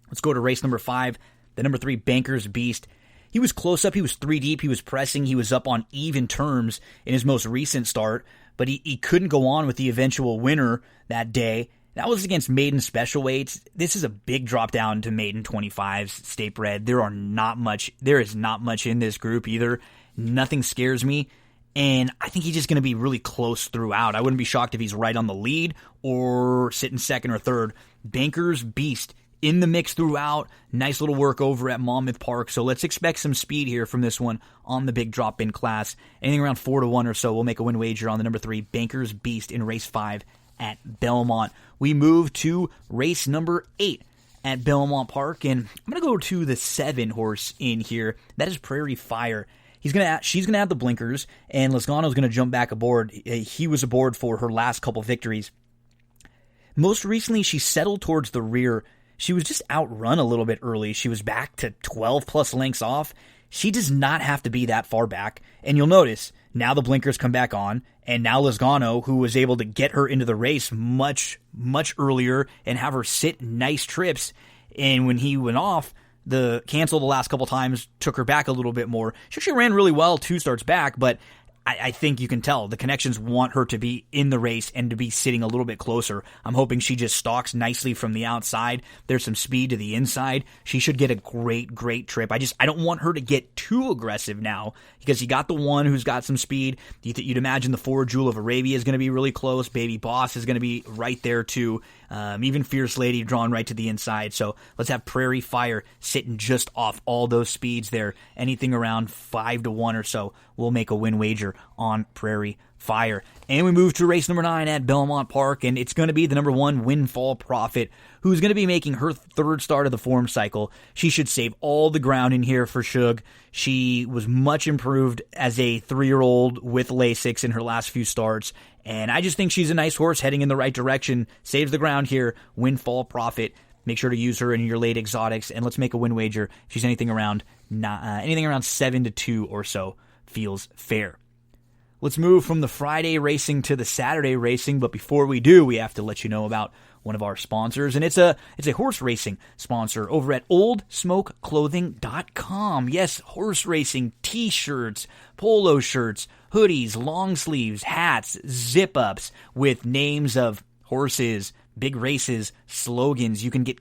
Speaker 1: Let's go to race number 5, the number 3, Banker's Beast. He was close up. He was 3 deep. He was pressing. He was up on even terms in his most recent start, but he couldn't go on with the eventual winner that day. That was against maiden special weights. This is a big drop down to maiden 25s state bred. There is not much in this group either. Nothing scares me. And I think he's just going to be really close throughout. I wouldn't be shocked if he's right on the lead or sitting second or third. Banker's Beast in the mix throughout. Nice little work over at Monmouth Park. So let's expect some speed here from this one on the big drop-in class. Anything around 4-1 or so, we'll make a win wager on the number 3 Banker's Beast in race 5 at Belmont. We move to race number 8 at Belmont Park, and I'm going to go to the 7 horse in here. That is Prairie Fire. She's gonna have the blinkers, and Lozano's gonna jump back aboard. He was aboard for her last couple victories. Most recently, she settled towards the rear. She was just outrun a little bit early. She was back to 12 plus lengths off. She does not have to be that far back. And you'll notice, now the blinkers come back on, and now Lozano, who was able to get her into the race much, much earlier and have her sit nice trips, and when he went off, canceled the last couple times, took her back a little bit more. She actually ran really well 2 starts back, but I think you can tell the connections want her to be in the race and to be sitting a little bit closer. I'm hoping she just stalks nicely from the outside. There's some speed to the inside. She should get a great, great trip. I don't want her to get too aggressive now, because you got the one who's got some speed. You'd imagine the 4 Jewel of Arabia is going to be really close. Baby Boss is going to be right there too. Even Fierce Lady drawn right to the inside. So let's have Prairie Fire sitting just off all those speeds there. Anything around 5-1 or so, we'll make a win wager on Prairie Fire. And we move to race number 9 at Belmont Park, and it's going to be the number 1 Windfall Prophet, who's going to be making her 3rd start of the form cycle. She should save all the ground in here for Shug. She was much improved as a 3-year-old with Lasix in her last few starts, and I just think she's a nice horse heading in the right direction. Saves the ground here. Windfall Prophet. Make sure to use her in your late exotics, and let's make a win wager. If she's anything around 7-2 or so feels fair. Let's move from the Friday racing to the Saturday racing, but before we do, we have to let you know about one of our sponsors, and it's a horse racing sponsor over at oldsmokeclothing.com. Yes, horse racing t-shirts, polo shirts, hoodies, long sleeves, hats, zip-ups with names of horses, big races, slogans. You can get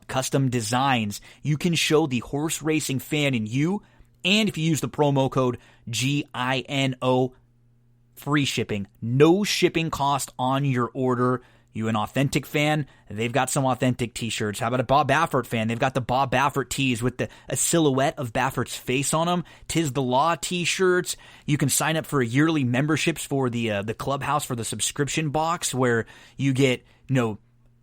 Speaker 1: custom designs. You can show the horse racing fan in you, and if you use the promo code GINO, free shipping. No shipping cost on your order. You an authentic fan? They've got some authentic t-shirts. How about a Bob Baffert fan? They've got the Bob Baffert tees with a silhouette of Baffert's face on them. 'Tis the Law t-shirts. You can sign up for yearly memberships for the clubhouse, for the subscription box, where you get,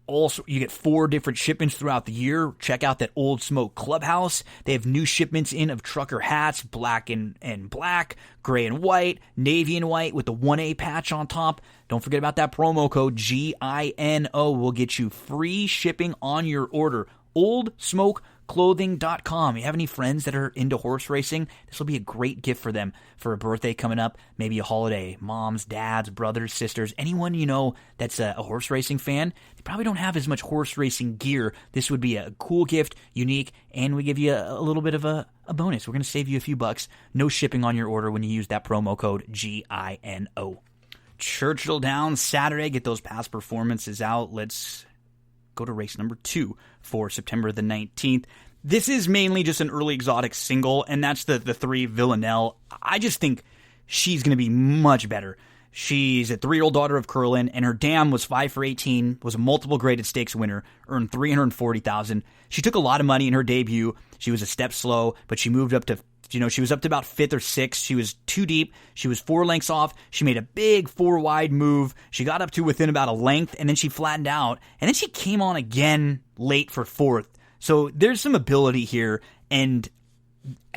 Speaker 1: also, you get 4 different shipments throughout the year. Check out that Old Smoke Clubhouse. They have new shipments in of trucker hats, black and black, gray and white, navy and white with the 1A patch on top. Don't forget about that promo code GINO. Will get you free shipping on your order. oldsmokeclothing.com. You have any friends that are into horse racing? This will be a great gift for them for a birthday coming up, maybe a holiday. Moms, dads, brothers, sisters, anyone you know that's a horse racing fan. They probably don't have as much horse racing gear. This would be a cool gift, unique, and we give you a little bit of a bonus. We're going to save you a few bucks. No shipping on your order when you use that promo code GINO. Churchill down Saturday. Get those past performances out. Let's go to race number 2 for September the 19th. This is mainly just an early exotic single, and that's the 3 Villanelle. I just think she's going to be much better. She's a 3-year-old daughter of Curlin, and her dam was 5 for 18, was a multiple graded stakes winner, earned $340,000. She took a lot of money in her debut. She was a step slow, but she moved up to, she was up to about 5th or 6th. She was too deep. She was 4 lengths off. She made a big 4-wide move. She got up to within about a length, and then she flattened out, and then she came on again late for 4th. So there's some ability here, and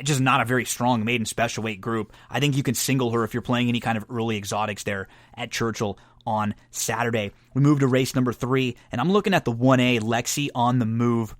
Speaker 1: just not a very strong maiden special weight group. I think you can single her if you're playing any kind of early exotics there at Churchill on Saturday. We move to race number 3, and I'm looking at the 1A Lexi on the move.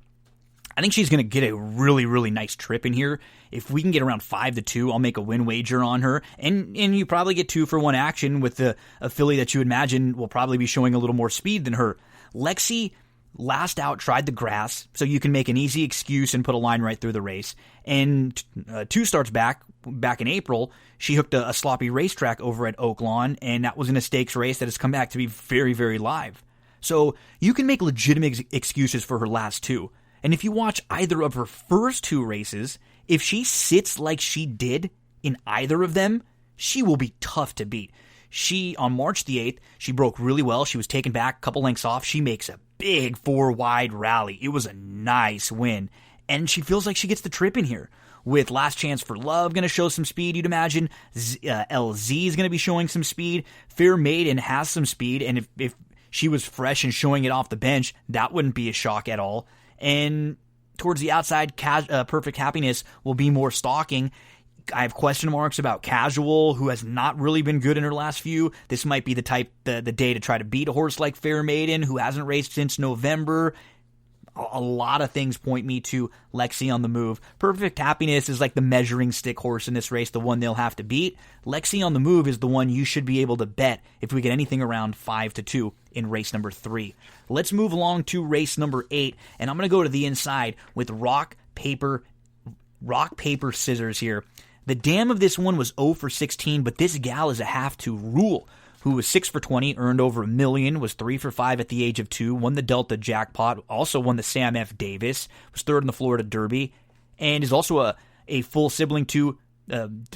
Speaker 1: I think she's going to get a really, really nice trip in here. If we can get around 5-2, I'll make a win wager on her. And you probably get 2-for-1 action with a filly that you imagine will probably be showing a little more speed than her. Lexi last out tried the grass, so you can make an easy excuse and put a line right through the race. And 2 starts back in April, she hooked a sloppy racetrack over at Oaklawn, and that was in a stakes race that has come back to be very, very live. So you can make legitimate excuses for her last 2. And if you watch either of her first 2 races, if she sits like she did in either of them, she will be tough to beat. On March the 8th, she broke really well. She was taken back a couple lengths off. She makes a big 4-wide rally. It was a nice win. And she feels like she gets the trip in here. With Last Chance for Love going to show some speed, you'd imagine. LZ is going to be showing some speed. Fair Maiden has some speed, and if she was fresh and showing it off the bench, that wouldn't be a shock at all. And towards the outside, Perfect Happiness will be more stalking. I have question marks about Casual, who has not really been good in her last few. This might be the day to try to beat a horse like Fair Maiden, who hasn't raced since November. A lot of things point me to Lexi on the move. Perfect Happiness is like the measuring stick horse in this race, the one they'll have to beat. Lexi on the move is the one you should be able to bet if we get anything around 5-2 in race number 3. Let's move along to race number 8, and I'm going to go to the inside with rock, paper, scissors here. The dam of this one was 0 for 16, but this gal is a have to rule. Who was 6 for 20, earned over $1 million, was 3 for 5 at the age of 2, won the Delta jackpot, also won the Sam F. Davis, was 3rd in the Florida Derby, and is also a full sibling to,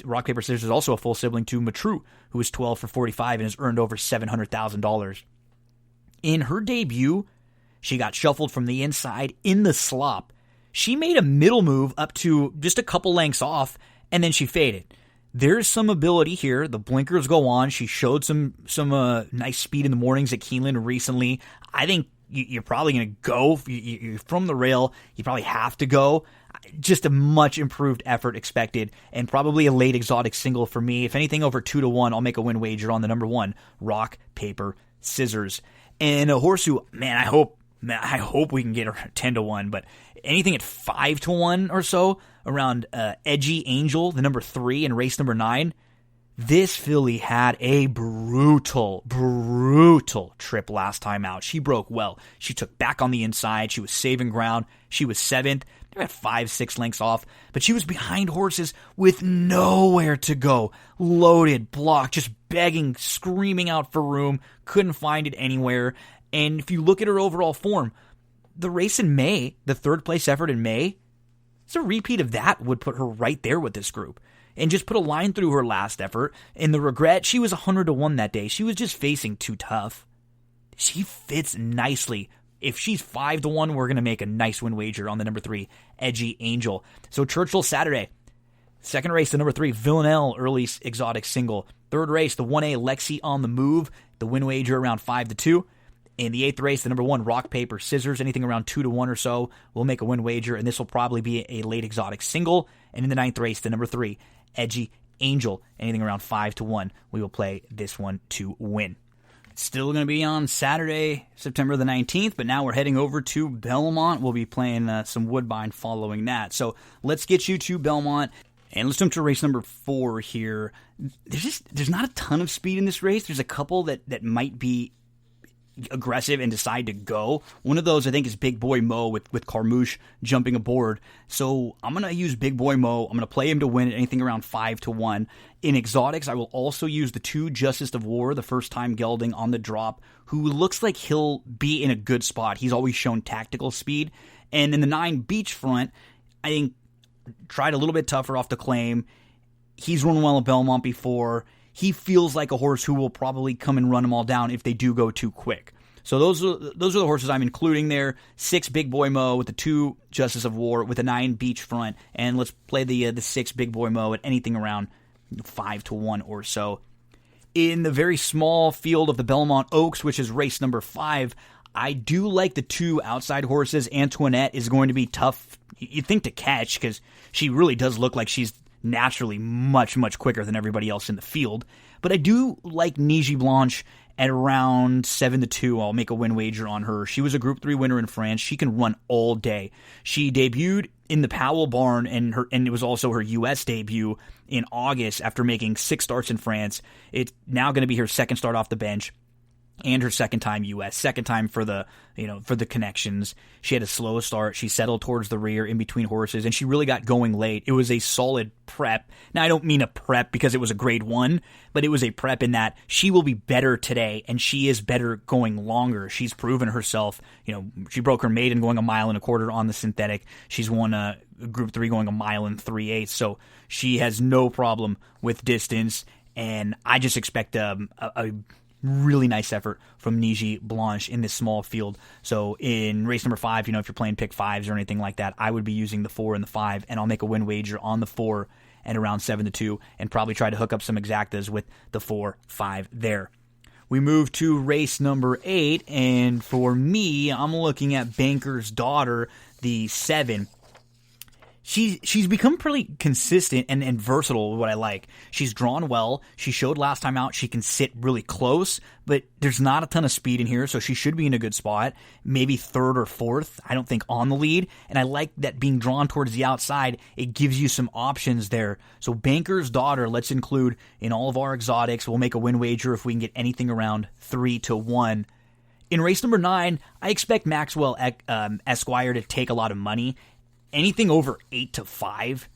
Speaker 1: Rock, Paper, Scissors is also a full sibling to Matru, who was 12 for 45 and has earned over $700,000. In her debut, she got shuffled from the inside in the slop. She made a middle move up to just a couple lengths off, and then she faded. There's some ability here. The blinkers go on. She showed some nice speed in the mornings at Keeneland recently. I think you're probably going to go. You're from the rail. You probably have to go. Just a much improved effort expected, and probably a late exotic single for me. If anything over 2-1, I'll make a win wager on the number 1, Rock, Paper, Scissors. And a horse who, I hope we can get her 10-1, but anything at 5-1 or so around Edgy Angel, the number 3 in race number 9. This filly had a brutal trip last time out. She broke well. She took back on the inside. She was saving ground. She was 7th. They were at 5-6 lengths off, but she was behind horses with nowhere to go. Loaded, blocked, just begging, screaming out for room. Couldn't find it anywhere. And if you look at her overall form, the race in May, the 3rd place effort in May, it's a repeat of that would put her right there with this group. And just put a line through her last effort. And the regret, she was 100-1 that day. She was just facing too tough. She fits nicely. If she's 5-1, we're going to make a nice win wager on the number 3, Edgy Angel. So Churchill Saturday. 2nd race, the number 3, Villanelle, early exotic single. 3rd race, the 1A, Lexi on the move. The win wager around 5-2. In the 8th race, the number 1, Rock, Paper, Scissors, anything around 2-1 or so, we'll make a win wager, and this will probably be a late exotic single. And in the 9th race, the number 3, Edgy Angel, anything around 5-1, we will play this one to win. It's still going to be on Saturday, September the 19th, but now we're heading over to Belmont. We'll be playing some Woodbine following that. So let's get you to Belmont, and let's jump to race number 4 here. There's not a ton of speed in this race. There's a couple that might be aggressive and decide to go. One of those, I think, is Big Boy Mo with Carmouche jumping aboard. So I'm going to use Big Boy Mo. I'm going to play him to win at anything around 5-1. In exotics, I will also use the 2 Justice of War, the first time gelding on the drop, who looks like he'll be in a good spot. He's always shown tactical speed. And in the 9 Beachfront, I think tried a little bit tougher off the claim. He's run well at Belmont before. He feels like a horse who will probably come and run them all down if they do go too quick. So those are the horses I'm including there. 6 Big Boy Mo with the 2 Justice of War with the 9 Beachfront, and let's play the 6 Big Boy Mo at anything around 5-1 or so. In the very small field of the Belmont Oaks, which is race number 5, I do like the 2 outside horses. Antoinette is going to be tough, you think, to catch, because she really does look like she's naturally much quicker than everybody else in the field. But I do like Niji Blanche at around 7-2. I'll make a win wager on her. She was a Group 3 winner in France. She can run all day. She debuted in the Powell Barn, and it was also her U.S. debut in August after making 6 starts in France. It's now going to be her 2nd start off the bench, and her 2nd time U.S., 2nd time for the connections. She had a slow start. She settled towards the rear in between horses, and she really got going late. It was a solid prep. Now, I don't mean a prep because it was a grade 1, but it was a prep in that she will be better today, and she is better going longer. She's proven herself. She broke her maiden going 1.25 miles on the synthetic. She's won a Group 3 going 1 3/8. So she has no problem with distance, and I just expect a Really nice effort from Niji Blanche in this small field. So in race number 5, if you're playing pick 5s or anything like that, I would be using the 4 and the 5, and I'll make a win wager on the 4 at around 7-2, and probably try to hook up some exactas with the 4-5 there. We move to race number 8, and for me, I'm looking at Banker's Daughter, the 7. She's become pretty consistent and versatile, what I like. She's drawn well. She showed last time out she can sit really close, but there's not a ton of speed in here, so she should be in a good spot. Maybe 3rd or 4th, I don't think, on the lead. And I like that being drawn towards the outside, it gives you some options there. So Banker's Daughter, let's include in all of our exotics. We'll make a win wager if we can get anything around 3-1. In race number 9, I expect Maxwell Esquire to take a lot of money. Anything over 8-5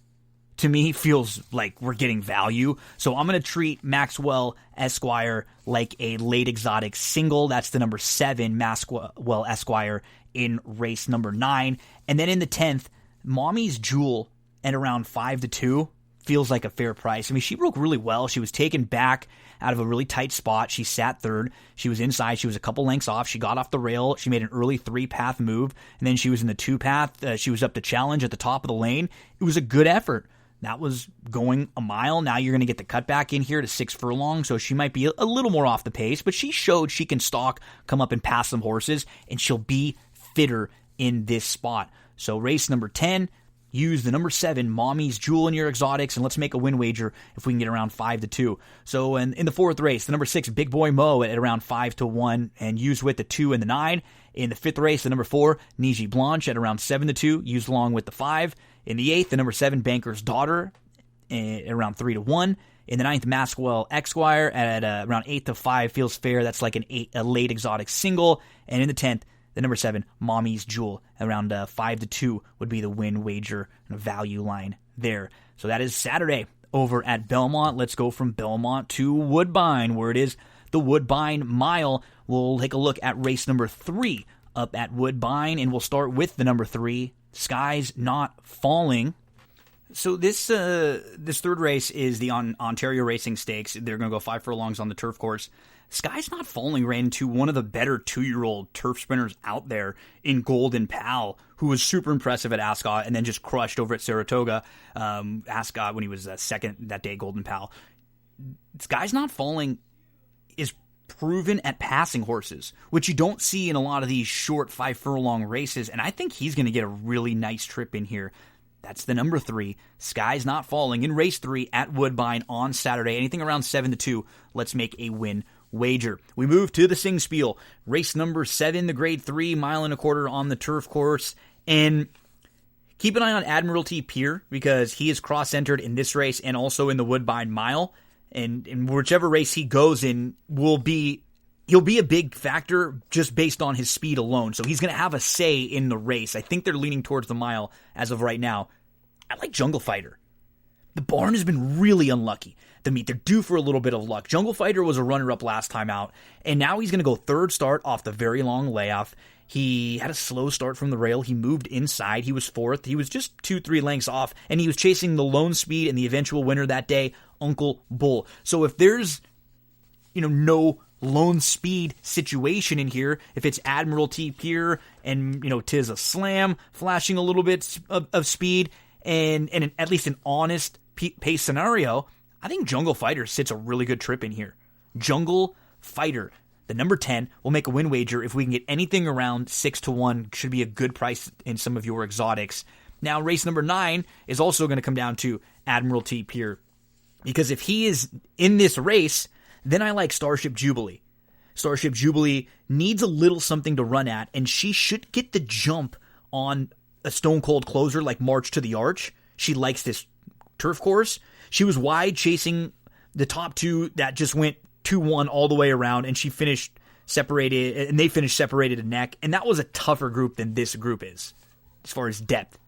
Speaker 1: to me feels like we're getting value. So I'm going to treat Maxwell Esquire like a late exotic single. That's the number 7, Maxwell Esquire, in race number 9. And then in the 10th, Mommy's Jewel at around 5-2 feels like a fair price. I mean, she broke really well. She was taken back out of a really tight spot. She sat 3rd. She was inside. She was a couple lengths off. She got off the rail. She made an early 3-path move, and then she was in the 2-path. She was up to challenge at the top of the lane. It was a good effort. That was going a mile. Now you're going to get the cutback in here to 6 furlongs, so she might be a little more off the pace, but she showed she can stalk, come up and pass some horses, and she'll be fitter in this spot. So race number 10, use the number 7, Mommy's Jewel, in your exotics, and let's make a win wager if we can get around 5-2. So in the 4th race, the number 6, Big Boy Mo, at around 5-1, and use with the 2 and the 9. In the 5th race, the number 4, Niji Blanche, at around 7-2, used along with the 5. In the 8th, the number 7, Banker's Daughter, at around 3-1. In the 9th, Maxwell Esquire at around 8-5, feels fair. That's like a late exotic single. And in the 10th, the number 7, Mommy's Jewel, around 5-2 would be the win wager and a value line there. So that is Saturday over at Belmont. Let's go from Belmont to Woodbine, where it is the Woodbine Mile. We'll take a look at race number 3 up at Woodbine, and we'll start with the number 3, Skies Not Falling. So this 3rd race is the Ontario Racing Stakes. They're going to go 5 furlongs on the turf course. Skies Not Falling ran into one of the better 2-year-old turf sprinters out there in Golden Pal, who was super impressive at Ascot and then just crushed over at Saratoga. Ascot, when he was second that day, Golden Pal. Skies Not Falling is proven at passing horses, which you don't see in a lot of these short 5 furlong races, and I think he's going to get a really nice trip in here. That's the number 3, Skies Not Falling, in race 3 at Woodbine on Saturday. Anything around 7-2, let's make a win wager. We move to the Sing Spiel, race number 7, the grade 3, 1.25 mile on the turf course, and keep an eye on Admiralty Pier, because he is cross-entered in this race and also in the Woodbine Mile, and whichever race he goes in he'll be a big factor just based on his speed alone, so he's going to have a say in the race. I think they're leaning towards the mile as of right now. I like Jungle Fighter. The barn has been really unlucky. The meet, they're due for a little bit of luck. Jungle Fighter was a runner-up last time out, and now he's going to go 3rd start off the very long layoff. He had a slow start from the rail. He moved inside. He was 4th. He was just 2-3 lengths off, and he was chasing the lone speed and the eventual winner that day, Uncle Bull. So if there's, no lone speed situation in here, if it's Admiralty Pier and, tis a slam, flashing a little bit of speed, and at least an honest pace scenario, I think Jungle Fighter sits a really good trip in here. Jungle Fighter, the number 10, will make a win wager if we can get anything around 6-1. Should be a good price in some of your exotics. Now, race number 9 is also going to come down to Admiralty Pier, because if he is in this race, then I like Starship Jubilee. Starship Jubilee needs a little something to run at, and she should get the jump on a Stone Cold Closer like March to the Arch. She likes this turf course. She was wide chasing the top 2 that just went 2-1 all the way around, and she finished separated, and they finished separated a neck, and that was a tougher group than this group is, as far as depth.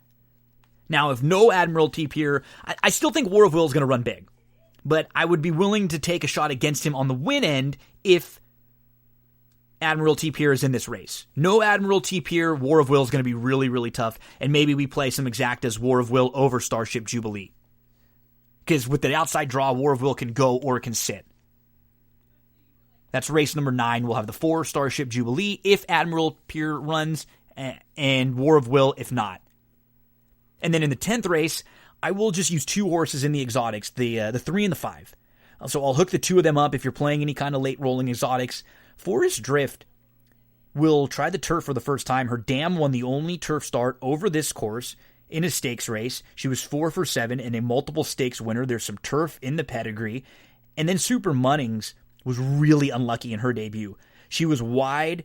Speaker 1: Now, if no Admiralty Pier, I still think War of Will is going to run big, but I would be willing to take a shot against him on the win end if Admiralty Pier is in this race. No Admiralty Pier, War of Will is going to be really, really tough, and maybe we play some exactas War of Will over Starship Jubilee. Because with the outside draw, War of Will can go or it can sit. That's race number 9. We'll have the 4 Starship Jubilee if Admiral Pier runs, and War of Will if not. And then in the 10th race, I will just use 2 horses in the exotics, the 3 and the 5. So I'll hook the 2 of them up if you're playing any kind of late rolling exotics. Forest Drift will try the turf for the first time. Her dam won the only turf start over this course in a stakes race. She was 4 for 7 and a multiple stakes winner. There's some turf in the pedigree. And then Super Munnings was really unlucky in her debut. She was wide,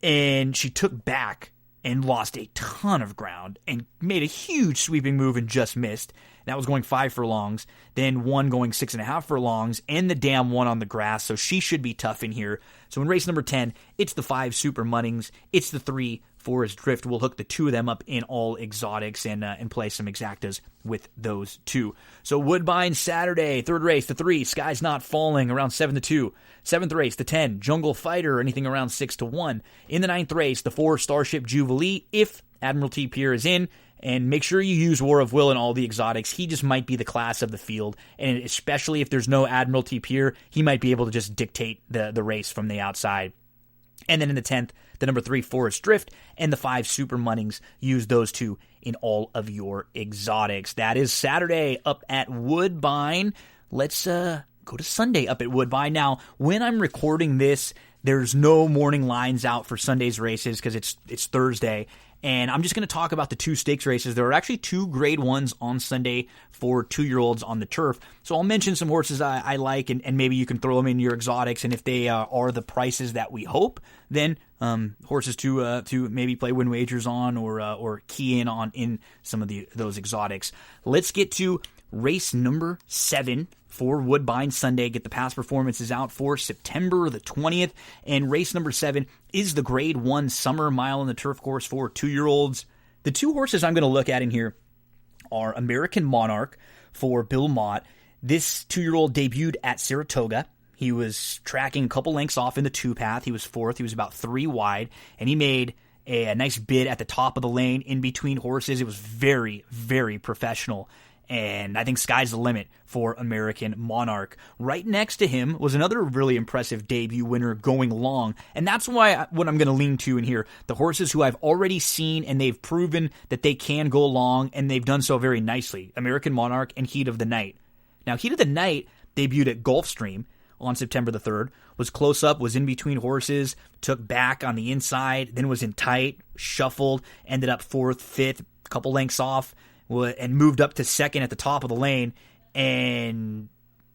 Speaker 1: and she took back and lost a ton of ground and made a huge sweeping move and just missed. That was going 5 furlongs, then 1 going 6.5 furlongs, and the dam 1 on the grass, so she should be tough in here. So in race number 10, it's the 5 Super Munnings, it's the 3 Forest Drift. We'll hook the 2 of them up in all exotics and play some exactas with those 2. So Woodbine Saturday, 3rd race, the 3, Sky's Not Falling, around 7-2. 7th race, the 10, Jungle Fighter, anything around 6-1. In the 9th race, the 4 Starship Jubilee, if Admiralty Pier is in. And make sure you use War of Will in all the exotics. He just might be the class of the field. And especially if there's no Admiralty Pier, he might be able to just dictate the race from the outside. And then in the 10th, the number 3 Forest Drift and the 5 Super Munnings. Use those 2 in all of your exotics. That is Saturday up at Woodbine. Let's go to Sunday up at Woodbine. Now, when I'm recording this, there's no morning lines out for Sunday's races because it's Thursday. And I'm just going to talk about the 2 stakes races. There are actually 2 grade 1s on Sunday for 2-year-olds on the turf. So I'll mention some horses I like, and maybe you can throw them in your exotics. And if they are the prices that we hope, then horses to maybe play win wagers on or key in on in some of those exotics. Let's get to race number 7 for Woodbine Sunday. Get the past performances out for September the 20th. And race number 7 is the grade 1 summer mile on the turf course for 2-year-olds. The 2 horses I'm going to look at in here are American Monarch for Belmont. This 2-year-old debuted at Saratoga. He was tracking a couple lengths off in the 2 path. He was 4th. He was about 3 wide. And he made a nice bid at the top of the lane in between horses. It was very, very professional. And I think sky's the limit for American Monarch. Right next to him was another really impressive debut winner going long. And that's what I'm going to lean to in here. The horses who I've already seen and they've proven that they can go long, and they've done so very nicely. American Monarch and Heat of the Night. Now, Heat of the Night debuted at Gulfstream on September the 3rd. Was close up, was in between horses, took back on the inside, then was in tight, shuffled, ended up 4th, 5th, a couple lengths off, and moved up to 2nd at the top of the lane, and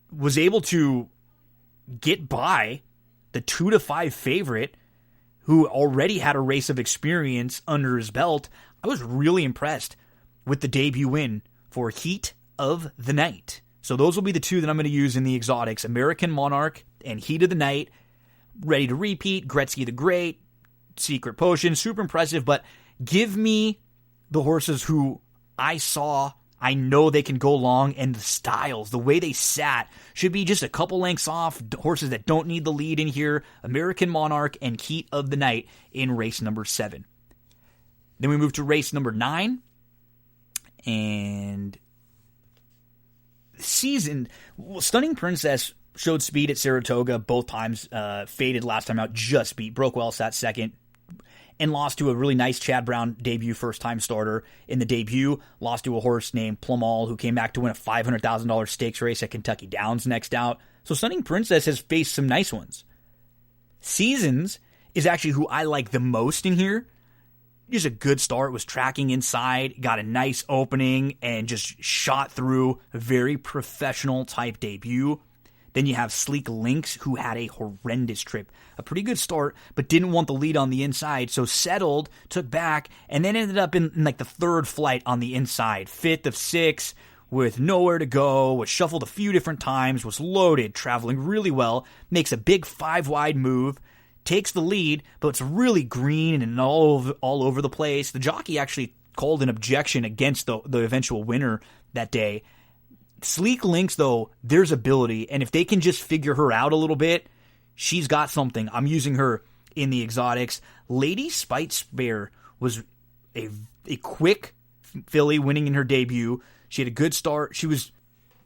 Speaker 1: was able to get by the 2-5 favorite who already had a race of experience under his belt. I was really impressed with the debut win for Heat of the Night. So those will be the 2 that I'm going to use in the exotics. American Monarch and Heat of the Night. Ready to repeat. Gretzky the Great. Secret Potion. Super impressive. But give me the horses who I know they can go long, and the styles, the way they sat, should be just a couple lengths off. Horses that don't need the lead in here. American Monarch and Heat of the Night in race number 7. Then we move to race number 9. And Stunning Princess showed speed at Saratoga both times. Faded last time out, just beat. Broke well, sat 2nd. And lost to a really nice Chad Brown debut first-time starter in the debut. Lost to a horse named Plumall, who came back to win a $500,000 stakes race at Kentucky Downs next out. So Stunning Princess has faced some nice ones. Seasons is actually who I like the most in here. Just a good start, was tracking inside, got a nice opening, and just shot through a very professional type debut. Then you have Sleek Lynx, who had a horrendous trip. A pretty good start, but didn't want the lead on the inside, so settled, took back, and then ended up in like the 3rd flight on the inside. 5th of 6, with nowhere to go, was shuffled a few different times, was loaded, traveling really well, makes a big 5-wide move, takes the lead, but it's really green and all over the place. The jockey actually called an objection against the eventual winner that day. Sleek Lynx, though, there's ability, and if they can just figure her out a little bit, she's got something. I'm using her in the exotics. Lady Spite Spare was a quick filly winning in her debut. She had a good start. She was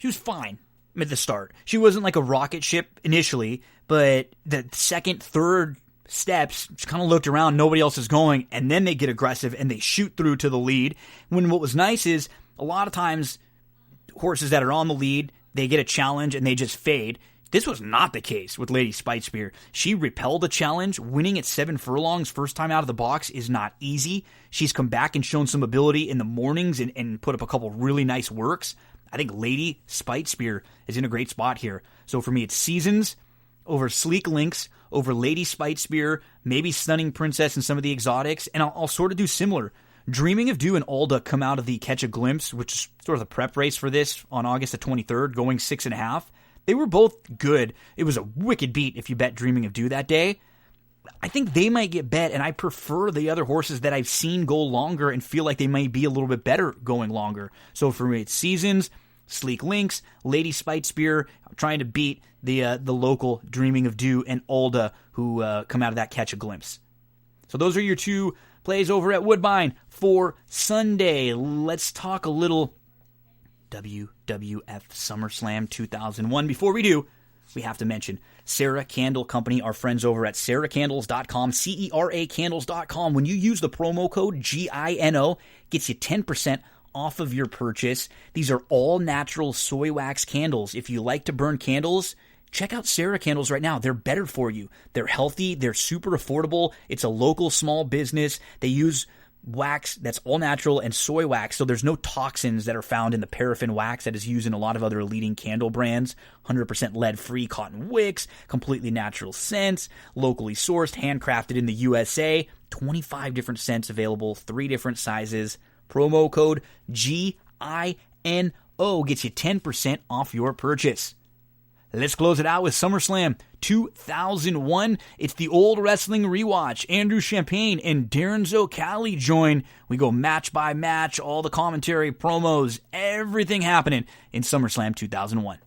Speaker 1: fine at the start. She wasn't like a rocket ship initially, but the second, third steps, just kind of looked around, nobody else is going, and then they get aggressive and they shoot through to the lead. When what was nice is a lot of times horses that are on the lead, they get a challenge and they just fade. This was not the case with Lady Spitespear. She repelled a challenge. Winning at 7 furlongs first time out of the box is not easy. She's come back and shown some ability in the mornings and put up a couple really nice works. I think Lady Spitespear is in a great spot here. So for me, it's Seasons over Sleek Lynx, over Lady Spitespear, maybe Stunning Princess and some of the exotics, and I'll sort of do similar. Dreaming of Dew and Alda come out of the Catch a Glimpse, which is sort of the prep race for this on August the 23rd, going 6.5. They were both good. It was a wicked beat if you bet Dreaming of Dew that day. I think they might get bet, and I prefer the other horses that I've seen go longer and feel like they might be a little bit better going longer. So for me, it's Seasons, Sleek Lynx, Lady Spitespear. I'm trying to beat the local Dreaming of Dew and Alda who come out of that Catch a Glimpse. So those are your two plays over at Woodbine for Sunday. Let's talk a little WWF SummerSlam 2001. Before we do, we have to mention Sarah Candle Company, our friends over at seracandles.com, CERA candles.com. When you use the promo code GINO, gets you 10% off of your purchase. These are all natural soy wax candles. If you like to burn candles, check out Sarah Candles right now. They're better for you. They're healthy. They're super affordable. It's a local small business. They use wax that's all natural and soy wax, so there's no toxins that are found in the paraffin wax that is used in a lot of other leading candle brands. 100% lead-free cotton wicks, completely natural scents, locally sourced, handcrafted in the USA. 25 different scents available, 3 different sizes. Promo code GINO gets you 10% off your purchase. Let's close it out with SummerSlam 2001. It's the old wrestling rewatch. Andrew Champagne and Darin Zoccali join. We go match by match, all the commentary, promos, everything happening in SummerSlam 2001.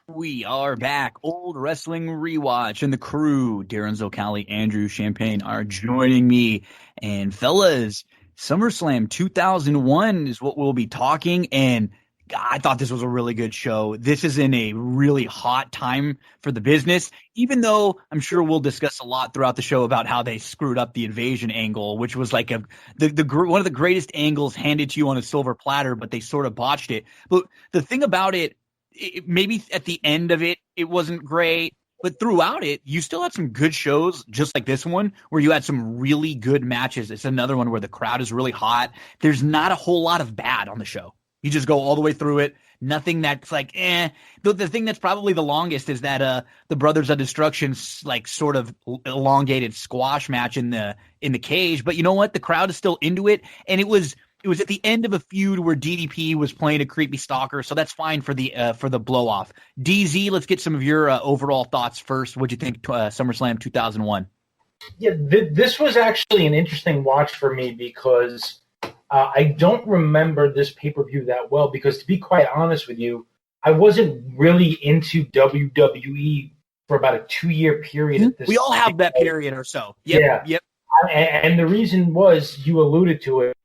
Speaker 1: We are back. Old wrestling rewatch, and the crew, Darin Zoccali, Andrew Champagne, are joining me. And fellas, SummerSlam 2001 is what we'll be talking, and I thought this was a really good show. This is in a really hot time for the business, even though I'm sure we'll discuss a lot throughout the show about how they screwed up the invasion angle, which was like one of the greatest angles handed to you on a silver platter, but they sort of botched it. But the thing about it, maybe at the end of it, it wasn't great, but throughout it, you still had some good shows, just like this one, where you had some really good matches. It's another one where the crowd is really hot. There's not a whole lot of bad on the show. You just go all the way through it. Nothing that's like, eh. The thing that's probably the longest is that the Brothers of Destruction's like sort of elongated squash match in the cage. But you know what? The crowd is still into it, and it was at the end of a feud where DDP was playing a creepy stalker, so that's fine for the blow off. DZ, let's get some of your overall thoughts first. What'd you think SummerSlam 2001?
Speaker 4: Yeah, this was actually an interesting watch for me because I don't remember this pay-per-view that well because, to be quite honest with you, I wasn't really into WWE for about a 2-year period at this
Speaker 1: We all have that period or so. Yep.
Speaker 4: And the reason was, you alluded to it,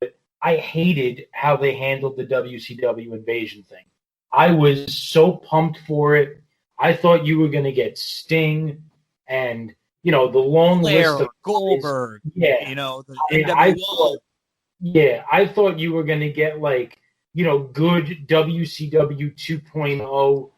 Speaker 4: I hated how they handled the WCW invasion thing. I was so pumped for it. I thought you were going to get Sting and, the long
Speaker 1: Flair,
Speaker 4: list of
Speaker 1: Goldberg,
Speaker 4: yeah.
Speaker 1: the NWO.
Speaker 4: I thought you were going to get good WCW 2.0,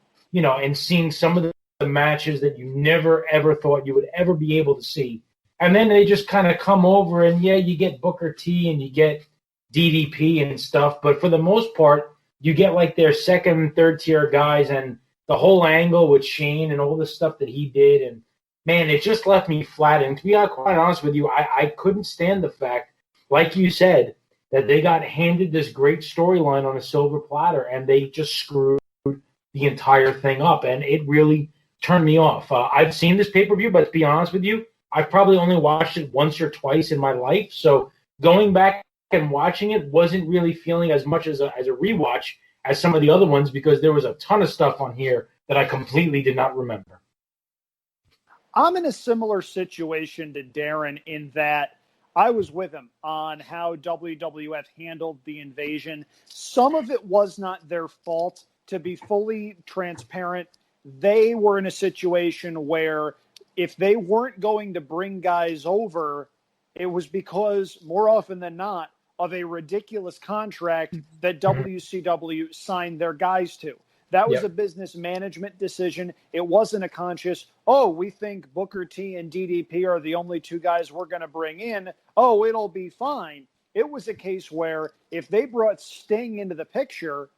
Speaker 4: and seeing some of the matches that you never ever thought you would ever be able to see. And then they just kind of come over and you get Booker T and you get DDP and stuff. But for the most part, you get like their second and third tier guys, and the whole angle with Shane and all the stuff that he did. And man, it just left me flat. And to be quite honest with you, I couldn't stand the fact, like you said, that they got handed this great storyline on a silver platter, and they just screwed the entire thing up, and it really turned me off. I've seen this pay-per-view, but to be honest with you, I've probably only watched it once or twice in my life, so going back and watching it wasn't really feeling as much as a rewatch as some of the other ones, because there was a ton of stuff on here that I completely did not remember.
Speaker 5: I'm in a similar situation to Darin in that I was with him on how WWF handled the invasion. Some of it was not their fault. To be fully transparent, they were in a situation where if they weren't going to bring guys over, it was because more often than not of a ridiculous contract that WCW signed their guys to. That was a business management decision. It wasn't a conscious, we think Booker T and DDP are the only two guys we're going to bring in. Oh, it'll be fine. It was a case where if they brought Sting into the picture,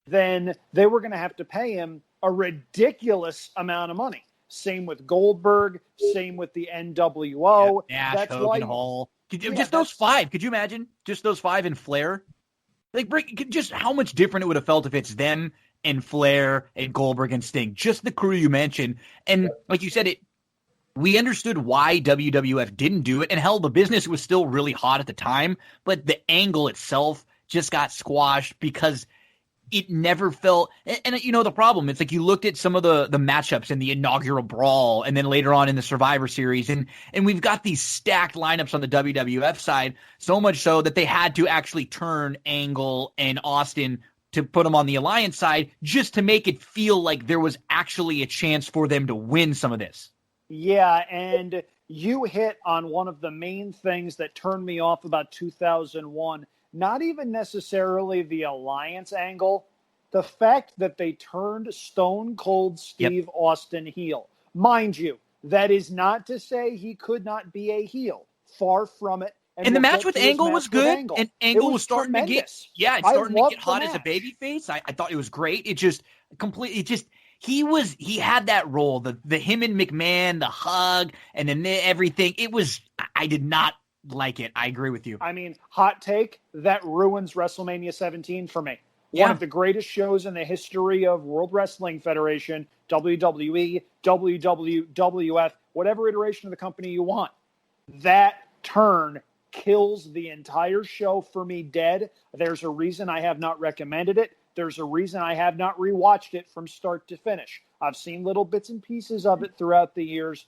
Speaker 5: then they were going to have to pay him a ridiculous amount of money. Same with Goldberg. Same with the NWO.
Speaker 1: Nash,
Speaker 5: that's
Speaker 1: Hogan,
Speaker 5: why
Speaker 1: Hall. Just those five. Could you imagine? Just those five and Flair. Just how much different it would have felt if it's them and Flair and Goldberg and Sting. Just the crew you mentioned. And like you said, we understood why WWF didn't do it. And hell, the business was still really hot at the time. But the angle itself just got squashed because it never felt – and the problem, it's like you looked at some of the matchups in the inaugural Brawl and then later on in the Survivor Series, and we've got these stacked lineups on the WWF side, so much so that they had to actually turn Angle and Austin to put them on the Alliance side just to make it feel like there was actually a chance for them to win some of this.
Speaker 5: Yeah, and you hit on one of the main things that turned me off about 2001. Not even necessarily the Alliance angle, the fact that they turned Stone Cold Steve Austin heel. Mind you, that is not to say he could not be a heel. Far from it.
Speaker 1: And the match with Angle was good, and Angle was starting
Speaker 5: tremendous.
Speaker 1: to get, starting to get hot as a babyface. I thought it was great. It just completely, he had that role, the him and McMahon, the hug, and then everything. I did not like it. I agree with you.
Speaker 5: I mean, hot take, that ruins WrestleMania 17 for me. One of the greatest shows in the history of World Wrestling Federation, WWE, WWF, whatever iteration of the company you want. That turn kills the entire show for me dead. There's a reason I have not recommended it. There's a reason I have not rewatched it from start to finish. I've seen little bits and pieces of it throughout the years.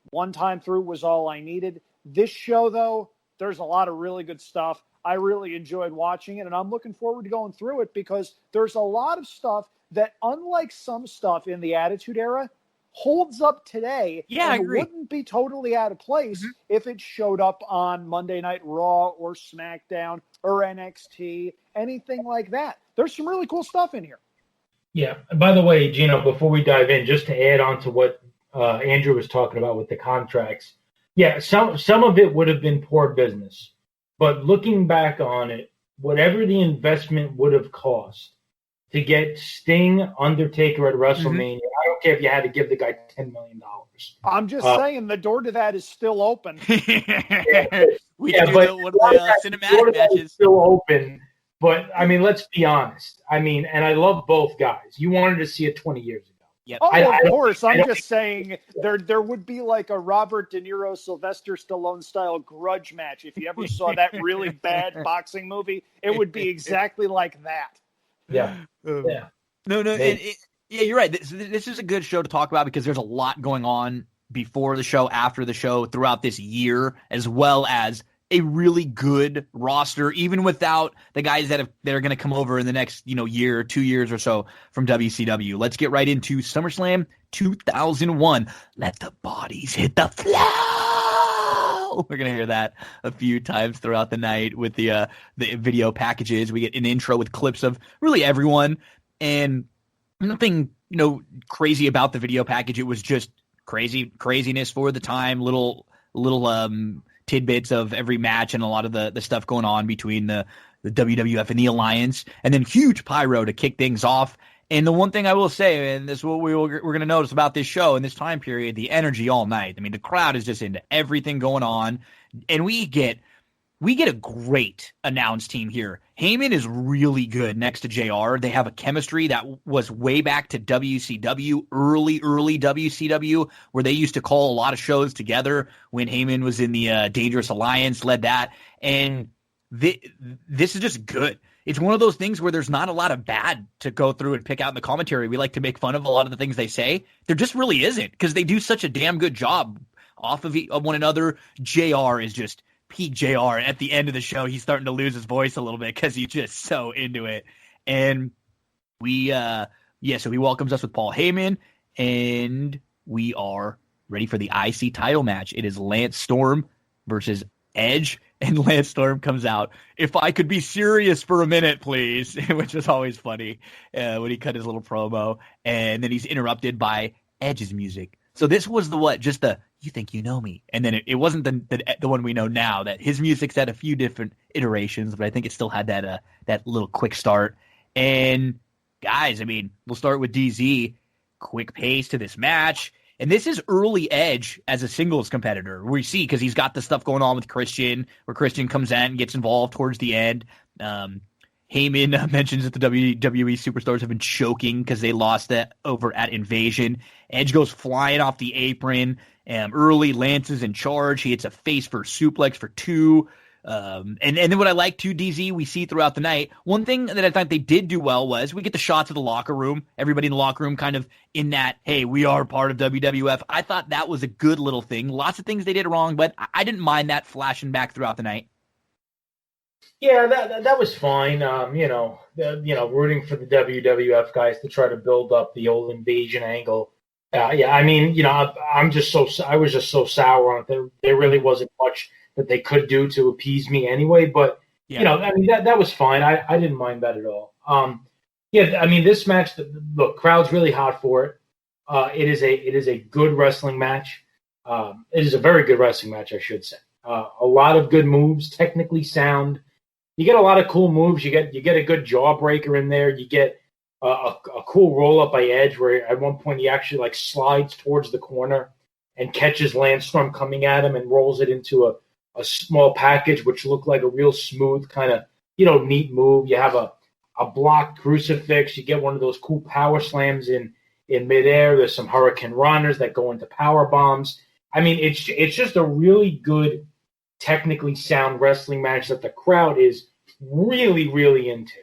Speaker 5: One time through was all I needed. This show, though, there's a lot of really good stuff. I really enjoyed watching it, and I'm looking forward to going through it because there's a lot of stuff that, unlike some stuff in the Attitude Era, holds up today.
Speaker 1: Yeah, I agree.
Speaker 5: It wouldn't be totally out of place if it showed up on Monday Night Raw or SmackDown or NXT, anything like that. There's some really cool stuff in here.
Speaker 4: Yeah. By the way, Gino, before we dive in, just to add on to what Andrew was talking about with the contracts, some of it would have been poor business. But looking back on it, whatever the investment would have cost to get Sting, Undertaker at WrestleMania, I don't care if you had to give the guy $10 million.
Speaker 5: I'm just saying the door to that is still open.
Speaker 1: One of the cinematic matches.
Speaker 4: Still open. But, I mean, let's be honest. I mean, and I love both guys. You wanted to see it 20 years ago.
Speaker 1: Yep.
Speaker 5: Of course. I'm just saying there would be like a Robert De Niro, Sylvester Stallone style grudge match. If you ever saw that really bad boxing movie, it would be exactly like that.
Speaker 4: Yeah.
Speaker 1: No. You're right. This is a good show to talk about because there's a lot going on before the show, after the show, throughout this year, as well as a really good roster, even without the guys that are going to come over in the next year, 2 years or so from WCW. Let's get right into SummerSlam 2001. Let the bodies hit the floor. We're going to hear that a few times throughout the night with the video packages. We get an intro with clips of really everyone, and nothing crazy about the video package. It was just craziness for the time. Little tidbits of every match and a lot of the stuff going on between the WWF and the Alliance, and then huge pyro to kick things off. And the one thing I will say, and this is what we're going to notice about this show in this time period, the energy all night. I mean, the crowd is just into everything going on, and we get a great announce team here. Heyman is really good next to JR. They have a chemistry that was way back to WCW, early WCW, where they used to call a lot of shows together when Heyman was in the Dangerous Alliance, led that. And this is just good. It's one of those things where there's not a lot of bad to go through and pick out in the commentary. We like to make fun of a lot of the things they say. There just really isn't, because they do such a damn good job off of one another. JR is just peak JR. At the end of the show, he's starting to lose his voice a little bit because he's just so into it. And so he welcomes us with Paul Heyman, and we are ready for the IC title match. It is Lance Storm versus Edge, and Lance Storm comes out. If I could be serious for a minute, please, which was always funny when he cut his little promo, and then he's interrupted by Edge's music. So this was just the "you think you know me," and then it wasn't the one we know now. That his music's had a few different iterations, but I think it still had that little quick start. And guys, I mean, we'll start with DZ. Quick pace to this match. And this is early Edge as a singles competitor. We see, because he's got the stuff going on with Christian, where Christian comes in and gets involved towards the end. Heyman mentions that the WWE superstars have been choking because they lost that over at Invasion. Edge goes flying off the apron. Early, Lance is in charge. He hits a face first suplex for 2. And then what I like too, DZ, we see throughout the night, one thing that I thought they did do well was we get the shots of the locker room, everybody in the locker room kind of in that, hey, we are part of WWF. I thought that was a good little thing. Lots of things they did wrong, but I didn't mind that flashing back throughout the night.
Speaker 4: Yeah, that was fine. Rooting for the WWF guys to try to build up the old Invasion angle. I mean, I was just so sour on it. There really wasn't much that they could do to appease me anyway. But I mean, that was fine. I didn't mind that at all. I mean, this match, look, crowd's really hot for it. It is a good wrestling match. It is a very good wrestling match, I should say. A lot of good moves, technically sound. You get a lot of cool moves. You get a good jawbreaker in there. You get a cool roll up by Edge, where at one point he actually slides towards the corner and catches Lance Storm coming at him and rolls it into a small package, which looked like a real smooth kind of neat move. You have a blocked crucifix. You get one of those cool power slams in midair. There's some hurricane runners that go into power bombs. I mean, it's just a really good, technically sound wrestling match that the crowd is really, really into.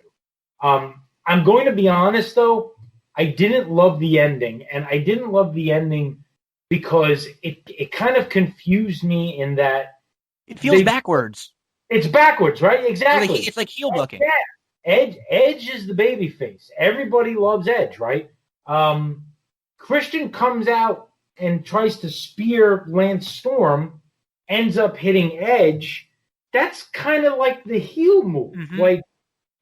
Speaker 4: I'm going to be honest, though. I didn't love the ending, and I didn't love the ending because it kind of confused me in that
Speaker 1: it feels backwards.
Speaker 4: It's backwards, right? Exactly.
Speaker 1: It's like heel booking.
Speaker 4: Yeah. Edge is the baby face. Everybody loves Edge, right? Christian comes out and tries to spear Lance Storm, ends up hitting Edge. That's kind of like the heel move. Mm-hmm.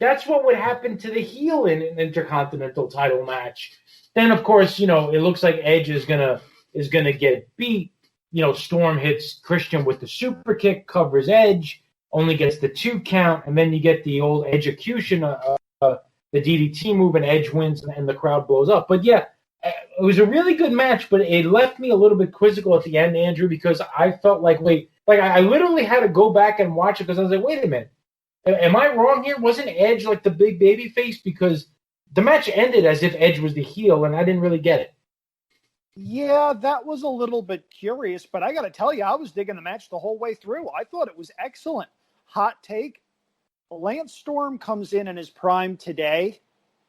Speaker 4: That's what would happen to the heel in an Intercontinental title match. Then, of course, it looks like Edge is gonna get beat. Storm hits Christian with the super kick, covers Edge, only gets the 2 count, and then you get the old Edgecution, the DDT move, and Edge wins, and the crowd blows up. But yeah, it was a really good match, but it left me a little bit quizzical at the end, Andrew, because I felt I literally had to go back and watch it because I was like, wait a minute. Am I wrong here? Wasn't Edge the big baby face? Because the match ended as if Edge was the heel, and I didn't really get it.
Speaker 5: Yeah, that was a little bit curious, but I got to tell you, I was digging the match the whole way through. I thought it was excellent. Hot take, Lance Storm comes in his prime today.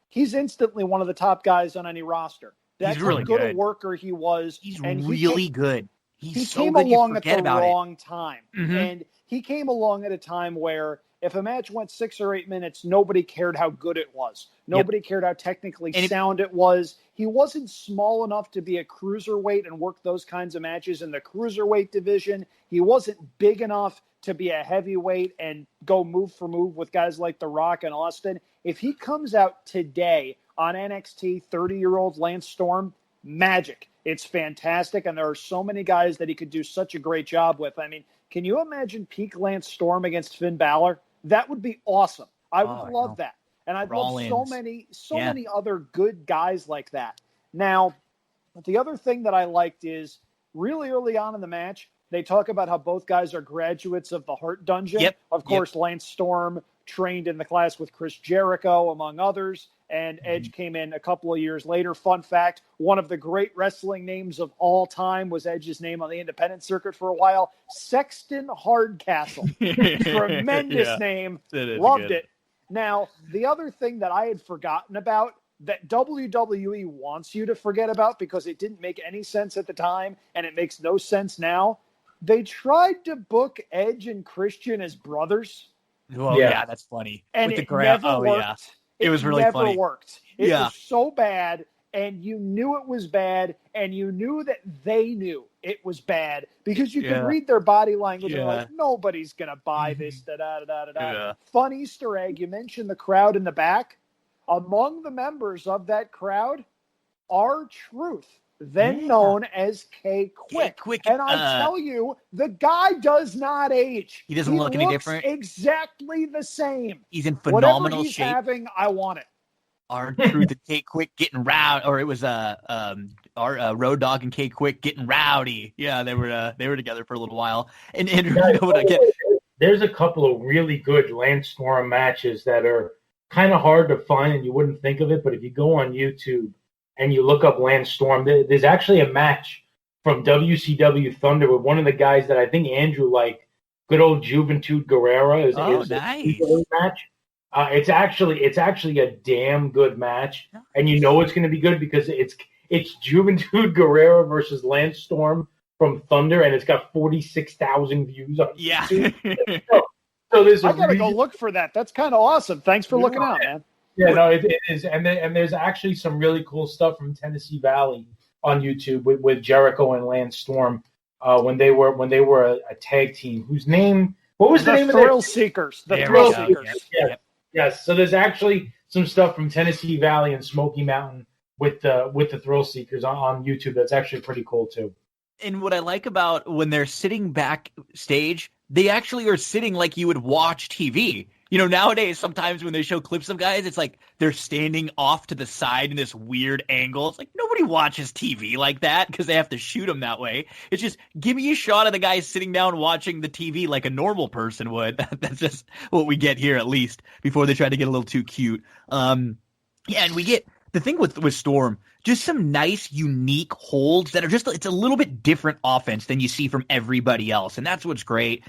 Speaker 5: He's instantly one of the top guys on any roster. That's
Speaker 1: He's really
Speaker 5: how good
Speaker 1: good.
Speaker 5: A worker he was.
Speaker 1: He's really good.
Speaker 5: He
Speaker 1: so
Speaker 5: came
Speaker 1: good
Speaker 5: along at the
Speaker 1: about
Speaker 5: wrong time.
Speaker 1: Mm-hmm.
Speaker 5: And he came along at a time where if a match went 6 or 8 minutes, nobody cared how good it was. Nobody cared how technically sound it was. He wasn't small enough to be a cruiserweight and work those kinds of matches in the cruiserweight division. He wasn't big enough to be a heavyweight and go move for move with guys like The Rock and Austin. If he comes out today on NXT, 30-year-old Lance Storm, magic. It's fantastic, and there are so many guys that he could do such a great job with. I mean, can you imagine peak Lance Storm against Finn Balor? That would be awesome. I would love that. And I'd love so many other good guys like that. Now, the other thing that I liked is really early on in the match, they talk about how both guys are graduates of the Heart Dungeon.
Speaker 1: Yep.
Speaker 5: Of course, Lance Storm trained in the class with Chris Jericho, among others, and Edge came in a couple of years later. Fun fact, one of the great wrestling names of all time was Edge's name on the independent circuit for a while, Sexton Hardcastle. Tremendous name. Loved it. Now, the other thing that I had forgotten about that WWE wants you to forget about because it didn't make any sense at the time and it makes no sense now, they tried to book Edge and Christian as brothers.
Speaker 1: Well, yeah, that's funny.
Speaker 5: And
Speaker 1: with
Speaker 5: it
Speaker 1: the never
Speaker 5: worked.
Speaker 1: Yeah. It was really
Speaker 5: never
Speaker 1: funny.
Speaker 5: Worked. It was so bad. and you knew it was bad, and you knew that they knew it was bad because you could read their body language. They're like, nobody's going to buy this, da-da-da-da-da.
Speaker 1: Yeah.
Speaker 5: Fun Easter egg, you mentioned the crowd in the back. Among the members of that crowd, R-Truth, then known as K-Quick. And I tell you, the guy does not age.
Speaker 1: He doesn't look any different.
Speaker 5: Exactly the same.
Speaker 1: He's in phenomenal
Speaker 5: Whatever he's
Speaker 1: shape.
Speaker 5: having, I want it.
Speaker 1: R-Truth and K-Quick getting rowdy, or it was our Road Dogg and K-Quick getting rowdy. Yeah, they were together for a little while. And Andrew, you know what I get?
Speaker 4: There's a couple of really good Lance Storm matches that are kind of hard to find, and you wouldn't think of it. But if you go on YouTube and you look up Lance Storm, there's actually a match from WCW Thunder with one of the guys that I think Andrew liked, good old Juventud Guerrera. Is
Speaker 1: nice
Speaker 4: a match. It's actually a damn good match, and you know it's going to be good because it's Juventud Guerrera versus Lance Storm from Thunder, and it's got 46,000 views on YouTube. So there's
Speaker 5: I gotta go look for that. That's kind of awesome. Thanks for looking out, man.
Speaker 4: Yeah, no, it is, and there's actually some really cool stuff from Tennessee Valley on YouTube with Jericho and Lance Storm when they were a tag team. Whose name? What was the name of
Speaker 5: Thrill Seekers? The Thrill Seekers.
Speaker 4: Yes. So there's actually some stuff from Tennessee Valley and Smoky Mountain with the Thrill Seekers on YouTube. That's actually pretty cool too.
Speaker 1: And what I like about when they're sitting backstage, they actually are sitting like you would watch TV. You know, nowadays, sometimes when they show clips of guys, it's like they're standing off to the side in this weird angle. It's like nobody watches TV like that because they have to shoot them that way. It's just give me a shot of the guy sitting down watching the TV like a normal person would. That's just what we get here, at least, before they try to get a little too cute. And we get the thing with Storm, just some nice, unique holds that are just, it's a little bit different offense than you see from everybody else. And that's what's great.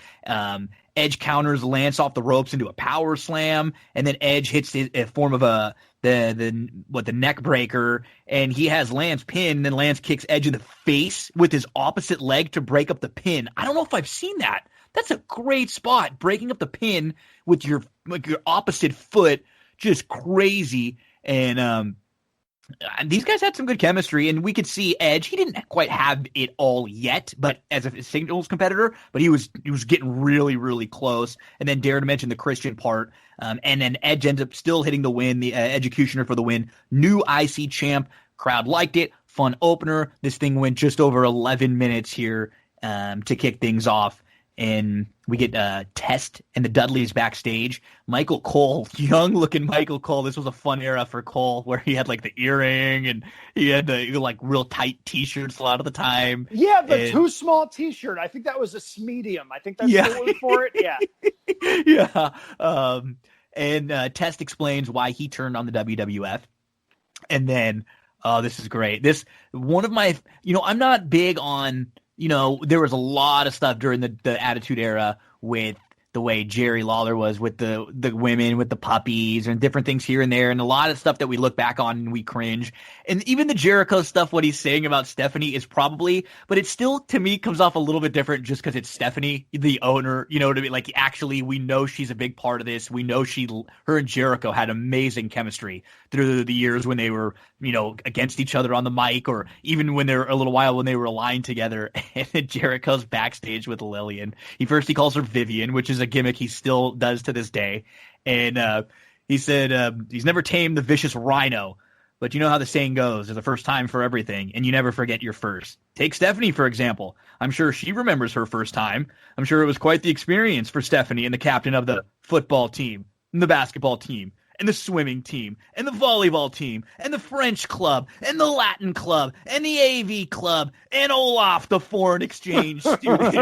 Speaker 1: Edge counters Lance off the ropes into a power slam, and then Edge hits a form of the neck breaker, and he has Lance pinned, and then Lance kicks Edge in the face with his opposite leg to break up the pin. I don't know if I've seen that. That's a great spot, breaking up the pin with your opposite foot, just crazy. And these guys had some good chemistry, and we could see Edge. He didn't quite have it all yet, but as a singles competitor, but he was getting really, really close. And then Darin mentioned the Christian part, and then Edge ends up still hitting the win, the executioner for the win. New IC champ. Crowd liked it. Fun opener. This thing went just over 11 minutes here to kick things off. And we get Test and the Dudleys backstage. Michael Cole, young-looking Michael Cole. This was a fun era for Cole, where he had like the earring and he had the like real tight T-shirts a lot of the time.
Speaker 5: Yeah, the too small T-shirt. I think that was a medium. I think that's the word for it. Yeah.
Speaker 1: Yeah. And Test explains why he turned on the WWF, and then this is great. This one of my, I'm not big on. There was a lot of stuff during the Attitude Era with the way Jerry Lawler was with the women, with the puppies and different things here and there. And a lot of stuff that we look back on and we cringe. And even the Jericho stuff, what he's saying about Stephanie is probably, but it still, to me, comes off a little bit different just because it's Stephanie, the owner, you know what I mean? Like, actually, we know she's a big part of this. We know her and Jericho had amazing chemistry through the years when they were, against each other on the mic, or even when they were a little while when they were aligned together. And then Jericho's backstage with Lillian. He calls her Vivian, which is a gimmick he still does to this day. And he said he's never tamed the vicious rhino, but you know how the saying goes, there's a first time for everything, and you never forget your first. Take Stephanie, for example. I'm sure she remembers her first time. I'm sure it was quite the experience for Stephanie and the captain of the football team, and the basketball team, and the swimming team, and the volleyball team, and the French club, and the Latin club, and the AV club, and Olaf, the foreign exchange student.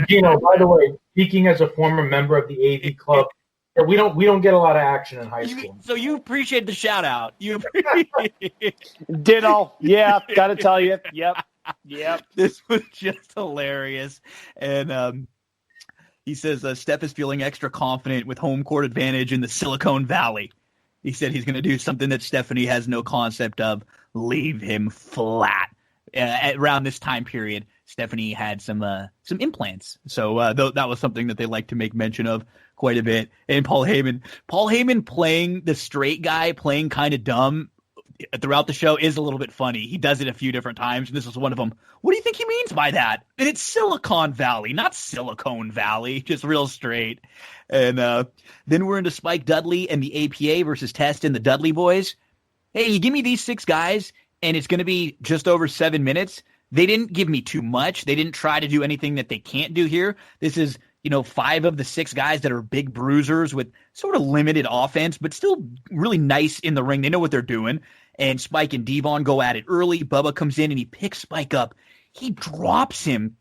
Speaker 4: Gino, by the way, speaking as a former member of the AV club, we don't get a lot of action in high school.
Speaker 1: So you appreciate the shout out.
Speaker 5: Ditto. Yeah, gotta tell you. Yep.
Speaker 1: This was just hilarious. And he says Steph is feeling extra confident with home court advantage in the Silicon Valley. He said he's going to do something that Stephanie has no concept of, leave him flat. Around this time period, Stephanie had some implants. So that was something that they like to make mention of quite a bit. And Paul Heyman playing the straight guy, playing kind of dumb, throughout the show is a little bit funny. He does it a few different times, and this was one of them. What do you think he means by that? And it's Silicon Valley, not Silicon Valley, just real straight. And then we're into Spike Dudley and the APA versus Test and the Dudley Boys. Hey, you give me these 6 guys, and it's going to be just over 7 minutes. They didn't give me too much. They didn't try to do anything that they can't do here. This is, 5 of the 6 guys that are big bruisers with sort of limited offense, but still really nice in the ring. They know what they're doing. And Spike and Devon go at it early. Bubba comes in and he picks Spike up. He drops him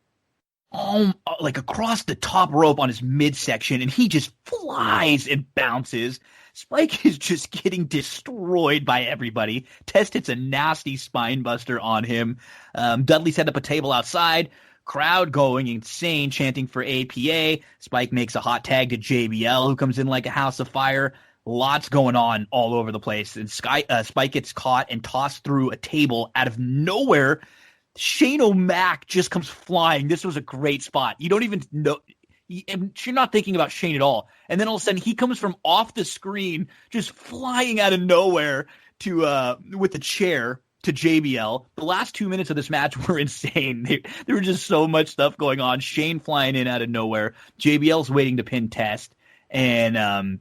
Speaker 1: like across the top rope on his midsection, and he just flies and bounces. Spike is just getting destroyed by everybody. Test hits a nasty spine buster on him. Dudley set up a table outside. Crowd going insane, chanting for APA. Spike makes a hot tag to JBL, who comes in like a house of fire. Lots going on all over the place. And Spike gets caught and tossed through a table out of nowhere. Shane O'Mac just comes flying. This was a great spot. You don't even know. You're not thinking about Shane at all. And then all of a sudden, he comes from off the screen, just flying out of nowhere to with a chair to JBL. The last 2 minutes of this match were insane. There was just so much stuff going on. Shane flying in out of nowhere. JBL's waiting to pin Test, and then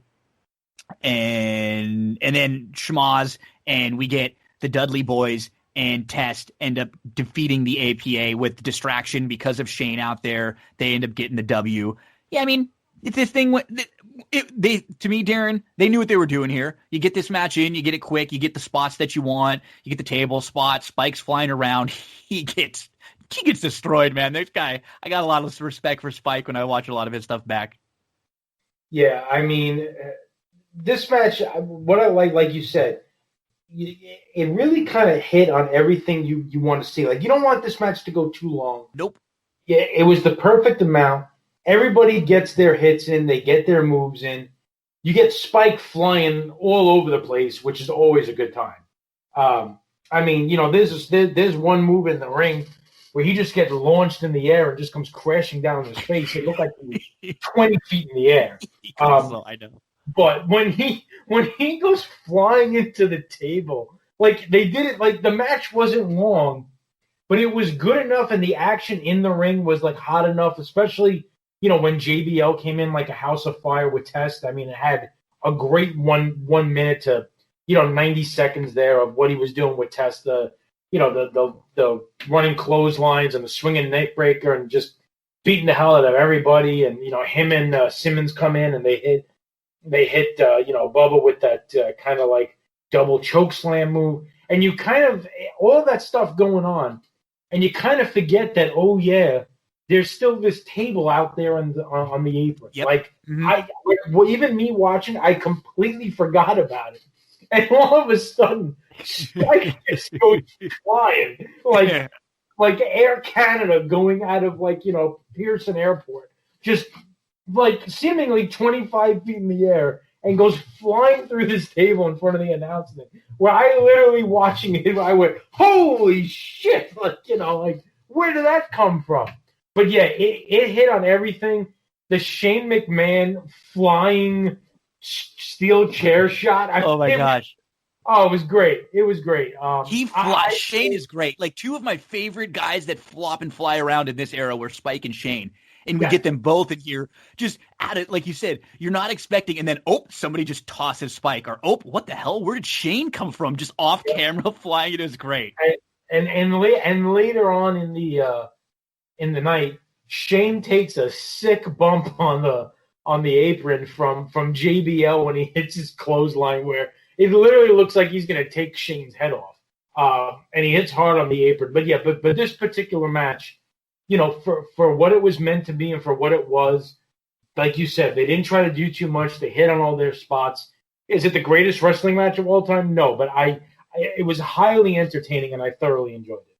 Speaker 1: Schmaz, and we get the Dudley Boys and Test end up defeating the APA with distraction because of Shane out there. They end up getting the W. Yeah, I mean, if this thing went, to me, Darin, they knew what they were doing here. You get this match in, you get it quick, you get the spots that you want, you get the table spot, Spike's flying around, he gets destroyed, man. This guy, I got a lot of respect for Spike when I watch a lot of his stuff back.
Speaker 4: Yeah, I mean, this match, what I like you said, it really kind of hit on everything you want to see. Like, you don't want this match to go too long.
Speaker 1: Nope.
Speaker 4: Yeah, it was the perfect amount. Everybody gets their hits in. They get their moves in. You get Spike flying all over the place, which is always a good time. I mean, there's one move in the ring where he just gets launched in the air and just comes crashing down on his face. It looked like he was 20 feet in the air.
Speaker 1: I know.
Speaker 4: But when he goes flying into the table, like they did it, like the match wasn't long, but it was good enough, and the action in the ring was like hot enough, especially when JBL came in like a house of fire with Test. I mean, it had a great 1 minute to 90 seconds there of what he was doing with Test, the running clotheslines and the swinging neck breaker and just beating the hell out of everybody, and him and Simmons come in and they hit Bubba with that kind of like double choke slam move. And you kind of, all of that stuff going on, and you kind of forget that, oh yeah, there's still this table out there on the apron.
Speaker 1: Yep.
Speaker 4: Like, even me watching, I completely forgot about it. And all of a sudden, Spike just goes flying. Like Air Canada going out of Pearson Airport. Just like seemingly 25 feet in the air, and goes flying through this table in front of the announcement, where I literally watching it, I went, holy shit, where did that come from? But yeah, it hit on everything. The Shane McMahon flying steel chair shot.
Speaker 1: Oh my gosh.
Speaker 4: Oh, it was great. It was great.
Speaker 1: Shane is great. Like, 2 of my favorite guys that flop and fly around in this era were Spike and Shane. And we get them both in here, just at it, like you said, you're not expecting, and then, somebody just tosses Spike, or, what the hell? Where did Shane come from? Just off camera flying. It was great.
Speaker 4: And later on in the night, Shane takes a sick bump on the apron from JBL when he hits his clothesline, where it literally looks like he's going to take Shane's head off. And he hits hard on the apron. But yeah, but this particular match, for what it was meant to be and for what it was, like you said, they didn't try to do too much. They hit on all their spots. Is it the greatest wrestling match of all time? No, but it was highly entertaining, and I thoroughly enjoyed it.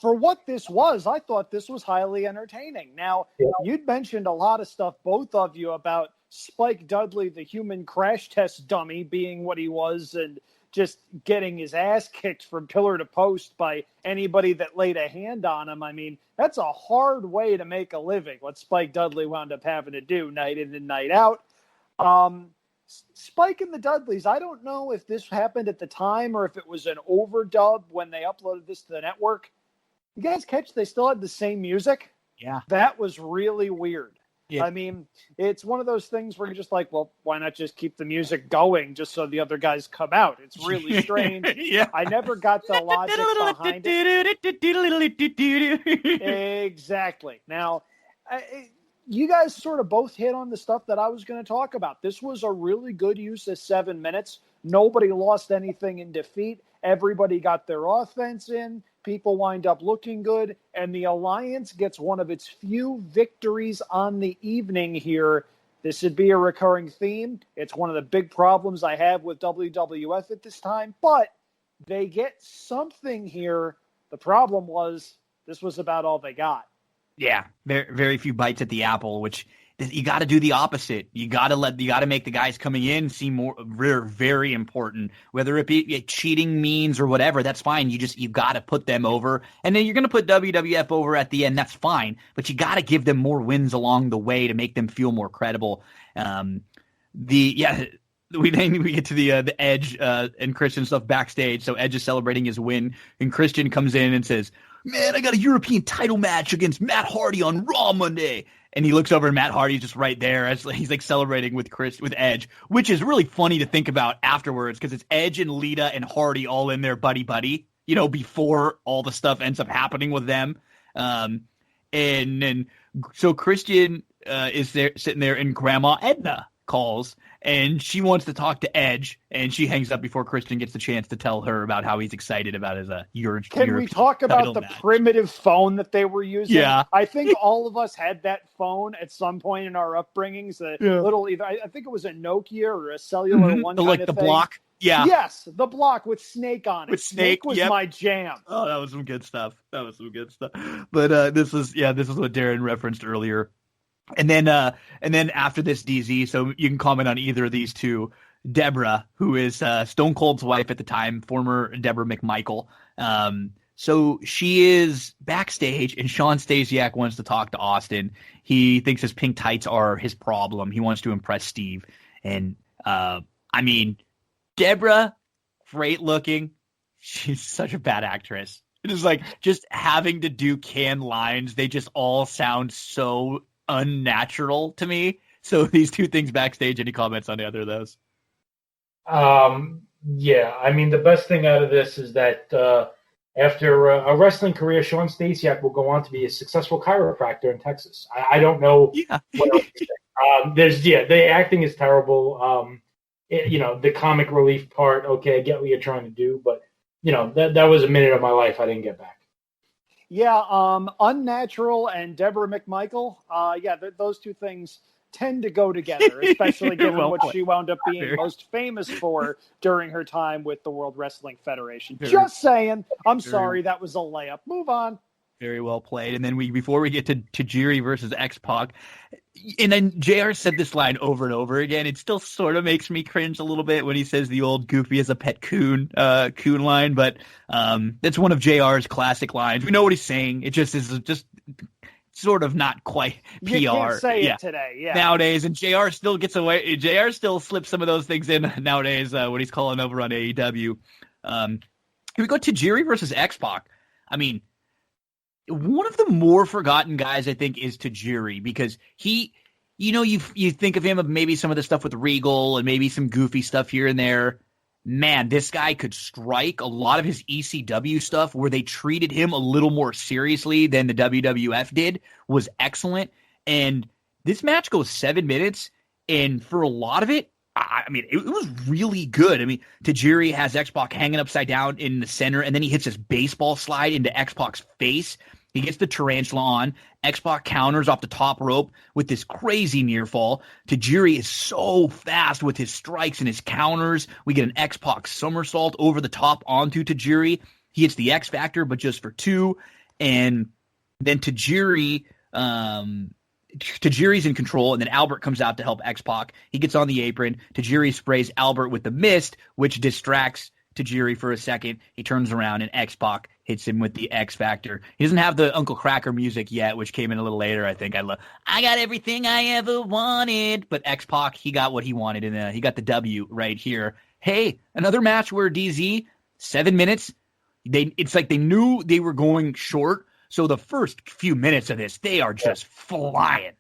Speaker 5: For what this was, I thought this was highly entertaining. Now, you'd mentioned a lot of stuff, both of you, about Spike Dudley, the human crash test dummy, being what he was, and just getting his ass kicked from pillar to post by anybody that laid a hand on him. I mean, that's a hard way to make a living, what Spike Dudley wound up having to do night in and night out. Spike and the Dudleys, I don't know if this happened at the time or if it was an overdub when they uploaded this to the network. You guys catch they still had the same music?
Speaker 1: Yeah.
Speaker 5: That was really weird.
Speaker 1: Yeah.
Speaker 5: I mean, it's one of those things where you're just like, well, why not just keep the music going just so the other guys come out? It's really strange.
Speaker 1: Yeah.
Speaker 5: I never got the logic behind it. Exactly. Now, you guys sort of both hit on the stuff that I was going to talk about. This was a really good use of 7 minutes. Nobody lost anything in defeat. Everybody got their offense in. People wind up looking good. And the Alliance gets one of its few victories on the evening here. This would be a recurring theme. It's one of the big problems I have with WWF at this time. But they get something here. The problem was this was about all they got.
Speaker 1: Yeah, very, very few bites at the apple, which you got to do the opposite. You got to make the guys coming in seem more very important, whether it be cheating means or whatever. That's fine. You got to put them over, and then you're going to put WWF over at the end. That's fine, but you got to give them more wins along the way to make them feel more credible. We get to the Edge and Christian stuff backstage. So Edge is celebrating his win, and Christian comes in and says, "Man, I got a European title match against Matt Hardy on Raw Monday." And he looks over and Matt Hardy's just right there as he's like celebrating with Edge, which is really funny to think about afterwards because it's Edge and Lita and Hardy all in there buddy, before all the stuff ends up happening with them. And then so Christian is there sitting there and Grandma Edna calls and she wants to talk to Edge and she hangs up before Christian gets the chance to tell her about how he's excited about his
Speaker 5: Can we talk about the primitive phone that they were using?
Speaker 1: Yeah.
Speaker 5: I think all of us had that phone at some point in our upbringings. Little either I think it was a Nokia or a cellular one kind
Speaker 1: like
Speaker 5: of
Speaker 1: the
Speaker 5: thing.
Speaker 1: block. Yeah.
Speaker 5: Yes, the block with Snake on it.
Speaker 1: With Snake
Speaker 5: was my jam.
Speaker 1: Oh, that was some good stuff. But this is what Darin referenced earlier. And then after this DZ, so you can comment on either of these two. Deborah, who is Stone Cold's wife at the time, former Deborah McMichael. So she is backstage, and Sean Stasiak wants to talk to Austin. He thinks his pink tights are his problem. He wants to impress Steve. And Deborah, great looking. She's such a bad actress. It is like just having to do canned lines. They just all sound so unnatural to me. So these two things backstage, any comments on either of those?
Speaker 4: Yeah, I mean, the best thing out of this is that after a wrestling career, Sean Stasiak will go on to be a successful chiropractor in Texas. I don't know what else to say. The acting is terrible. The comic relief part, okay, I get what you're trying to do, but, that was a minute of my life I didn't get back.
Speaker 5: Yeah, unnatural and Deborah McMichael. Those two things tend to go together, especially given what she wound up being most famous for during her time with the World Wrestling Federation. Just saying. I'm sorry, that was a layup. Move on.
Speaker 1: Very well played. And then before we get to Tajiri versus X-Pac, and then JR said this line over and over again. It still sort of makes me cringe a little bit when he says the old goofy as a pet coon line, but that's one of JR's classic lines. We know what he's saying. It just is just sort of not quite PR.
Speaker 5: You can't say it today,
Speaker 1: nowadays, and JR still gets away. JR still slips some of those things in nowadays when he's calling over on AEW. Here we go, Tajiri versus X-Pac. I mean, one of the more forgotten guys, I think, is Tajiri because he, you think of him of maybe some of the stuff with Regal and maybe some goofy stuff here and there. Man, this guy could strike. A lot of his ECW stuff where they treated him a little more seriously than the WWF did was excellent. And this match goes 7 minutes, and for a lot of it, it was really good. Tajiri has X-Pac hanging upside down in the center, and then he hits this baseball slide into X-Pac's face. He gets the tarantula on. X-Pac counters off the top rope with this crazy near fall. Tajiri is so fast with his strikes and his counters. We get an X-Pac somersault over the top onto Tajiri. He hits the X Factor, but just for 2. And then Tajiri's in control, and then Albert comes out to help X-Pac. He gets on the apron. Tajiri sprays Albert with the mist, which distracts Tajiri for a second. He turns around, and X-Pac hits him with the X Factor. He doesn't have the Uncle Cracker music yet, which came in a little later. I think I got everything I ever wanted. But X-Pac, he got what he wanted, and he got the W right here. Hey, another match where DZ, 7 minutes. It's like they knew they were going short. So the first few minutes of this, they are just flying.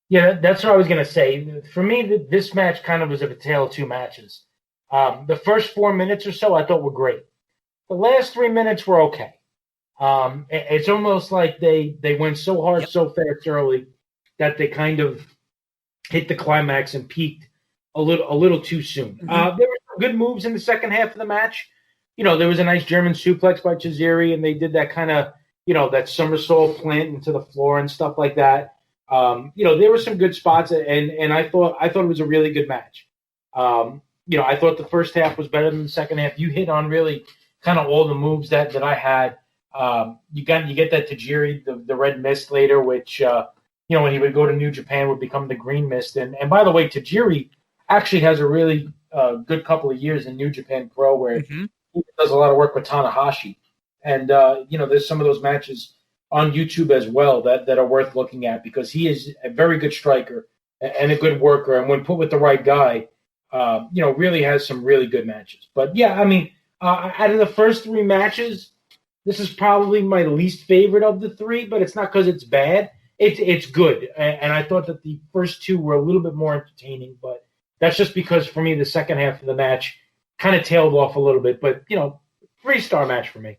Speaker 4: Yeah, that's what I was going to say. For me, this match kind of was a tale of two matches. The first 4 minutes or so I thought were great. The last 3 minutes were okay. It's almost like they went so hard so fast early that they kind of hit the climax and peaked a little too soon.
Speaker 1: Mm-hmm.
Speaker 4: There were some good moves in the second half of the match. There was a nice German suplex by Chiziri, and they did that kind of, that somersault plant into the floor and stuff like that. There were some good spots, and I thought it was a really good match. I thought the first half was better than the second half. You hit on really kind of all the moves that I had. You get that Tajiri, the red mist later, which when he would go to New Japan would become the green mist. And by the way, Tajiri actually has a really good couple of years in New Japan Pro where he does a lot of work with Tanahashi. And there's some of those matches on YouTube as well that are worth looking at because he is a very good striker and a good worker. And when put with the right guy, really has some really good matches. But yeah, I mean, out of the first 3 matches, this is probably my least favorite of the 3, but it's not because it's bad. It's good. And I thought that the first 2 were a little bit more entertaining, but that's just because for me, the second half of the match kind of tailed off a little bit. But, 3-star match for me.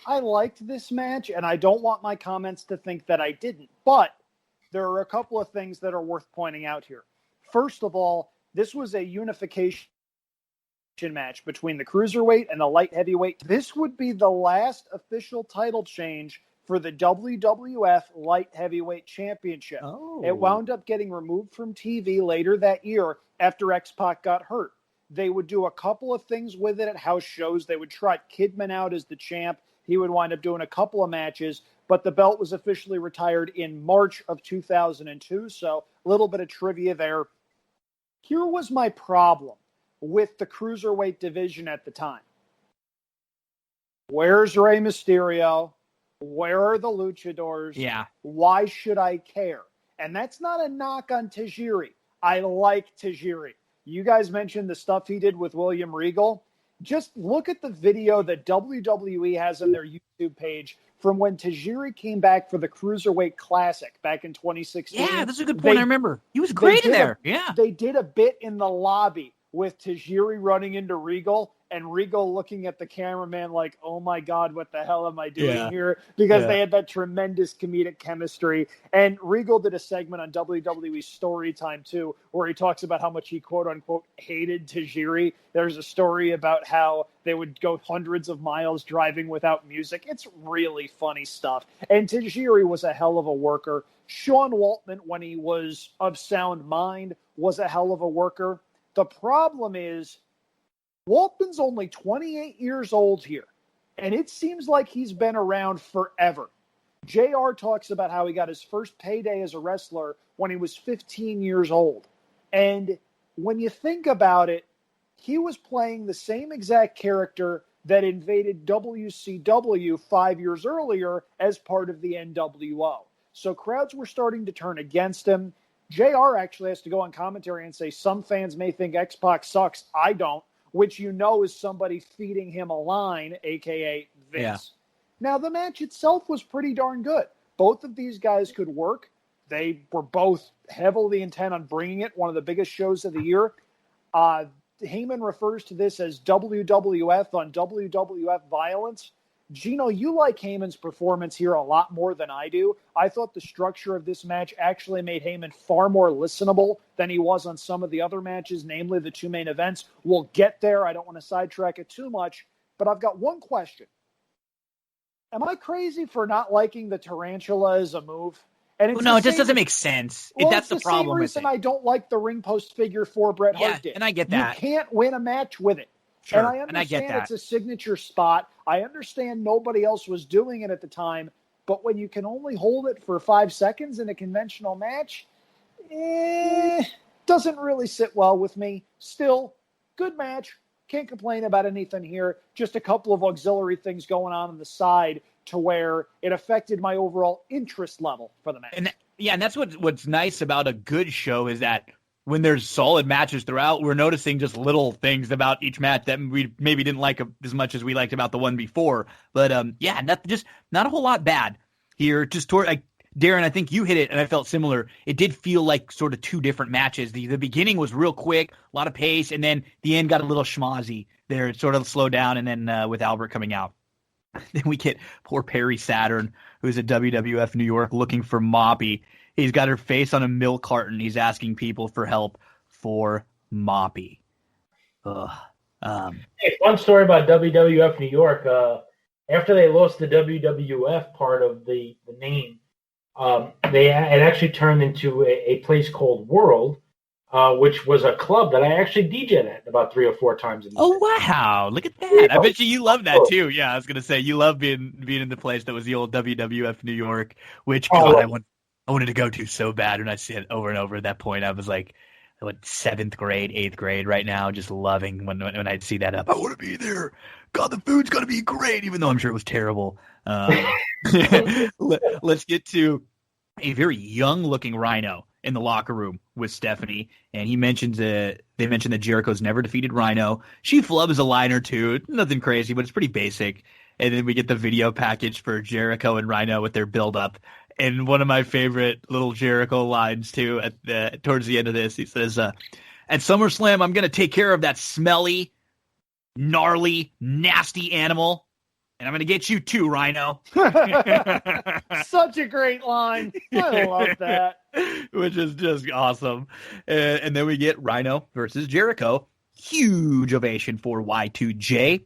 Speaker 5: I liked this match, and I don't want my comments to think that I didn't, but there are a couple of things that are worth pointing out here. First of all, this was a unification match between the cruiserweight and the light heavyweight. This would be the last official title change for the WWF Light Heavyweight Championship.
Speaker 1: Oh.
Speaker 5: It wound up getting removed from TV later that year after X-Pac got hurt. They would do a couple of things with it at house shows. They would trot Kidman out as the champ. He would wind up doing a couple of matches, but the belt was officially retired in March of 2002, so a little bit of trivia there. Here was my problem with the cruiserweight division at the time. Where's Rey Mysterio? Where are the luchadors?
Speaker 1: Yeah.
Speaker 5: Why should I care? And that's not a knock on Tajiri. I like Tajiri. You guys mentioned the stuff he did with William Regal. Just look at the video that WWE has on their YouTube page from when Tajiri came back for the Cruiserweight Classic back in 2016.
Speaker 1: Yeah, that's a good point. I remember. He was great in there.
Speaker 5: They did a bit in the lobby with Tajiri running into Regal and Regal looking at the cameraman like, oh my God, what the hell am I doing here? Because they had that tremendous comedic chemistry. And Regal did a segment on WWE Storytime too, where he talks about how much he quote unquote hated Tajiri. There's a story about how they would go hundreds of miles driving without music. It's really funny stuff. And Tajiri was a hell of a worker. Sean Waltman, when he was of sound mind, was a hell of a worker. The problem is, Waltman's only 28 years old here, and it seems like he's been around forever. JR talks about how he got his first payday as a wrestler when he was 15 years old. And when you think about it, he was playing the same exact character that invaded WCW 5 years earlier as part of the NWO. So crowds were starting to turn against him. JR actually has to go on commentary and say, some fans may think X-Pac sucks. I don't. Which is somebody feeding him a line, a.k.a. Vince. Yeah. Now, the match itself was pretty darn good. Both of these guys could work. They were both heavily intent on bringing it, one of the biggest shows of the year. Heyman refers to this as WWF on WWF violence. Gino, you like Heyman's performance here a lot more than I do. I thought the structure of this match actually made Heyman far more listenable than he was on some of the other matches, namely the 2 main events. We'll get there. I don't want to sidetrack it too much, but I've got one question. Am I crazy for not liking the tarantula as a move? And it's
Speaker 1: no, it just doesn't make sense.
Speaker 5: Well,
Speaker 1: that's the problem.
Speaker 5: It's the same reason I don't like the ring post figure for Bret Hart did.
Speaker 1: And I get that.
Speaker 5: You can't win a match with it.
Speaker 1: Sure,
Speaker 5: and I understand
Speaker 1: get that.
Speaker 5: It's a signature spot. I understand nobody else was doing it at the time, but when you can only hold it for 5 seconds in a conventional match, doesn't really sit well with me. Still, good match, Can't complain about anything here. Just a couple of auxiliary things going on the side to where it affected my overall interest level for the match.
Speaker 1: And that's what's nice about a good show is that when there's solid matches throughout, we're noticing just little things about each match that we maybe didn't like as much as we liked about the one before. But not a whole lot bad here. Just Darin, I think you hit it, and I felt similar. It did feel like sort of two different matches. The beginning was real quick, a lot of pace, and then the end got a little schmozzy there. It sort of slowed down, and then with Albert coming out. Then we get poor Perry Saturn, who's at WWF New York looking for Moppy. He's got her face on a milk carton. He's asking people for help for Moppy.
Speaker 4: Hey, fun story about WWF New York. After they lost the WWF part of the name, it actually turned into a place called World, which was a club that I actually DJ'd at about 3 or 4 times.
Speaker 1: Oh, wow. Look at that. I bet you love that, too. Yeah, I was going to say, you love being in the place that was the old WWF New York, which, I wanted to go to so bad when I see it over and over. At that point, I was like, 7th grade, 8th grade right now, just loving when I'd see that up. I want to be there. God, the food's going to be great, even though I'm sure it was terrible. Let's get to a very young-looking Rhino in the locker room with Stephanie, and they mentioned that Jericho's never defeated Rhino. She flubs a line or two, nothing crazy, but it's pretty basic. And then we get the video package for Jericho and Rhino with their build-up. And one of my favorite little Jericho lines, too, towards the end of this, he says, at SummerSlam, I'm going to take care of that smelly, gnarly, nasty animal, and I'm going to get you too, Rhino.
Speaker 5: Such a great line. I love that.
Speaker 1: Which is just awesome. And then we get Rhino versus Jericho. Huge ovation for Y2J.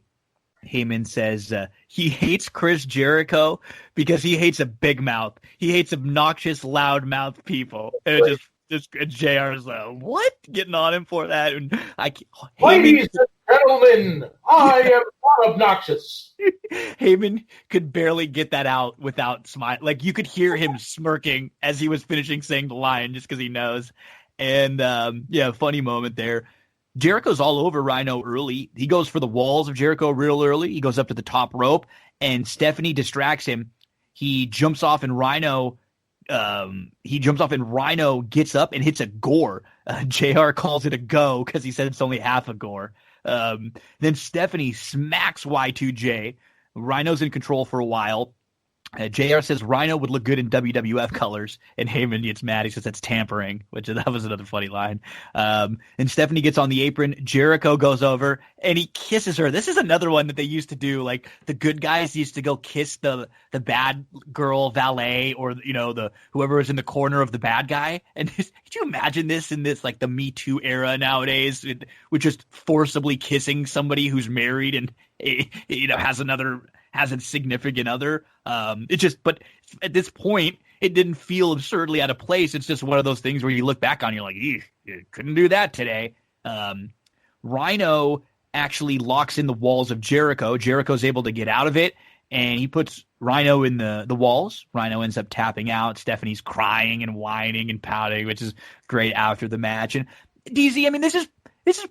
Speaker 1: Heyman says he hates Chris Jericho because he hates a big mouth. He hates obnoxious, loud mouth people. And JR is like, what? Getting on him for that. And
Speaker 4: ladies and gentlemen, I am not obnoxious.
Speaker 1: Heyman could barely get that out without smile. Like, you could hear him smirking as he was finishing saying the line just because he knows. And funny moment there. Jericho's all over Rhino early. He goes for the walls of Jericho real early. He goes up to the top rope, and Stephanie distracts him. He jumps off, and Rhino gets up and hits a gore. JR calls it a go because he said it's only half a gore. Then Stephanie smacks Y2J. Rhino's in control for a while. JR says Rhino would look good in WWF colors, and Heyman gets mad. He says that's tampering, that was another funny line. And Stephanie gets on the apron. Jericho goes over, and he kisses her. This is another one that they used to do. Like, the good guys used to go kiss the bad girl valet or, the whoever was in the corner of the bad guy. And could you imagine this in this, like, the Me Too era nowadays with just forcibly kissing somebody who's married and, has a significant other. But at this point, it didn't feel absurdly out of place. It's just one of those things where you look back on, you're like, you couldn't do that today. Rhino actually locks in the walls of Jericho. Jericho's able to get out of it, and he puts Rhino in the walls. Rhino ends up tapping out. Stephanie's crying and whining and pouting, which is great after the match. And DZ, I mean, this is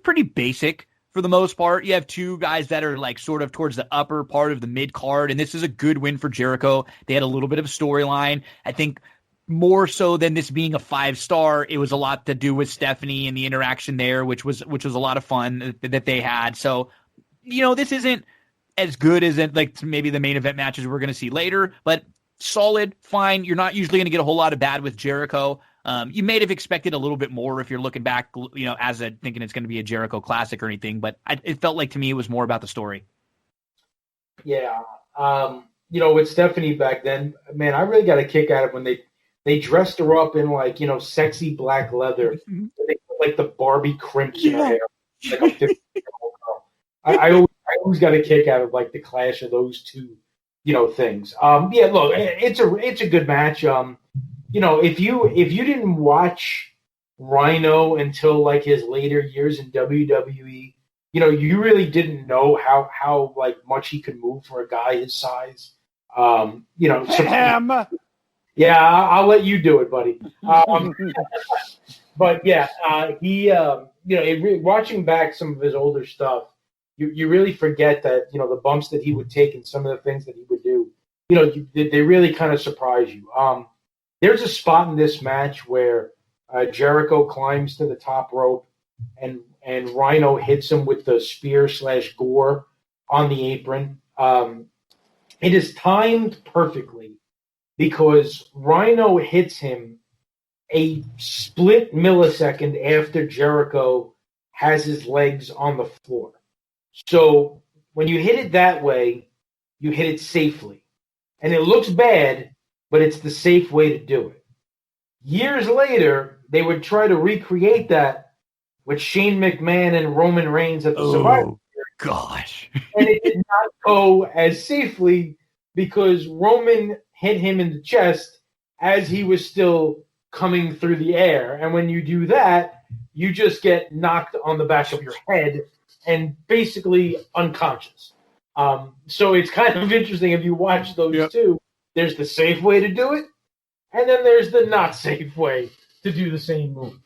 Speaker 1: pretty basic. For the most part, you have two guys that are like sort of towards the upper part of the mid card, and this is a good win for Jericho. They had a little bit of a storyline. I think more so than this being a 5-star, it was a lot to do with Stephanie and the interaction there, which was a lot of fun that they had. So, this isn't as good as like maybe the main event matches we're going to see later, but solid, fine. You're not usually going to get a whole lot of bad with Jericho. You may have expected a little bit more if you're looking back, thinking it's going to be a Jericho classic or anything, but it felt like to me it was more about the story.
Speaker 4: Yeah. With Stephanie back then, man, I really got a kick out of when they dressed her up in sexy black leather.
Speaker 1: Mm-hmm.
Speaker 4: They put like the Barbie crimps in her hair. Like a 50-year-old girl. I always got a kick out of like the clash of those two, things. Look, it's a good match. If you didn't watch Rhino until like his later years in WWE, you really didn't know how like much he could move for a guy his size. Yeah, I'll let you do it, buddy. But yeah, watching back some of his older stuff, you really forget that, the bumps that he would take and some of the things that he would do, they really kind of surprise you. There's a spot in this match where Jericho climbs to the top rope and Rhino hits him with the spear/gore on the apron. It is timed perfectly because Rhino hits him a split millisecond after Jericho has his legs on the floor. So when you hit it that way, you hit it safely. And it looks bad, but it's the safe way to do it. Years later, they would try to recreate that with Shane McMahon and Roman Reigns at the Survivor Series.
Speaker 1: Gosh.
Speaker 4: And it did not go as safely because Roman hit him in the chest as he was still coming through the air. And when you do that, you just get knocked on the back of your head and basically unconscious. So it's kind of interesting if you watch those two. There's the safe way to do it, and then there's the not safe way to do the same move.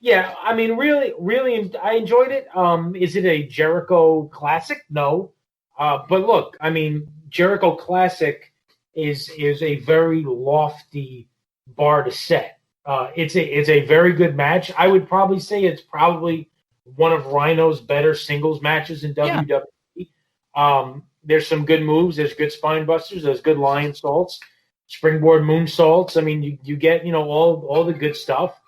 Speaker 4: Yeah, I mean, really, I enjoyed it. Is it a Jericho classic? No. But look, I mean, Jericho classic is a very lofty bar to set. It's a very good match. I would probably say it's probably one of Rhino's better singles matches in WWE. There's some good moves. There's good spine busters. There's good lion salts, springboard moonsaults. I mean, you get all the good stuff.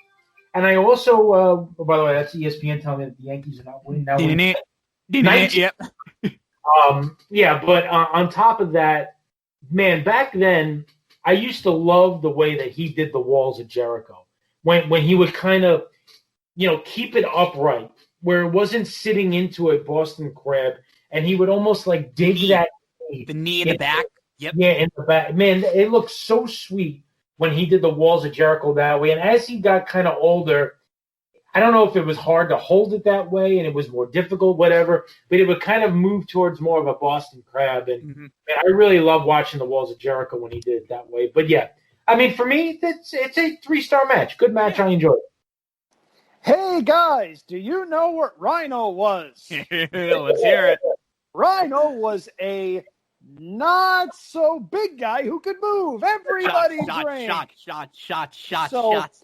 Speaker 4: And I also, by the way, that's ESPN telling me that the Yankees are not winning.
Speaker 1: Yep.
Speaker 4: But on top of that, man, back then I used to love the way that he did the walls of Jericho when he would kind of, keep it upright where it wasn't sitting into a Boston Crab, and he would almost like dig that
Speaker 1: the knee in the back. Yep.
Speaker 4: Yeah, in the back. Man, it looked so sweet when he did the walls of Jericho that way. And as he got kind of older, I don't know if it was hard to hold it that way and it was more difficult, whatever, but it would kind of move towards more of a Boston Crab. And man, I really love watching the walls of Jericho when he did it that way. But yeah, I mean, for me, it's a 3-star match. Good match. I enjoyed it.
Speaker 5: Hey, guys, do you know what Rhino was?
Speaker 1: Let's hear it.
Speaker 5: Rhino was a not-so-big guy who could move everybody's ring. Shots.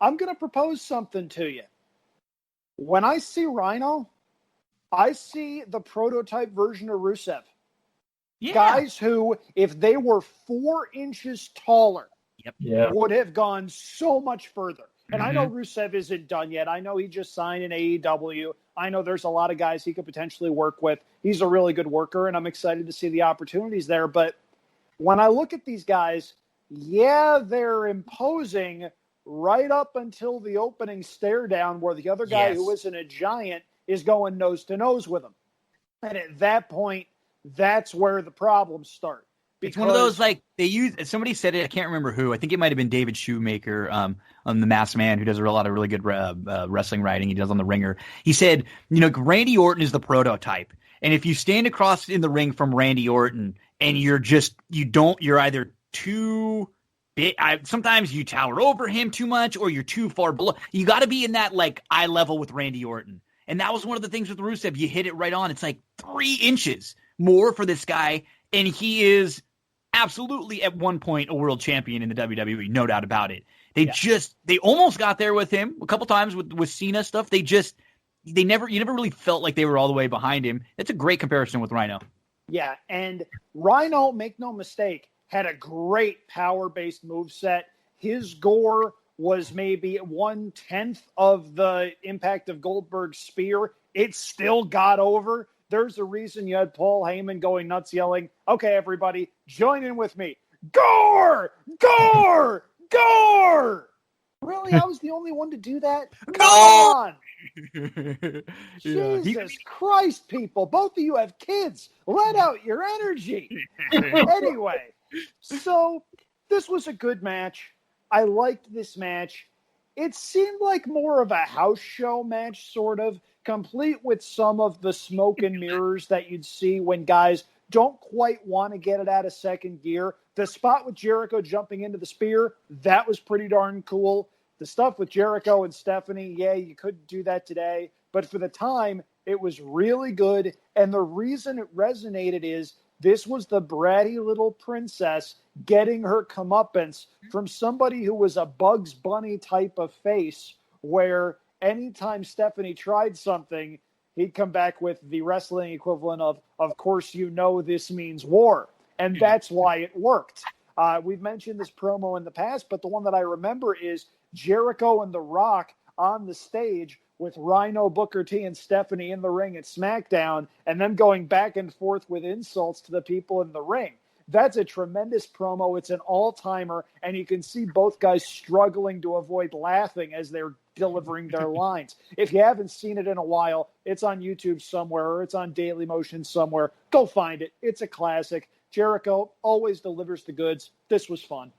Speaker 5: I'm going to propose something to you. When I see Rhino, I see the prototype version of Rusev. Yeah. Guys who, if they were 4 inches taller, would have gone so much further. And I know Rusev isn't done yet. I know he just signed an AEW. I know there's a lot of guys he could potentially work with. He's a really good worker, and I'm excited to see the opportunities there. But when I look at these guys, they're imposing right up until the opening stare down where the other guy who isn't a giant is going nose to nose with him. And at that point, that's where the problems start.
Speaker 1: It's one of those, like, somebody said it, I can't remember who. I think it might have been David Shoemaker on The Masked Man, who does a lot of really good wrestling writing. He does on The Ringer. He said, Randy Orton is the prototype. And if you stand across in the ring from Randy Orton and you're either too big, sometimes you tower over him too much or you're too far below. You got to be in that, like, eye level with Randy Orton. And that was one of the things with Rusev. You hit it right on. It's like 3 inches more for this guy. And he is absolutely at one point a world champion in the WWE, no doubt about it. They almost got there with him a couple times with Cena stuff. You never really felt like they were all the way behind him. It's a great comparison with Rhino.
Speaker 5: Yeah, and Rhino, make no mistake, had a great power-based moveset. His gore was maybe 1/10 of the impact of Goldberg's spear. It still got over. There's a reason you had Paul Heyman going nuts yelling, okay, everybody, join in with me. Gore! Gore! Gore! Really? I was the only one to do that? Come on! Jesus Christ, people. Both of you have kids. Let out your energy. Anyway, so this was a good match. I liked this match. It seemed like more of a house show match, sort of, complete with some of the smoke and mirrors that you'd see when guys don't quite want to get it out of second gear. The spot with Jericho jumping into the spear, that was pretty darn cool. The stuff with Jericho and Stephanie, you couldn't do that today. But for the time, It was really good. And the reason it resonated is this was the bratty little princess getting her comeuppance from somebody who was a Bugs Bunny type of face, where anytime Stephanie tried something, he'd come back with the wrestling equivalent of course, you know, this means war. And that's why it worked. We've mentioned this promo in the past, but the one that I remember is Jericho and The Rock on the stage with Rhino, Booker T, and Stephanie in the ring at SmackDown, and them going back and forth with insults to the people in the ring. That's a tremendous promo. It's an all-timer, and you can see both guys struggling to avoid laughing as they're delivering their lines. If you haven't seen it in a while, it's on YouTube somewhere, or it's on Daily Motion somewhere. Go find it. It's a classic. Jericho always delivers the goods. This was fun.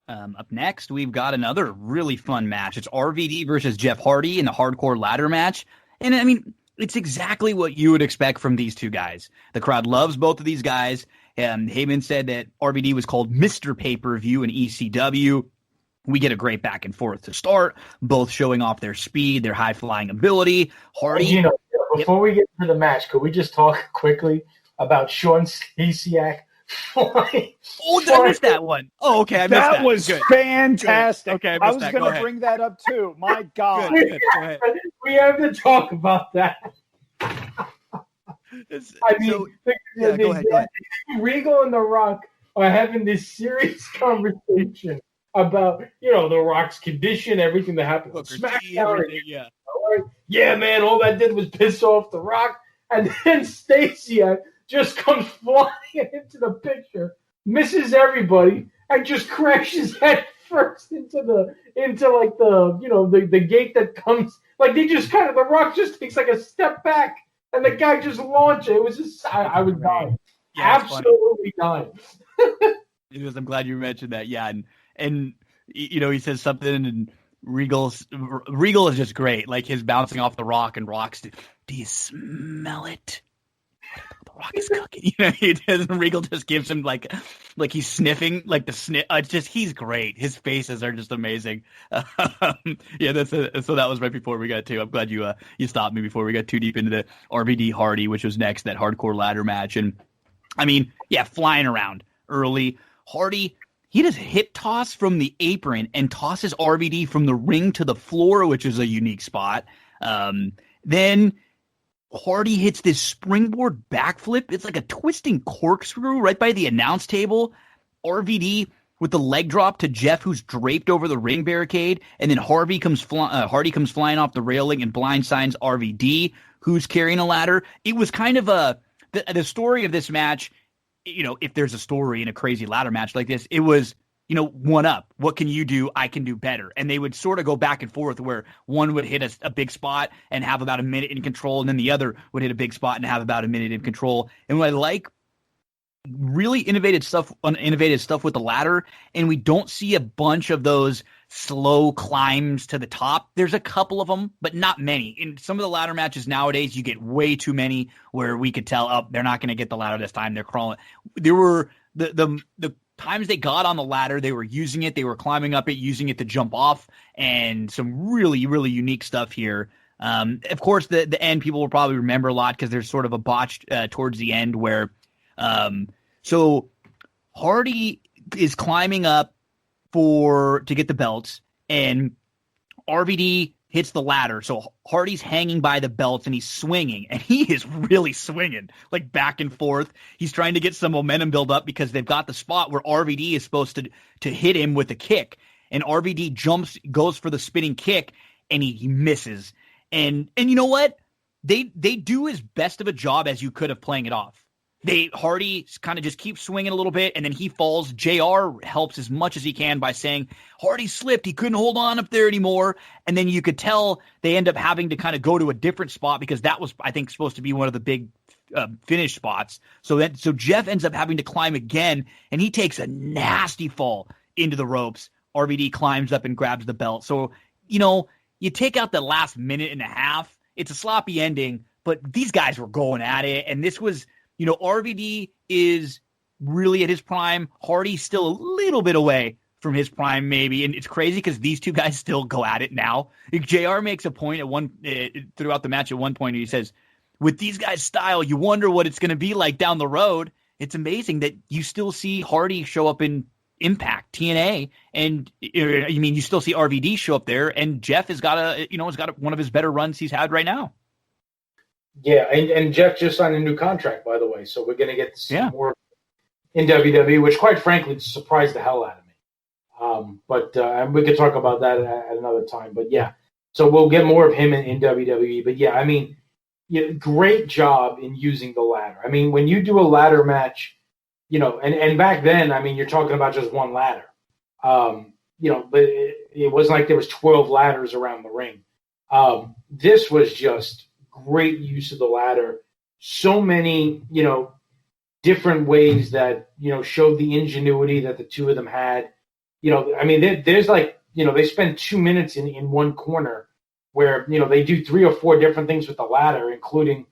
Speaker 1: Up next, we've got another really fun match. It's RVD versus Jeff Hardy in the hardcore ladder match. And, I mean, it's exactly what you would expect from these two guys. The crowd loves both of these guys. Heyman said that RVD was called Mr. Pay-Per-View in ECW. We get a great back and forth to start, both showing off their speed, their high-flying ability. Hardy.
Speaker 4: Before we get into the match, could we just talk quickly about Sean Stasiak?
Speaker 1: Did I miss that one? Oh, okay, I missed that.
Speaker 5: That was
Speaker 1: good.
Speaker 5: fantastic.
Speaker 1: Good. Okay,
Speaker 5: I was going to bring that up too. My God.
Speaker 1: Good. Go ahead.
Speaker 4: We have to talk about that.
Speaker 1: Go ahead.
Speaker 4: Regal and The Rock are having this serious conversation about, The Rock's condition, everything that happened on SmackDown. Yeah, man, all that did was piss off The Rock. And then Stasiak just comes flying into the picture, misses everybody, and just crashes head first into the gate that comes. Like, they just The Rock just takes like a step back, and the guy just launched it. It was just, I was dying. Yeah, absolutely dying.
Speaker 1: I'm glad you mentioned that. Yeah, and he says something, and Regal is just great. Like, his bouncing off The Rock, and Rock's, do you smell it? The Rock is cooking. He does. Regal just gives him like he's sniffing, like the sniff. He's great. His faces are just amazing. So that was right before we got to. I'm glad you stopped me before we got too deep into the RVD Hardy, which was next, that hardcore ladder match. And I mean, flying around early. Hardy, he does a hip toss from the apron and tosses RVD from the ring to the floor, which is a unique spot. Then Hardy hits this springboard backflip. It's like a twisting corkscrew right by the announce table. RVD with the leg drop to Jeff, who's draped over the ring barricade, and then Hardy comes flying off the railing and blindsides RVD, who's carrying a ladder. It was kind of the story of this match. If there's a story in a crazy ladder match like this, it was, one up. What can you do? I can do better. And they would sort of go back and forth where one would hit a big spot and have about a minute in control, and then the other would hit a big spot and have about a minute in control. And what I like, really innovative stuff with the ladder, and we don't see a bunch of those slow climbs to the top. There's a couple of them, but not many. In some of the ladder matches nowadays, you get way too many where we could tell, they're not going to get the ladder this time. They're crawling. There were the times they got on the ladder, they were using it. They were climbing up it, using it to jump off, and some really, really unique stuff here. Of course, the end people will probably remember a lot because there's sort of a botch towards the end where so Hardy is climbing up to get the belts, and RVD hits the ladder. So Hardy's hanging by the belts, and he's swinging, and he is really swinging, like back and forth. He's trying to get some momentum build up because they've got the spot where RVD is supposed to hit him with a kick, and RVD goes for the spinning kick, and he misses. And you know what? They do as best of a job as you could of playing it off. Hardy kind of just keeps swinging a little bit, and then he falls. JR helps as much as he can by saying, Hardy slipped. He couldn't hold on up there anymore. And then you could tell they end up having to kind of go to a different spot because that was, I think, supposed to be one of the big finish spots. So Jeff ends up having to climb again, and he takes a nasty fall into the ropes. RVD climbs up and grabs the belt. So, you take out the last minute and a half. It's a sloppy ending, but these guys were going at it, and this was... RVD is really at his prime. Hardy's still a little bit away from his prime, maybe. And it's crazy because these two guys still go at it now. JR makes a point throughout the match at one point. He says, with these guys' style, you wonder what it's going to be like down the road. It's amazing that you still see Hardy show up in Impact, TNA, and you still see RVD show up there, and Jeff has got one of his better runs he's had right now.
Speaker 4: Yeah, and Jeff just signed a new contract, by the way, so we're going to get to see more in WWE, which, quite frankly, surprised the hell out of me. But we could talk about that at another time. But yeah, so we'll get more of him in WWE. But yeah, I mean, great job in using the ladder. I mean, when you do a ladder match, and back then, I mean, you're talking about just one ladder. But it wasn't like there was 12 ladders around the ring. This was just great use of the ladder. So many, different ways that, showed the ingenuity that the two of them had. I mean, there's like, they spend 2 minutes in one corner where, they do 3 or 4 different things with the ladder, including,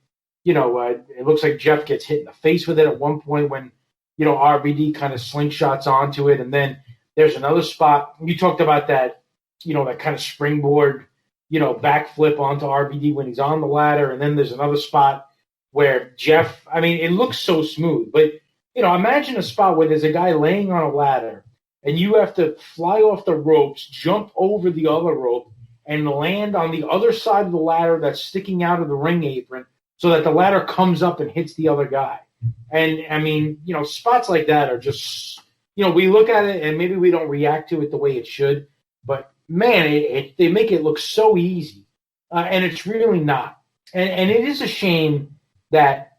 Speaker 4: it looks like Jeff gets hit in the face with it at one point when, RVD kind of slingshots onto it. And then there's another spot. You talked about that, that kind of springboard, backflip onto RVD when he's on the ladder. And then there's another spot where Jeff, I mean, it looks so smooth, but, imagine a spot where there's a guy laying on a ladder and you have to fly off the ropes, jump over the other rope, and land on the other side of the ladder that's sticking out of the ring apron so that the ladder comes up and hits the other guy. And, I mean, spots like that are just, we look at it and maybe we don't react to it the way it should. But, man, they make it look so easy. And it's really not. And it is a shame that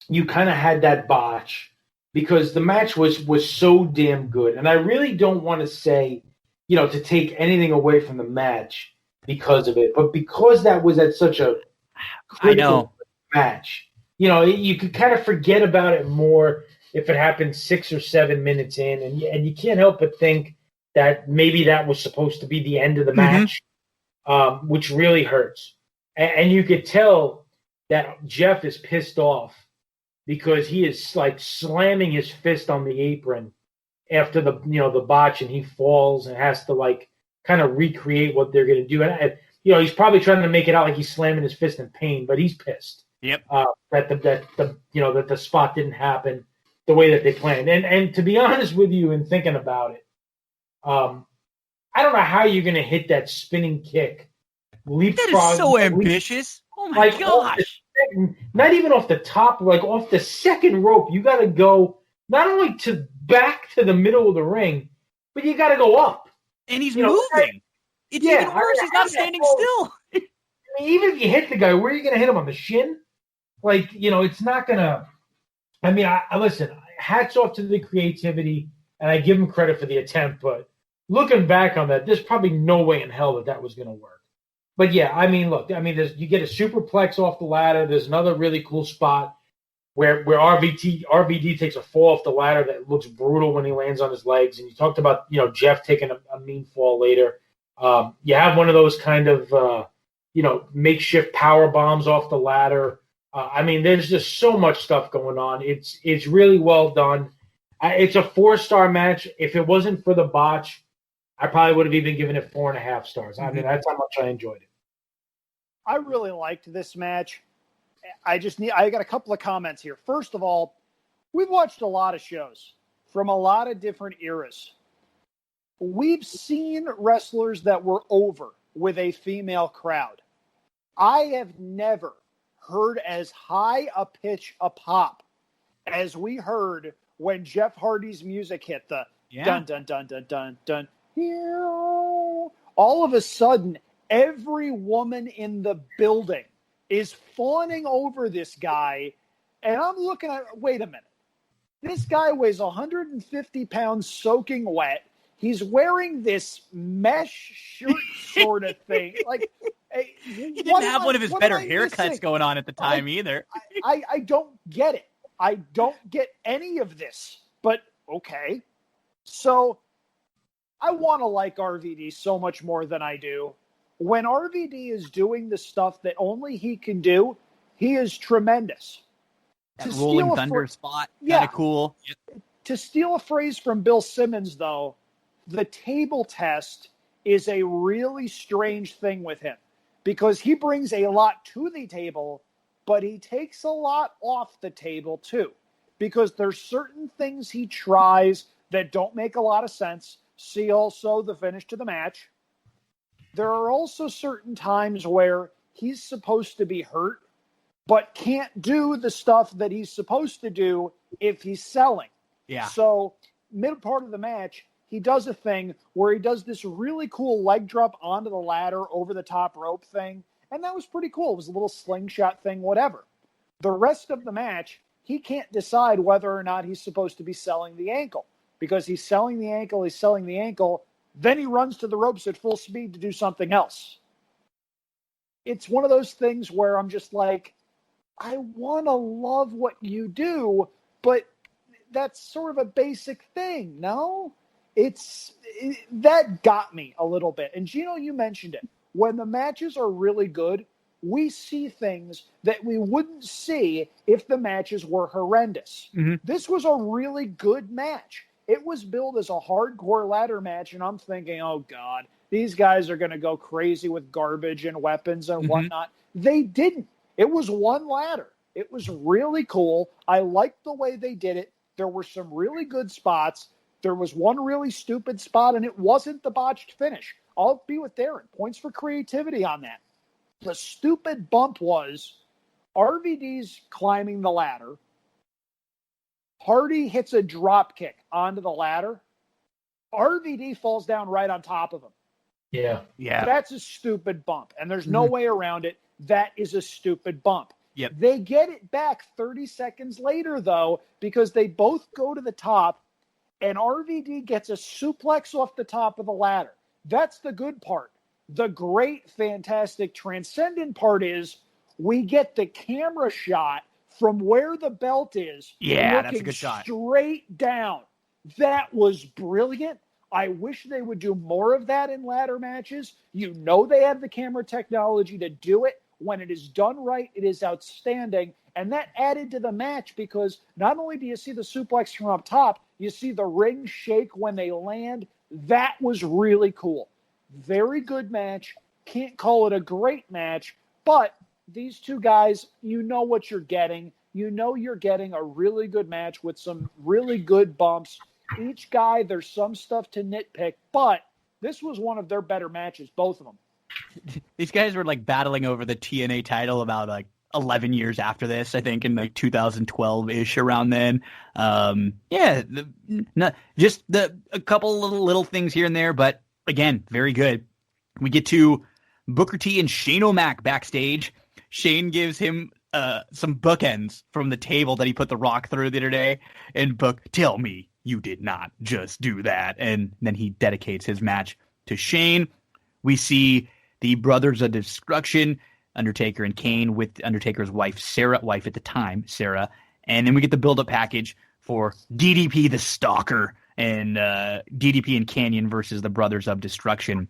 Speaker 4: you kind of had that botch because the match was so damn good. And I really don't want to say, to take anything away from the match because of it. But because that was at such a critical match, you could kind of forget about it more if it happened 6 or 7 minutes in. And you can't help but think that maybe that was supposed to be the end of the match, which really hurts. And you could tell that Jeff is pissed off because he is like slamming his fist on the apron after the botch, and he falls and has to like kind of recreate what they're going to do. And he's probably trying to make it out like he's slamming his fist in pain, but he's pissed.
Speaker 1: Yep.
Speaker 4: That the spot didn't happen the way that they planned. And to be honest with you, and thinking about it, I don't know how you're going to hit that spinning kick. Leapfrog.
Speaker 1: That is so ambitious. Oh my gosh.
Speaker 4: Not even off the top, like off the second rope. You got to go not only back to the middle of the ring, but you got to go up.
Speaker 1: And he's moving. It's even worse. He's not standing still.
Speaker 4: I mean, even if you hit the guy, where are you going to hit him, on the shin? Like, it's not going to – I mean, I listen, hats off to the creativity, and I give him credit for the attempt, but looking back on that, there's probably no way in hell that was going to work. But, yeah, I mean, look, you get a superplex off the ladder. There's another really cool spot where RVD takes a fall off the ladder that looks brutal when he lands on his legs. And you talked about, Jeff taking a mean fall later. You have one of those kind of, makeshift power bombs off the ladder. I mean, there's just so much stuff going on. It's really well done. It's a 4-star match. If it wasn't for the botch, I probably would have even given it 4.5 stars. I mean, that's how much I enjoyed it.
Speaker 5: I really liked this match. I got a couple of comments here. First of all, we've watched a lot of shows from a lot of different eras. We've seen wrestlers that were over with a female crowd. I have never heard as high a pitch a pop as we heard when Jeff Hardy's music hit the dun, dun, dun, dun, dun, dun. All of a sudden, every woman in the building is fawning over this guy, and I'm looking at, wait a minute. This guy weighs 150 pounds soaking wet. He's wearing this mesh shirt sort of thing. Like,
Speaker 1: he didn't have one of his better haircuts going on at the time either.
Speaker 5: I don't get it. I don't get any of this, but okay. So I want to like RVD so much more than I do. When RVD is doing the stuff that only he can do, he is tremendous.
Speaker 1: That rolling thunder spot, kind of cool.
Speaker 5: To steal a phrase from Bill Simmons, though, the table test is a really strange thing with him because he brings a lot to the table, but he takes a lot off the table too, because there's certain things he tries that don't make a lot of sense. See also the finish to the match. There are also certain times where he's supposed to be hurt, but can't do the stuff that he's supposed to do if he's selling.
Speaker 1: Yeah.
Speaker 5: So middle part of the match, he does a thing where he does this really cool leg drop onto the ladder over the top rope thing. And that was pretty cool. It was a little slingshot thing, whatever. The rest of the match, he can't decide whether or not he's supposed to be selling the ankle, because he's selling the ankle. Then he runs to the ropes at full speed to do something else. It's one of those things where I'm just like, I want to love what you do, but that's sort of a basic thing, no? That got me a little bit. And Gino, you mentioned it. When the matches are really good, we see things that we wouldn't see if the matches were horrendous.
Speaker 1: Mm-hmm.
Speaker 5: This was a really good match. It was billed as a hardcore ladder match, and I'm thinking, oh, God, these guys are going to go crazy with garbage and weapons and whatnot. They didn't. It was one ladder. It was really cool. I liked the way they did it. There were some really good spots. There was one really stupid spot, and it wasn't the botched finish. I'll be with Darin. Points for creativity on that. The stupid bump was RVD's climbing the ladder. Hardy hits a drop kick onto the ladder. RVD falls down right on top of him.
Speaker 4: Yeah.
Speaker 5: That's a stupid bump, and there's no way around it. That is a stupid bump.
Speaker 1: Yep.
Speaker 5: They get it back 30 seconds later, though, because they both go to the top, and RVD gets a suplex off the top of the ladder. That's the good part. The great, fantastic, transcendent part is we get the camera shot from where the belt is.
Speaker 1: Yeah, that's a good shot.
Speaker 5: Straight down. That was brilliant. I wish they would do more of that in ladder matches. You know they have the camera technology to do it. When it is done right, it is outstanding. And that added to the match because not only do you see the suplex from up top, you see the ring shake when they land. That was really cool. Very good match. Can't call it a great match, but these two guys, you know what you're getting. You know you're getting a really good match with some really good bumps. Each guy, there's some stuff to nitpick, but this was one of their better matches, both of them.
Speaker 1: These guys were like battling over the TNA title about like 11 years after this, I think in like 2012-ish around then. Just a couple little things here and there, but again, very good. We get to Booker T and Shane O'Mac backstage. Shane gives him some bookends from the table that he put the Rock through the other day, and Book, tell me you did not just do that. And then he dedicates his match to Shane. We see the Brothers of Destruction, Undertaker and Kane, with Undertaker's wife, Sarah, wife at the time, Sarah. And then we get the build-up package for DDP the Stalker and DDP and Canyon versus the Brothers of Destruction.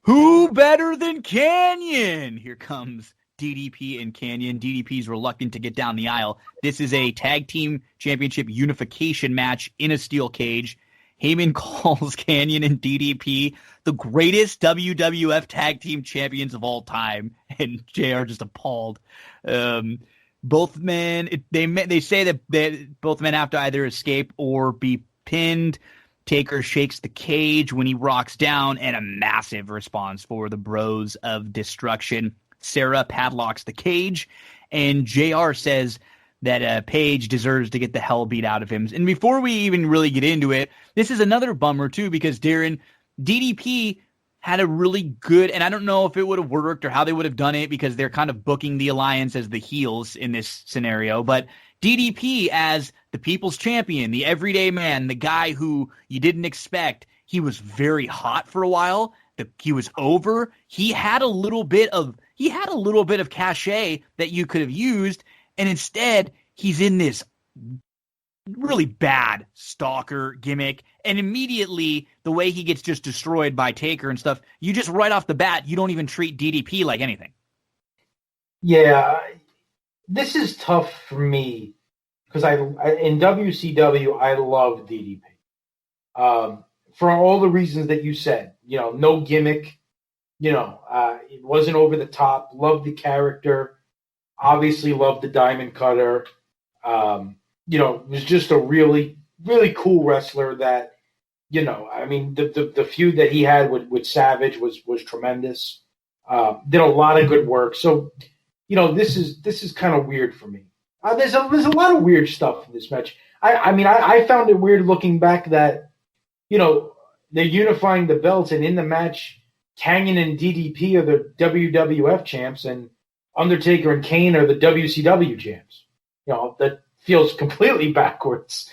Speaker 1: Who better than Canyon? Here comes DDP and Canyon. DDP's reluctant to get down the aisle. This is a tag team championship unification match in a steel cage. Heyman calls Canyon and DDP the greatest WWF tag team champions of all time, and JR just appalled. Both men, they say that both men have to either escape or be pinned. Taker shakes the cage when he rocks down, and a massive response for the Bros of Destruction. Sarah padlocks the cage, and JR says that Paige deserves to get the hell beat out of him. And before we even really get into it, this is another bummer too, because Darin, DDP had a really good, and I don't know if it would have worked or how they would have done it because they're kind of booking the Alliance as the heels in this scenario, but DDP as the people's champion, the everyday man, the guy who you didn't expect, he was very hot for a while. He was over. He had a little bit of cachet that you could have used, and instead he's in this really bad stalker gimmick, and immediately the way he gets just destroyed by Taker and stuff, you just right off the bat, you don't even treat DDP like anything.
Speaker 4: Yeah, this is tough for me because I in WCW I love DDP. for all the reasons that you said. No gimmick. It wasn't over the top. Loved the character. Obviously loved the Diamond Cutter. Was just a really, really cool wrestler that, the feud that he had with Savage was tremendous. Did a lot of good work. So, this is kind of weird for me. There's a lot of weird stuff in this match. I found it weird looking back that, they're unifying the belts, and in the match, Kanyon and DDP are the WWF champs, and Undertaker and Kane are the WCW champs. That feels completely backwards.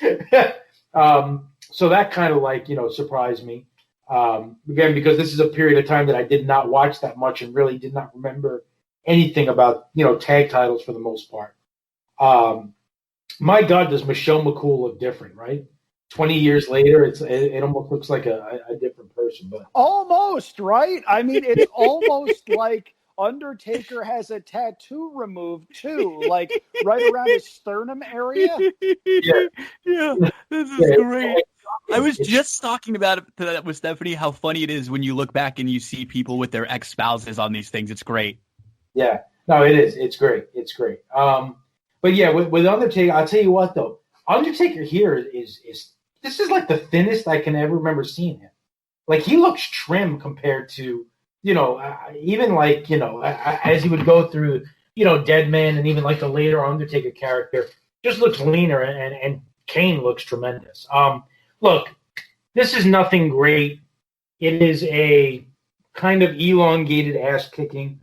Speaker 4: So that kind of surprised me. Again, because this is a period of time that I did not watch that much and really did not remember anything about, tag titles for the most part. My God, does Michelle McCool look different, right? 20 years later, it almost looks like a different person. But
Speaker 5: almost, right? It's almost like Undertaker has a tattoo removed too, like right around his sternum area.
Speaker 1: Yeah, this is great. I was just talking about it with Stephanie, how funny it is when you look back and you see people with their ex-spouses on these things. It's great.
Speaker 4: Yeah, no, it is. It's great. But yeah, with Undertaker, I'll tell you what though, Undertaker here is this is like the thinnest I can ever remember seeing him. Like he looks trim compared to, even like, as he would go through, Dead Man and even like the later Undertaker character, just looks leaner, and Kane looks tremendous. Look, this is nothing great. It is a kind of elongated ass kicking,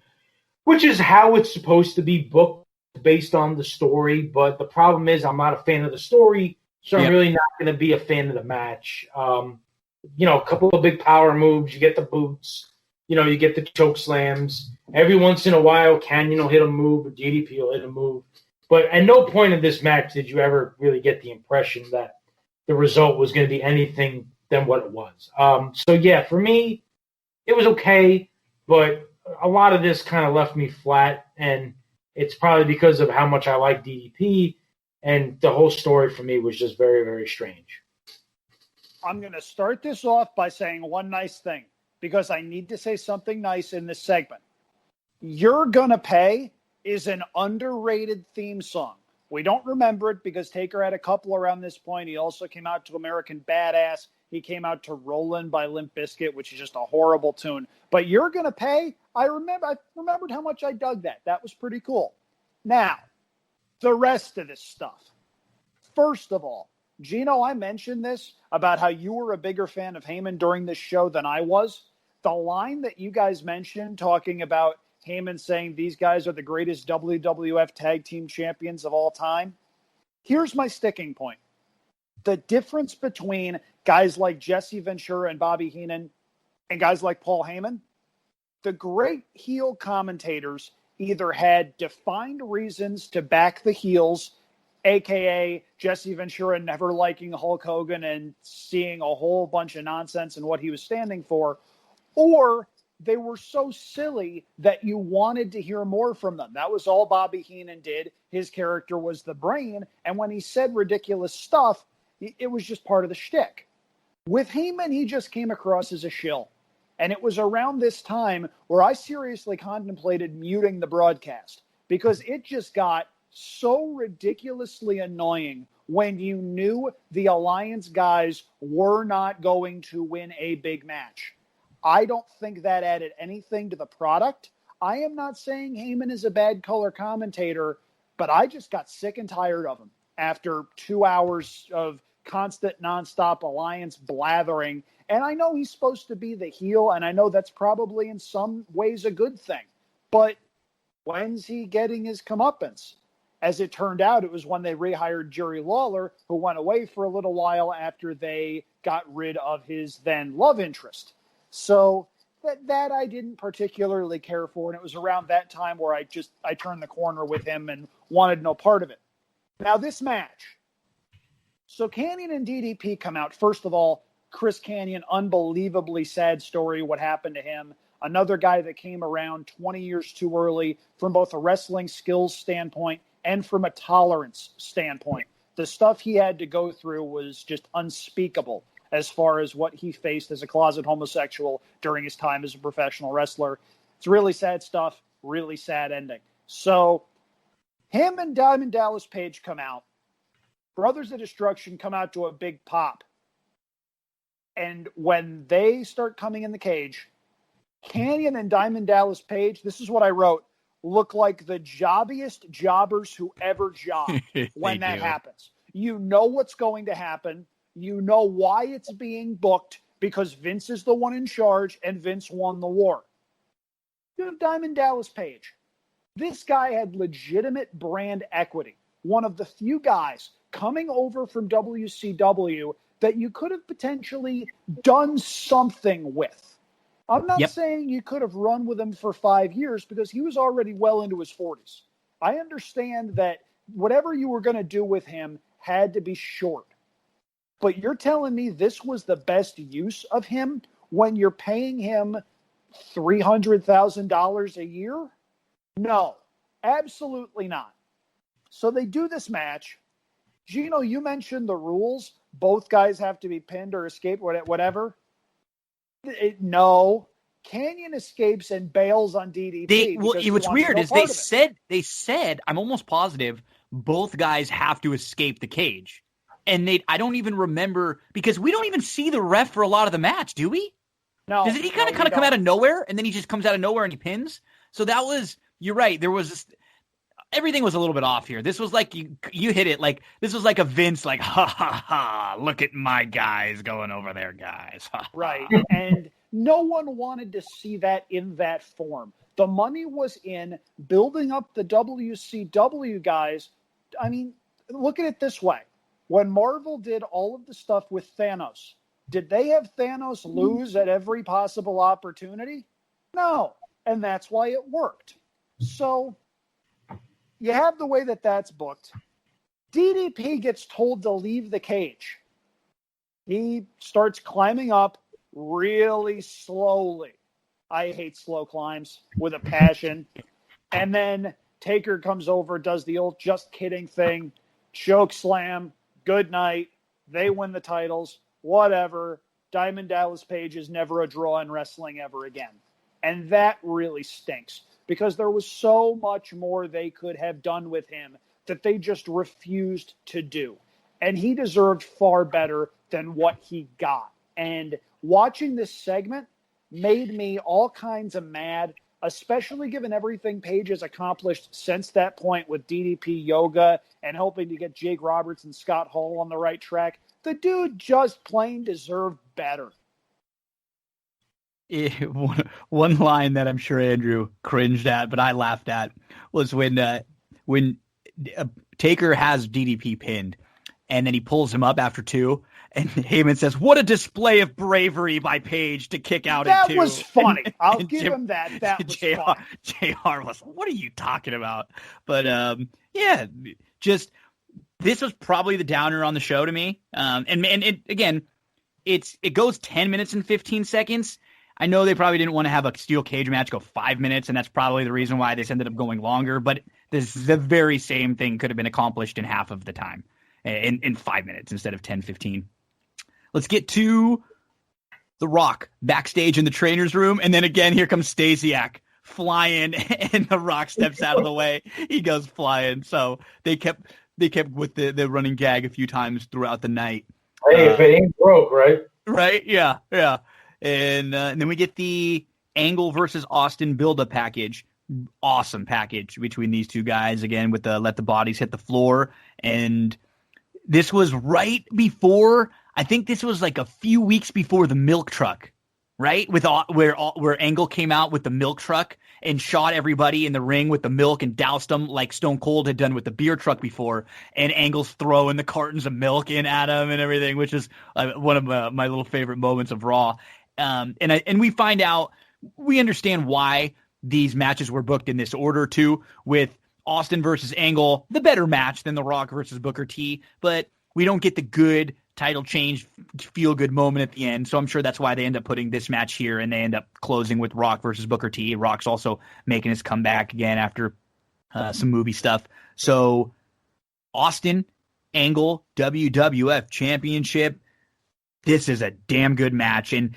Speaker 4: which is how it's supposed to be booked based on the story. But the problem is I'm not a fan of the story, so I'm really not going to be a fan of the match. A couple of big power moves. You get the boots. You get the choke slams. Every once in a while, Kanyon will hit a move, or DDP will hit a move. But at no point in this match did you ever really get the impression that the result was going to be anything than what it was. So, yeah, for me, it was okay. But a lot of this kind of left me flat. And it's probably because of how much I like DDP. And the whole story for me was just very, very strange.
Speaker 5: I'm going to start this off by saying one nice thing, because I need to say something nice in this segment. You're Gonna Pay is an underrated theme song. We don't remember it because Taker had a couple around this point. He also came out to American Badass. He came out to Rollin' by Limp Bizkit, which is just a horrible tune. But You're Gonna Pay, I remembered how much I dug that. That was pretty cool. Now, the rest of this stuff. First of all, Gino, I mentioned this about how you were a bigger fan of Heyman during this show than I was. The line that you guys mentioned talking about Heyman saying these guys are the greatest WWF tag team champions of all time. Here's my sticking point. The difference between guys like Jesse Ventura and Bobby Heenan and guys like Paul Heyman, the great heel commentators either had defined reasons to back the heels, a.k.a. Jesse Ventura never liking Hulk Hogan and seeing a whole bunch of nonsense in what he was standing for, or they were so silly that you wanted to hear more from them. That was all Bobby Heenan did. His character was the Brain, and when he said ridiculous stuff, it was just part of the shtick. With Heyman, he just came across as a shill. And it was around this time where I seriously contemplated muting the broadcast, because it just got so ridiculously annoying when you knew the Alliance guys were not going to win a big match. I don't think that added anything to the product. I am not saying Heyman is a bad color commentator, but I just got sick and tired of him after 2 hours of constant nonstop Alliance blathering. And I know he's supposed to be the heel, and I know that's probably in some ways a good thing. But when's he getting his comeuppance? As it turned out, it was when they rehired Jerry Lawler, who went away for a little while after they got rid of his then love interest. So that I didn't particularly care for, and it was around that time where I turned the corner with him and wanted no part of it. Now, this match. So Kanyon and DDP come out. First of all, Chris Kanyon, unbelievably sad story, what happened to him. Another guy that came around 20 years too early from both a wrestling skills standpoint and from a tolerance standpoint. The stuff he had to go through was just unspeakable. as far as what he faced as a closet homosexual during his time as a professional wrestler. It's really sad stuff, really sad ending. So him and Diamond Dallas Page come out. Brothers of Destruction come out to a big pop. And when they start coming in the cage, Kanyon and Diamond Dallas Page, this is what I wrote, look like the jobbiest jobbers who ever jobbed when that happens. You know what's going to happen. You know why it's being booked, because Vince is the one in charge and Vince won the war. You have Diamond Dallas Page. This guy had legitimate brand equity. One of the few guys coming over from WCW that you could have potentially done something with. I'm not saying you could have run with him for 5 years, because he was already well into his 40s. I understand that whatever you were going to do with him had to be short. But you're telling me this was the best use of him when you're paying him $300,000 a year? No, absolutely not. So they do this match. Gino, you mentioned the rules. Both guys have to be pinned or escape, whatever. No. Kanyon escapes and bails on DDP.
Speaker 1: What's weird is they said, I'm almost positive, both guys have to escape the cage. And I don't even remember, because we don't even see the ref for a lot of the match, do we?
Speaker 5: No.
Speaker 1: Does he kind of come out of nowhere, and then he just comes out of nowhere and he pins? So that was, you're right, there was everything was a little bit off here. This was like, you hit it, like, this was like a Vince, like, ha, ha, ha, look at my guys going over there, guys.
Speaker 5: Right, and no one wanted to see that in that form. The money was in building up the WCW guys. I mean, look at it this way. When Marvel did all of the stuff with Thanos, did they have Thanos lose at every possible opportunity? No. And that's why it worked. So you have the way that that's booked. DDP gets told to leave the cage. He starts climbing up really slowly. I hate slow climbs with a passion. And then Taker comes over, does the old just kidding thing, choke slam, good night. They win the titles, whatever. Diamond Dallas Page is never a draw in wrestling ever again. And that really stinks, because there was so much more they could have done with him that they just refused to do. And he deserved far better than what he got. And watching this segment made me all kinds of mad, especially given everything Page has accomplished since that point with DDP Yoga and helping to get Jake Roberts and Scott Hall on the right track. The dude just plain deserved better.
Speaker 1: One line that I'm sure Andrew cringed at, but I laughed at, was when Taker has DDP pinned, and then he pulls him up after 2, and Heyman says, "What a display of bravery by Page to kick out at 2."
Speaker 5: That was funny. I'll give him that. That was funny.
Speaker 1: JR was, what are you talking about? But just this was probably the downer on the show to me. And it goes 10 minutes and 15 seconds. I know they probably didn't want to have a steel cage match go 5 minutes, and that's probably the reason why this ended up going longer. But the very same thing could have been accomplished in half of the time, in 5 minutes instead of 10, 15. Let's get to The Rock backstage in the trainer's room, and then again, here comes Stasiak flying, and The Rock steps out of the way. He goes flying. So they kept with the running gag a few times throughout the night.
Speaker 4: Hey, if it ain't broke, right?
Speaker 1: Right? Yeah. And then we get the Angle versus Austin build-up package. Awesome package between these two guys, again, with the let the bodies hit the floor. And this was right before, I think this was like a few weeks before the milk truck, right? Where Angle came out with the milk truck and shot everybody in the ring with the milk and doused them like Stone Cold had done with the beer truck before. And Angle's throwing the cartons of milk in at him and everything, which is one of my little favorite moments of Raw. And we find out, we understand why these matches were booked in this order too, with Austin versus Angle, the better match than The Rock versus Booker T, but we don't get the good title change, feel good moment at the end. So I'm sure that's why they end up putting this match here, and they end up closing with Rock versus Booker T. Rock's also making his comeback again after some movie stuff. So Austin, Angle, WWF Championship. this is a damn good match. And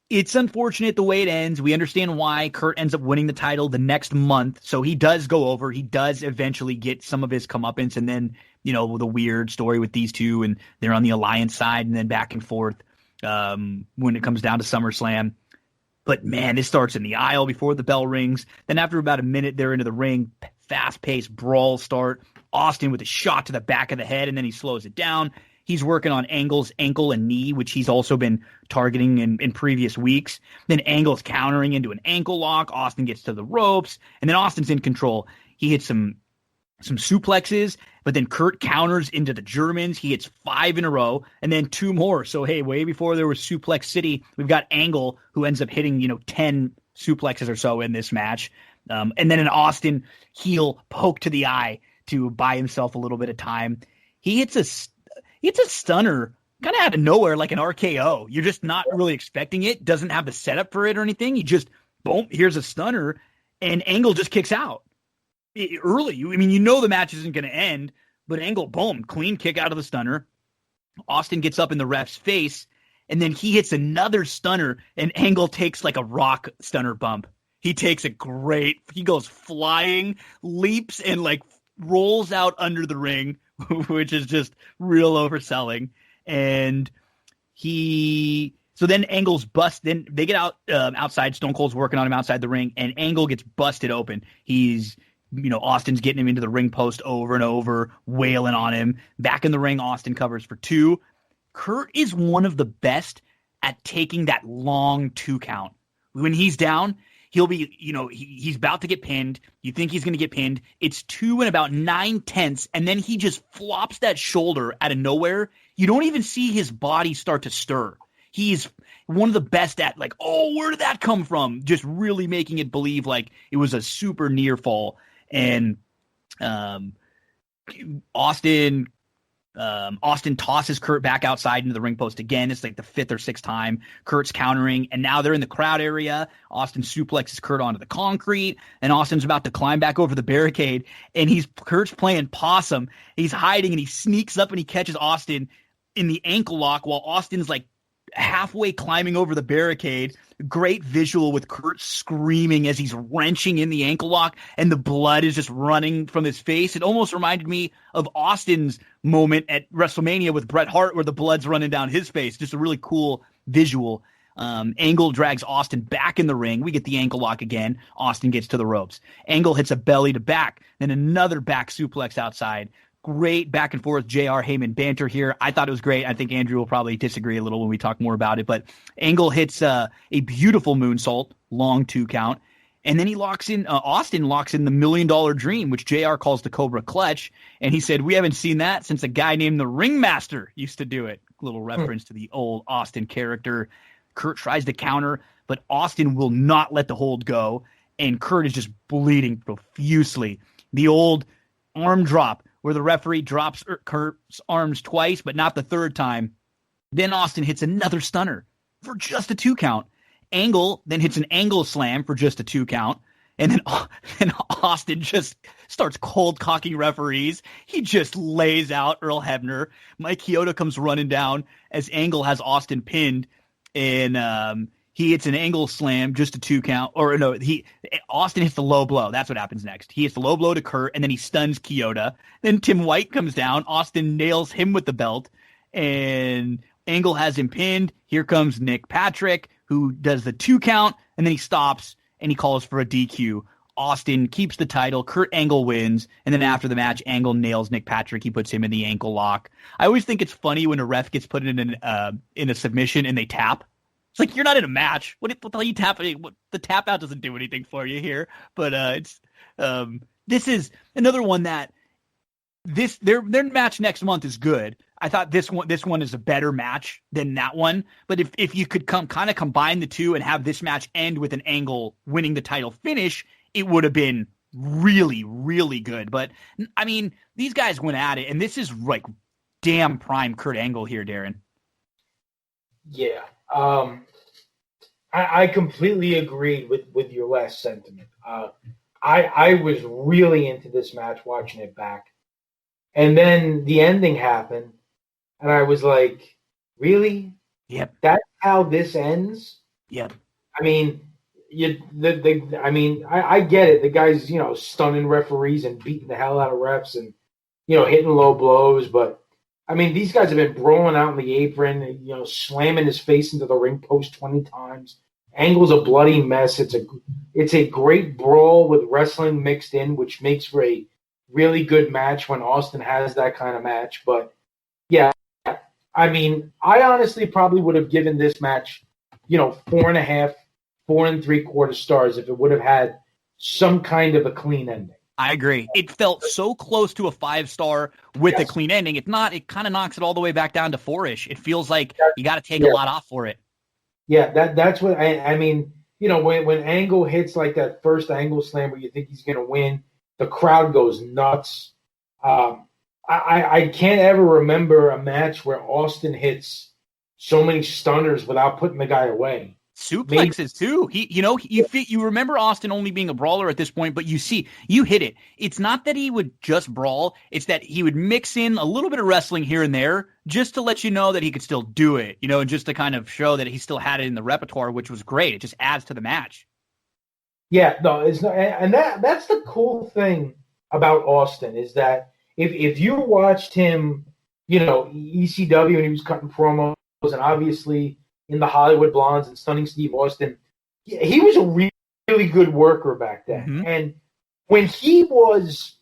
Speaker 1: it's unfortunate the way it ends. We understand why Kurt ends up winning the title the next month. So he does go over. He does eventually get some of his comeuppance. And then, the weird story with these two, and they're on the alliance side and then back and forth when it comes down to SummerSlam. But, man, this starts in the aisle before the bell rings. Then after about a minute, they're into the ring. Fast-paced brawl start. Austin with a shot to the back of the head, and then he slows it down. He's working on Angle's ankle and knee, which he's also been targeting in previous weeks. Then Angle's countering into an ankle lock. Austin gets to the ropes, and then Austin's in control. He hits some suplexes, but then Kurt counters into the Germans. He hits 5 in a row, and then 2 more. So, hey, way before there was Suplex City, we've got Angle, who ends up hitting, 10 suplexes or so in this match. And then an Austin heel poke to the eye to buy himself a little bit of time. He hits a stunner kind of out of nowhere, like an RKO. You're just not really expecting it. Doesn't have the setup for it or anything. He just, boom, here's a stunner, and Angle just kicks out early. I mean, the match isn't going to end, but Angle, boom, clean kick out of the stunner. Austin gets up in the ref's face, and then he hits another stunner, and Angle takes like a Rock stunner bump. He takes he goes flying, leaps, and like rolls out under the ring, which is just real overselling. And so then Angle's then they get out outside. Stone Cold's working on him outside the ring, and Angle gets busted open. He's, Austin's getting him into the ring post over and over, wailing on him. Back in the ring, Austin covers for 2. Kurt is one of the best at taking that long 2 count. When he's down, he'll be, he's about to get pinned. You think he's going to get pinned. It's 2 and about 9/10, and then he just flops that shoulder out of nowhere. You don't even see his body start to stir. He's one of the best at like, oh, where did that come from? Just really making it believe like it was a super near fall. And Austin tosses Kurt back outside into the ring post again. It's like the 5th or 6th time. Kurt's countering, and now they're in the crowd area. Austin suplexes Kurt onto the concrete, and Austin's about to climb back over the barricade, and Kurt's playing possum. He's hiding, and he sneaks up and he catches Austin in the ankle lock while Austin's like halfway climbing over the barricade. Great visual with Kurt screaming as he's wrenching in the ankle lock, and the blood is just running from his face. It almost reminded me of Austin's moment at WrestleMania with Bret Hart, where the blood's running down his face. Just a really cool visual. Angle drags Austin back in the ring. We get the ankle lock again. Austin gets to the ropes. Angle hits a belly to back, then another back suplex outside. Great back and forth JR Heyman banter here. I thought it was great. I think Andrew will probably disagree a little when we talk more about it, but Angle hits a beautiful moonsault, long 2 count, and then Austin locks in the $1 Million Dream, which JR calls the Cobra Clutch, and he said, we haven't seen that since a guy named the Ringmaster used to do it. Little reference to the old Austin character. Kurt tries to counter, but Austin will not let the hold go, and Kurt is just bleeding profusely. The old arm drop, where the referee drops Kurt's arms twice, but not the 3rd time. Then Austin hits another stunner for just a 2 count. Angle then hits an angle slam for just a 2 count. And then Austin just starts cold cocking referees. He just lays out Earl Hebner. Mike Chioda comes running down as Angle has Austin pinned. And he hits an angle slam, just a 2 count. Or no, Austin hits the low blow. That's what happens next. He hits the low blow to Kurt, and then he stuns Chioda. Then Tim White comes down. Austin nails him with the belt, and Angle has him pinned. Here comes Nick Patrick, who does the 2 count, and then he stops, and he calls for a DQ. Austin keeps the title. Kurt Angle wins, and then after the match, Angle nails Nick Patrick. He puts him in the ankle lock. I always think it's funny when a ref gets put in a submission and they tap. It's like, you're not in a match. What the hell are you tapping? The tap out doesn't do anything for you here. But this is another one that their match next month is good. I thought this one is a better match than that one. But if you could kind of combine the two and have this match end with an Angle winning the title finish, it would have been really, really good. But I mean, these guys went at it, and this is like damn prime Kurt Angle here, Darin.
Speaker 4: Yeah. I completely agreed with your last sentiment. I was really into this match watching it back. And then the ending happened, and I was like, really?
Speaker 1: Yep.
Speaker 4: That's how this ends.
Speaker 1: Yep.
Speaker 4: I mean, I get it. The guy's, stunning referees and beating the hell out of refs and, hitting low blows. But, I mean, these guys have been brawling out in the apron, and, slamming his face into the ring post 20 times. Angle's a bloody mess. It's a great brawl with wrestling mixed in, which makes for a really good match when Austin has that kind of match. But, yeah, I mean, I honestly probably would have given this match, 4.5, 4 3/4 stars if it would have had some kind of a clean ending.
Speaker 1: I agree. It felt so close to a 5-star with a clean ending. It's not. It kind of knocks it all the way back down to 4-ish. It feels like you got to take a lot off for it. Yeah,
Speaker 4: that's what I mean. When Angle hits like that first Angle slam where you think he's going to win, the crowd goes nuts. I can't ever remember a match where Austin hits so many stunners without putting the guy away.
Speaker 1: Suplexes too. You remember Austin only being a brawler at this point, but you hit it. It's not that he would just brawl. It's that he would mix in a little bit of wrestling here and there just to let you know that he could still do it, and just to kind of show that he still had it in the repertoire, which was great. It just adds to the match.
Speaker 4: Yeah, no, it's not, and that's the cool thing about Austin is that if you watched him, ECW and he was cutting promos and obviously in the Hollywood Blondes and Stunning Steve Austin, he was a really good worker back then. Mm-hmm. And when he was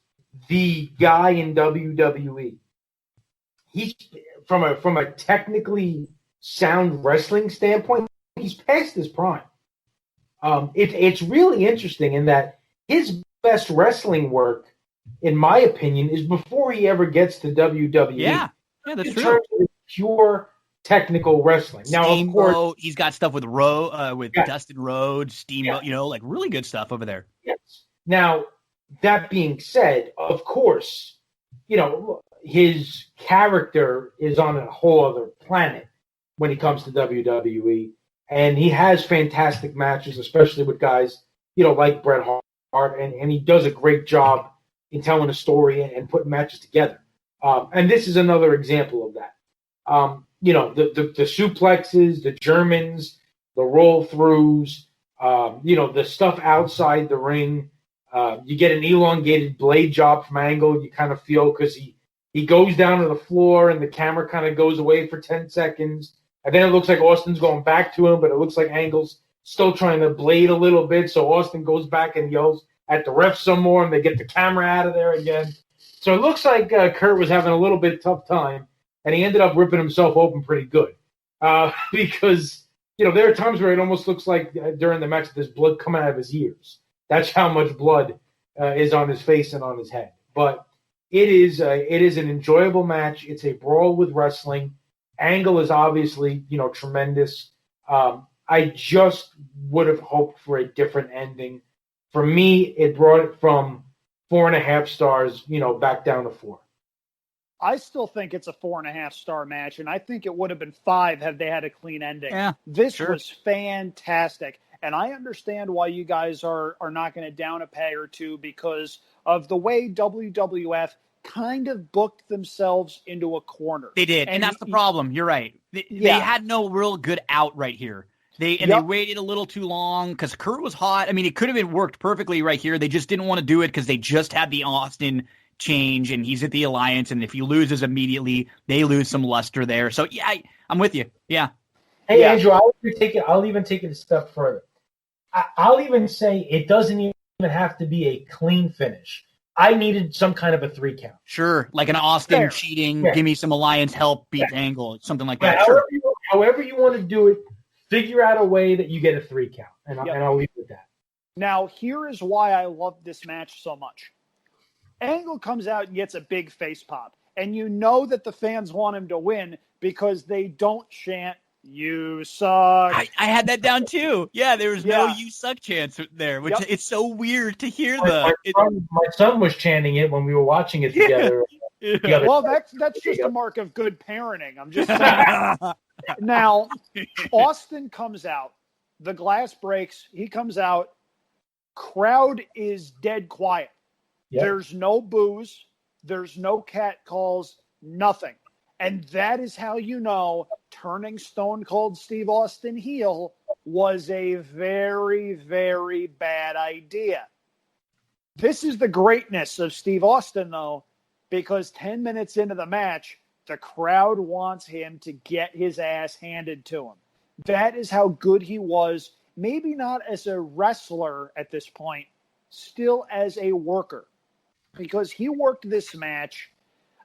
Speaker 4: the guy in WWE, he's from a technically sound wrestling standpoint, he's past his prime. It's really interesting in that his best wrestling work, in my opinion, is before he ever gets to WWE.
Speaker 1: Yeah, that's true.
Speaker 4: In terms of pure technical wrestling. Now,
Speaker 1: Steamboat,
Speaker 4: of course,
Speaker 1: he's got stuff with Dustin Rhodes, Steamboat, like really good stuff over there.
Speaker 4: Yes. Now, that being said, of course, his character is on a whole other planet when he comes to WWE, and he has fantastic matches, especially with guys, like Bret Hart, and he does a great job in telling a story and putting matches together. And this is another example of that. The suplexes, the Germans, the roll throughs, the stuff outside the ring. You get an elongated blade job from Angle. You kind of feel because he goes down to the floor and the camera kind of goes away for 10 seconds. And then it looks like Austin's going back to him, but it looks like Angle's still trying to blade a little bit. So Austin goes back and yells at the ref some more, and they get the camera out of there again. So it looks like Kurt was having a little bit tough time. And he ended up ripping himself open pretty good because, there are times where it almost looks like during the match that there's blood coming out of his ears. That's how much blood is on his face and on his head. But it is an enjoyable match. It's a brawl with wrestling. Angle is obviously, tremendous. I just would have hoped for a different ending. For me, it brought it from 4.5 stars, back down to 4.
Speaker 5: I still think it's a 4.5-star match, and I think it would have been 5 had they had a clean ending.
Speaker 1: Yeah,
Speaker 5: this was fantastic, and I understand why you guys are not going to down a peg or two because of the way WWF kind of booked themselves into a corner.
Speaker 1: They did, and that's the problem. You're right. They had no real good out right here. They waited a little too long because Kurt was hot. I mean, it could have been worked perfectly right here. They just didn't want to do it because they just had the Austin change and he's at the Alliance, and if he loses immediately, they lose some luster there. So yeah, I'm with you. Yeah.
Speaker 4: Hey, Andrew, I'll even take it a step further. I'll even say it doesn't even have to be a clean finish. I needed some kind of a 3 count.
Speaker 1: Sure, like an Austin cheating, give me some Alliance help, beat Angle, something like that.
Speaker 4: However you want to do it, figure out a way that you get a 3 count, and I'll leave it with that.
Speaker 5: Now, here is why I love this match so much. Angle comes out and gets a big face pop, and you know that the fans want him to win because they don't chant, "You suck."
Speaker 1: I had that down too. Yeah, there was no "you suck" chance there, which it's so weird to hear.
Speaker 4: My son was chanting it when we were watching it together.
Speaker 5: Yeah. Well, that's just a mark of good parenting. I'm just saying. Now, Austin comes out. The glass breaks. He comes out. Crowd is dead quiet. Yep. There's no boos. There's no cat calls. Nothing. And that is how you know turning Stone Cold Steve Austin heel was a very, very bad idea. This is the greatness of Steve Austin, though, because 10 minutes into the match, the crowd wants him to get his ass handed to him. That is how good he was, maybe not as a wrestler at this point, still as a worker. Because he worked this match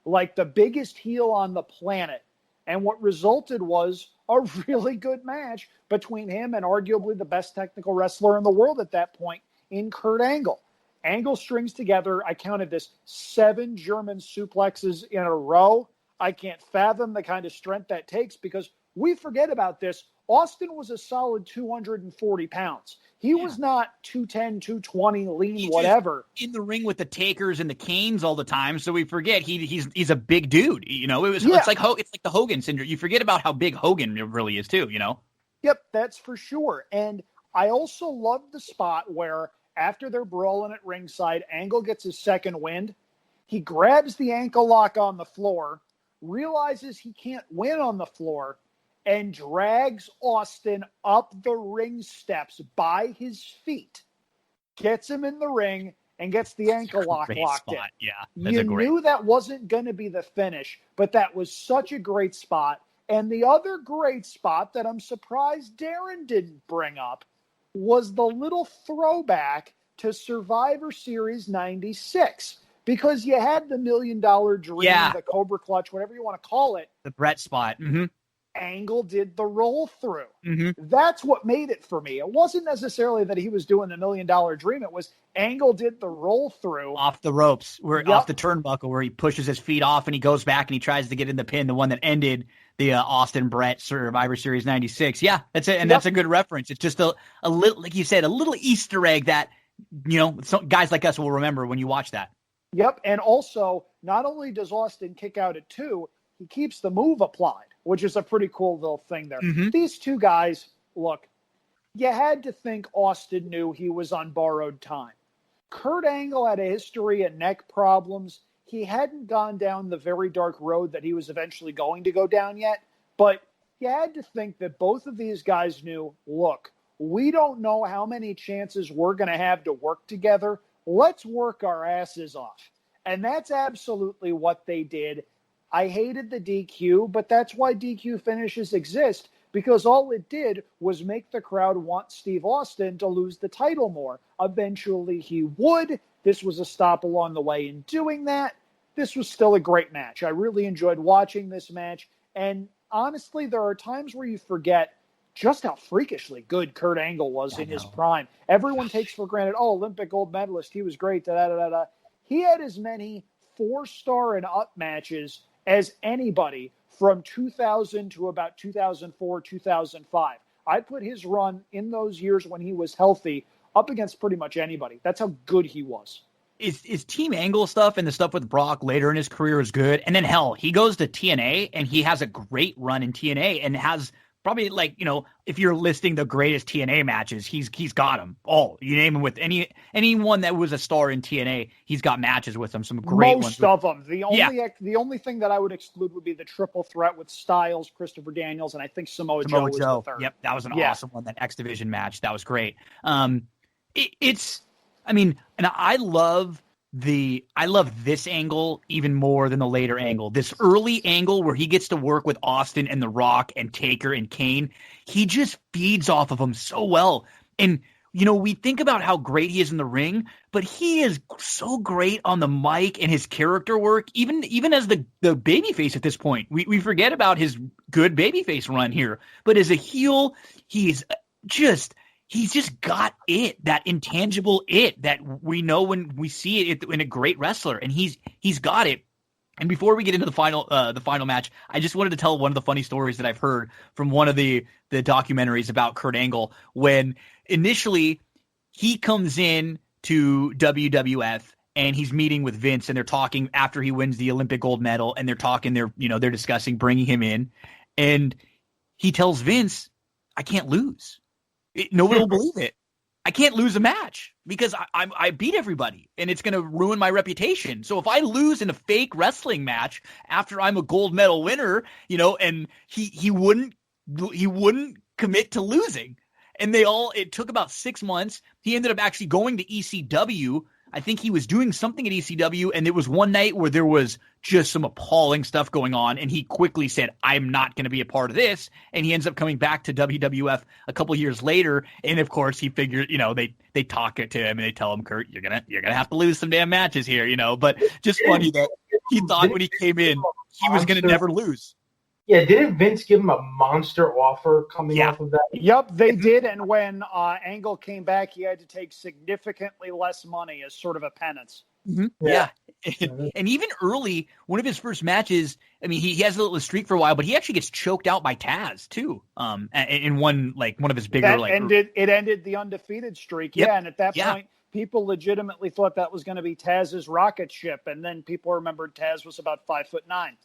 Speaker 5: like the biggest heel on the planet. And what resulted was a really good match between him and arguably the best technical wrestler in the world at that point in Kurt Angle. Angle strings together, I counted this, 7 German suplexes in a row. I can't fathom the kind of strength that takes because we forget about this. Austin was a solid 240 pounds. He was not 210, 220, lean, whatever.
Speaker 1: In the ring with the Takers and the Canes all the time, so we forget he's a big dude. You know, it's like the Hogan syndrome. You forget about how big Hogan really is too. You know.
Speaker 5: Yep, that's for sure. And I also love the spot where after they're brawling at ringside, Angle gets his second wind. He grabs the ankle lock on the floor, realizes he can't win on the floor, and drags Austin up the ring steps by his feet, gets him in the ring, and gets the ankle lock locked in.
Speaker 1: Yeah,
Speaker 5: you knew that wasn't going to be the finish, but that was such a great spot. And the other great spot that I'm surprised Darin didn't bring up was the little throwback to Survivor Series 96. Because you had the $1 Million Dream, the Cobra Clutch, whatever you want to call it.
Speaker 1: The Brett spot. Mm-hmm.
Speaker 5: Angle did the roll through.
Speaker 1: Mm-hmm.
Speaker 5: That's what made it for me. It wasn't necessarily that he was doing the $1 Million Dream. It was Angle did the roll through
Speaker 1: off the ropes, off the turnbuckle, where he pushes his feet off and he goes back and he tries to get in the pin, the one that ended the Austin Brett Survivor Series 96. Yeah, that's it, and that's a good reference. It's just a little, like you said, a little Easter egg that guys like us will remember when you watch that.
Speaker 5: Yep, and also not only does Austin kick out at 2, he keeps the move applied, which is a pretty cool little thing there.
Speaker 1: Mm-hmm.
Speaker 5: These two guys, look, you had to think Austin knew he was on borrowed time. Kurt Angle had a history of neck problems. He hadn't gone down the very dark road that he was eventually going to go down yet, but you had to think that both of these guys knew, look, we don't know how many chances we're going to have to work together. Let's work our asses off. And that's absolutely what they did. I hated the DQ, but that's why DQ finishes exist, because all it did was make the crowd want Steve Austin to lose the title more. Eventually he would. This was a stop along the way in doing that. This was still a great match. I really enjoyed watching this match. And honestly, there are times where you forget just how freakishly good Kurt Angle was in his prime. Everyone takes for granted, Olympic gold medalist, he was great, da-da-da-da. He had as many 4-star and up matches as anybody from 2000 to about 2004, 2005. I'd put his run in those years when he was healthy up against pretty much anybody. That's how good he was.
Speaker 1: Is Team Angle stuff and the stuff with Brock later in his career is good. And then hell, he goes to TNA and he has a great run in TNA and has probably, like, if you're listing the greatest TNA matches, he's got them all. You name him with anyone that was a star in TNA, he's got matches with them. Some great ones.
Speaker 5: Most of them. The only thing that I would exclude would be the triple threat with Styles, Christopher Daniels, and I think Samoa Joe was the third.
Speaker 1: Yep, that was an awesome one. That X Division match, that was great. And I love this angle even more than the later angle. This early angle where he gets to work with Austin and The Rock and Taker and Kane, he just feeds off of them so well. And, we think about how great he is in the ring, but he is so great on the mic and his character work, even as the babyface at this point. We forget about his good babyface run here. But as a heel, he's just got it, that intangible it that we know when we see it in a great wrestler, and he's got it. And before we get into the final match, I just wanted to tell one of the funny stories that I've heard from one of the documentaries about Kurt Angle, when initially he comes in to WWF and he's meeting with Vince, and they're talking after he wins the Olympic gold medal, and they're discussing bringing him in, and he tells Vince, "I can't lose. Nobody will believe it." I can't lose a match because I beat everybody and it's going to ruin my reputation. So if I lose in a fake wrestling match after I'm a gold medal winner, and he wouldn't commit to losing. And it took about 6 months. He ended up actually going to ECW. I think he was doing something at ECW, and there was one night where there was just some appalling stuff going on, and he quickly said, I'm not going to be a part of this, and he ends up coming back to WWF a couple years later, and of course he figured, they talk it to him, and they tell him, Kurt, you're gonna have to lose some damn matches here, but just funny that he thought when he came in, he was going to never lose.
Speaker 4: Yeah, didn't Vince give him a monster offer coming off of that?
Speaker 5: Yep, they did. And when Angle came back, he had to take significantly less money as sort of a penance.
Speaker 1: Mm-hmm. Yeah. And even early, one of his first matches, I mean, he has a little streak for a while, but he actually gets choked out by Taz too. In one of his bigger
Speaker 5: it ended the undefeated streak.
Speaker 1: Yep.
Speaker 5: Yeah, and at that point, people legitimately thought that was going to be Taz's rocket ship, and then people remembered Taz was about 5'9".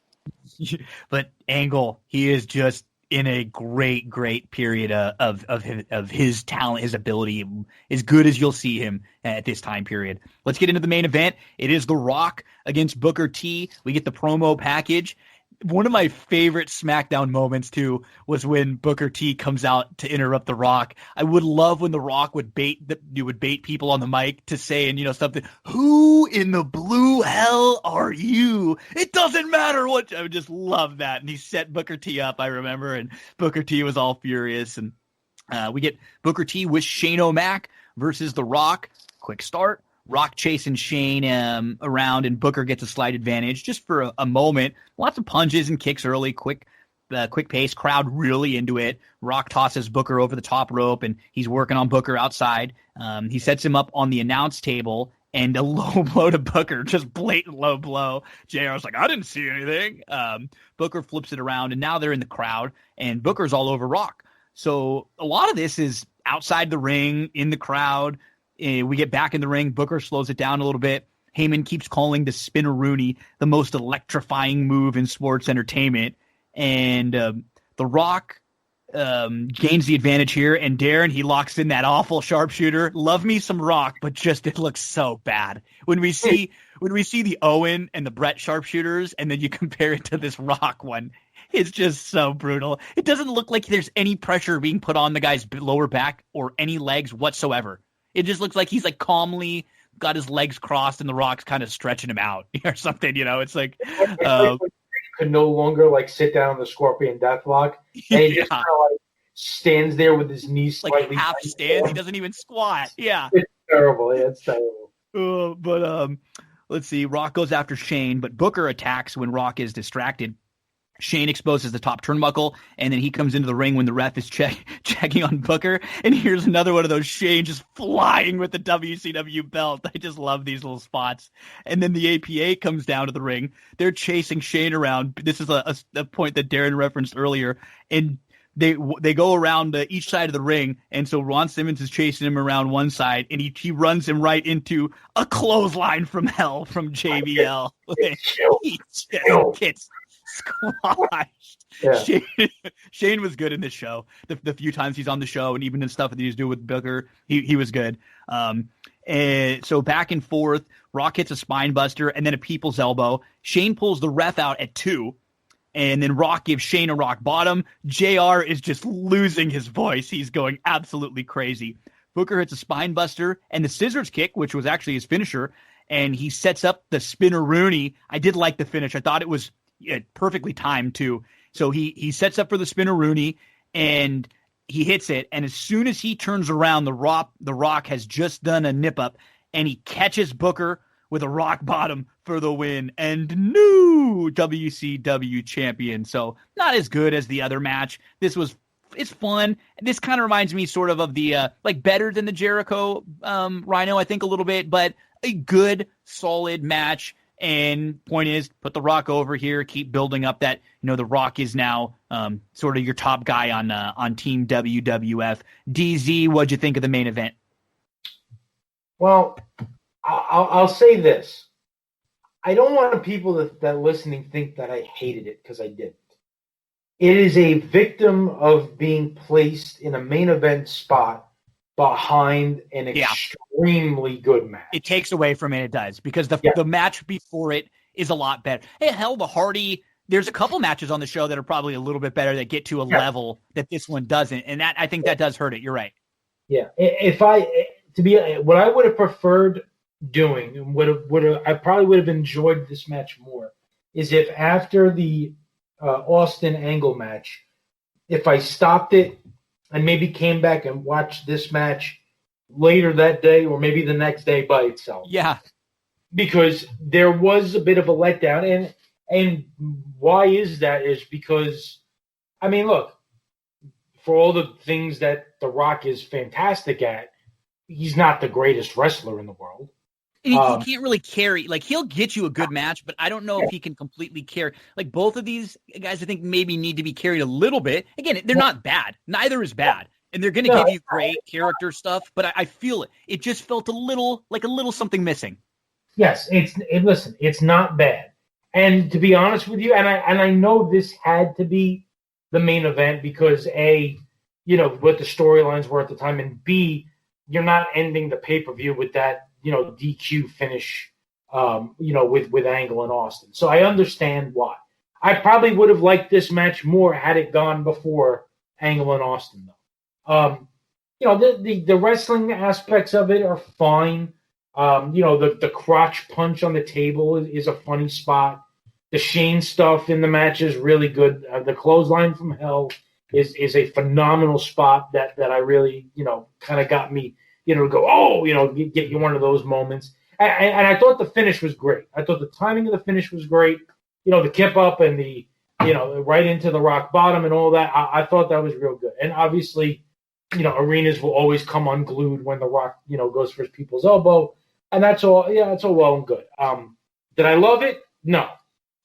Speaker 1: But Angle, he is just in a great period of his talent, his ability, as good as you'll see him at this time period. Let's get into the main event. It is The Rock against Booker T. We get the promo package. One of my favorite SmackDown moments, too, was when Booker T comes out to interrupt The Rock. I would love when The Rock would bait people on the mic to saying, something, who in the blue hell are you? It doesn't matter what. I would just love that. And he set Booker T up, I remember, and Booker T was all furious. And we get Booker T with Shane O'Mac versus The Rock. Quick start. Rock chasing Shane around, and Booker gets a slight advantage just for a moment. Lots of punches and kicks early, quick pace. Crowd really into it. Rock tosses Booker over the top rope, and he's working on Booker outside. He sets him up on the announce table, and a low blow to Booker, just blatant low blow. JR's like, I didn't see anything. Booker flips it around, and now they're in the crowd, and Booker's all over Rock. So a lot of this is outside the ring, in the crowd. We get back in the ring. Booker slows it down a little bit. Heyman keeps calling the Spinneroonie the most electrifying move in sports entertainment. And The Rock gains the advantage here. And Darin, he locks in that awful sharpshooter. Love me some Rock, but just it looks so bad. When we see the Owen and the Brett sharpshooters, and then you compare it to this Rock one, it's just so brutal. It doesn't look like there's any pressure being put on the guy's lower back or any legs whatsoever. It just looks like he's like calmly got his legs crossed and The Rock's kind of stretching him out or something. It's like
Speaker 4: could no longer sit down on the Scorpion Deathlock, and he just kind of stands there with his knees slightly
Speaker 1: half stands. He doesn't even squat. Yeah,
Speaker 4: it's terrible. Yeah, it's terrible.
Speaker 1: But let's see. Rock goes after Shane, but Booker attacks when Rock is distracted. Shane exposes the top turnbuckle, and then he comes into the ring when the ref is checking on Booker. And here's another one of those Shane just flying with the WCW belt. I just love these little spots. And then the APA comes down to the ring. They're chasing Shane around. This is a point that Darin referenced earlier. And they go around each side of the ring. And so Ron Simmons is chasing him around one side, and he runs him right into a clothesline from hell from JBL. He just gets squashed. Yeah. Shane was good in this show. The few times he's on the show, and even the stuff that he's doing with Booker, he was good. And so back and forth, Rock hits a spine buster and then a people's elbow. Shane pulls the ref out at 2, and then Rock gives Shane a rock bottom. JR is just losing his voice. He's going absolutely crazy. Booker hits a spine buster and the scissors kick, which was actually his finisher, and he sets up the Spinneroonie. I did like the finish. I thought it was perfectly timed too. So he sets up for the Spinneroonie and he hits it. And as soon as he turns around, the Rock has just done a nip up, and he catches Booker with a rock bottom for the win and new WCW champion. So not as good as the other match. It's fun. This kind of reminds me sort of the better than the Jericho Rhino, I think, a little bit, but a good solid match. And point is, put The Rock over here, keep building up that, The Rock is now sort of your top guy on Team WWF. DZ, what'd you think of the main event?
Speaker 4: Well, I'll say this. I don't want people that listening think that I hated it, because I didn't. It is a victim of being placed in a main event spot behind an extremely good match.
Speaker 1: It takes away from it, it does, because the match before it is a lot better. Hey, hell, the Hardy, there's a couple matches on the show that are probably a little bit better that get to a level that this one doesn't, and that I think that does hurt it. You're right.
Speaker 4: Yeah, what I would have preferred doing, and I probably would have enjoyed this match more, is if after the Austin Angle match, if I stopped it and maybe came back and watched this match later that day or maybe the next day by itself.
Speaker 1: Yeah.
Speaker 4: Because there was a bit of a letdown. And why is that? Is because, I mean, look, for all the things that The Rock is fantastic at, he's not the greatest wrestler in the world.
Speaker 1: He can't really carry, like, he'll get you a good match, but I don't know if he can completely carry. Like, both of these guys, I think, maybe need to be carried a little bit. Again, they're not bad. Neither is bad. And they're going to give you great character stuff, but I feel it. It just felt a little something missing. Yes,
Speaker 4: listen, it's not bad. And to be honest with you, and I know this had to be the main event because, A, what the storylines were at the time, and B, you're not ending the pay-per-view with that, DQ finish, with Angle and Austin. So I understand why. I probably would have liked this match more had it gone before Angle and Austin, though. The wrestling aspects of it are fine. The crotch punch on the table is a funny spot. The Shane stuff in the match is really good. The clothesline from hell is a phenomenal spot that I really, kind of got me, to go, get you one of those moments. And I thought the finish was great. I thought the timing of the finish was great. The kip up and the, right into the rock bottom and all that. I thought that was real good. And obviously, arenas will always come unglued when the Rock, goes for his people's elbow. And that's all, that's all well and good. Did I love it? No.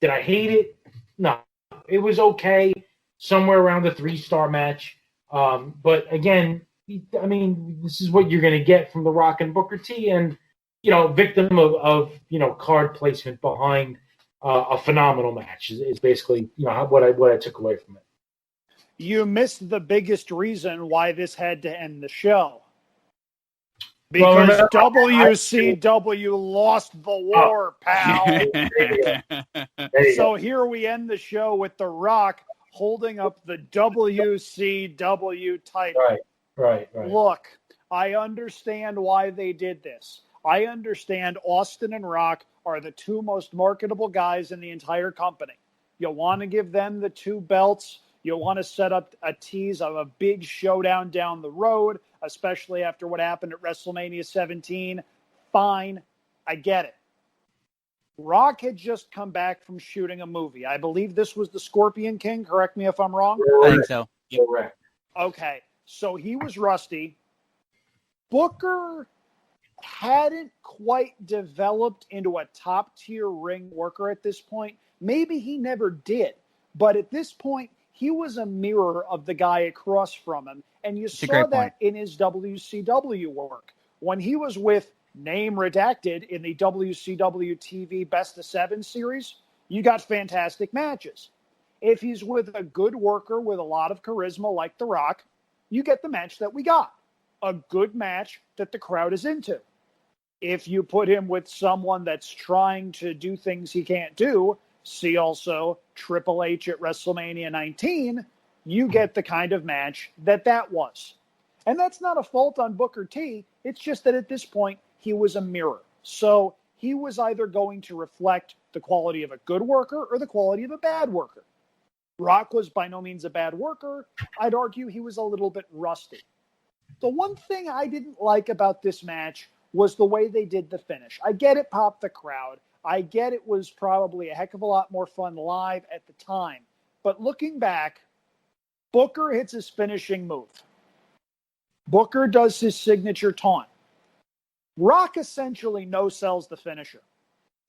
Speaker 4: Did I hate it? No. It was okay. Somewhere around the 3-star match. But again, I mean, this is what you're going to get from The Rock and Booker T, and victim of card placement behind a phenomenal match is basically what I took away from it.
Speaker 5: You missed the biggest reason why this had to end the show. Because WCW lost the war, pal. So here we end the show with The Rock holding up the WCW title.
Speaker 4: Right.
Speaker 5: Look, I understand why they did this. I understand Austin and Rock are the two most marketable guys in the entire company. You want to give them the 2 belts. You want to set up a tease of a big showdown down the road, especially after what happened at WrestleMania 17. Fine. I get it. Rock had just come back from shooting a movie. I believe this was The Scorpion King. Correct me if I'm wrong.
Speaker 1: I think so.
Speaker 4: Correct.
Speaker 5: Okay. So he was rusty. Booker hadn't quite developed into a top-tier ring worker at this point. Maybe he never did. But at this point, he was a mirror of the guy across from him. And you saw that in his WCW work. When he was with name redacted in the WCW TV Best of 7 series, you got fantastic matches. If he's with a good worker with a lot of charisma like The Rock, you get the match that we got. A good match that the crowd is into. If you put him with someone that's trying to do things he can't do, see also Triple H at WrestleMania 19, you get the kind of match that was. And that's not a fault on Booker T. It's just that at this point, he was a mirror. So he was either going to reflect the quality of a good worker or the quality of a bad worker. Rock was by no means a bad worker. I'd argue he was a little bit rusty. The one thing I didn't like about this match was the way they did the finish. I get it popped the crowd. I get it was probably a heck of a lot more fun live at the time. But looking back, Booker hits his finishing move. Booker does his signature taunt. Rock essentially no-sells the finisher.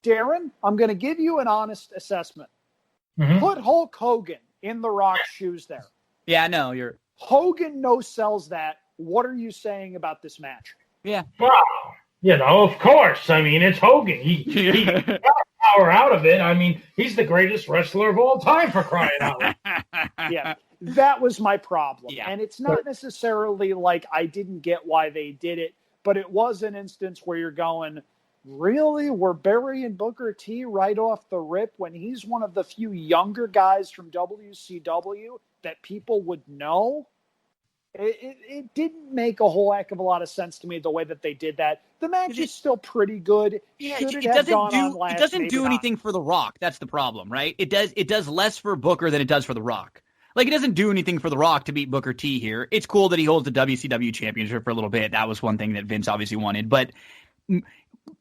Speaker 5: Darin, I'm going to give you an honest assessment. Mm-hmm. Put Hulk Hogan in The Rock's shoes there.
Speaker 1: Yeah, no, you're...
Speaker 5: Hogan no-sells that. What are you saying about this match?
Speaker 1: Yeah.
Speaker 4: Wow. Of course. I mean, it's Hogan. He got power out of it. I mean, he's the greatest wrestler of all time, for crying out loud.
Speaker 5: Yeah, that was my problem.
Speaker 1: Yeah.
Speaker 5: And it's not necessarily like I didn't get why they did it, but it was an instance where you're going, really? We're burying Booker T right off the rip when he's one of the few younger guys from WCW that people would know? It didn't make a whole heck of a lot of sense to me the way that they did that. The match is still pretty good.
Speaker 1: Yeah,
Speaker 5: Should
Speaker 1: it
Speaker 5: have
Speaker 1: doesn't
Speaker 5: gone
Speaker 1: do
Speaker 5: on last?
Speaker 1: it doesn't
Speaker 5: Maybe
Speaker 1: do
Speaker 5: not.
Speaker 1: anything for The Rock. That's the problem, right? It does less for Booker than it does for The Rock. Like, it doesn't do anything for The Rock to beat Booker T here. It's cool that he holds the WCW championship for a little bit. That was one thing that Vince obviously wanted. But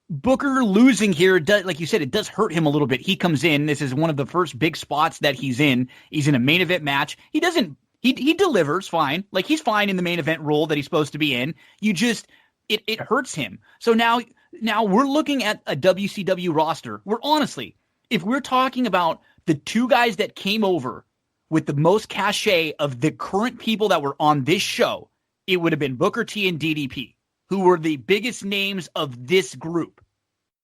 Speaker 1: Booker losing here, does, like you said, it does hurt him a little bit. He comes in. This is one of the first big spots that he's in. He's in a main event match. He delivers fine. Like, he's fine in the main event role that he's supposed to be in. It hurts him. So now we're looking at a WCW roster where, honestly, if we're talking about the two guys that came over with the most cachet of the current people that were on this show, it would have been Booker T and DDP, who were the biggest names of this group.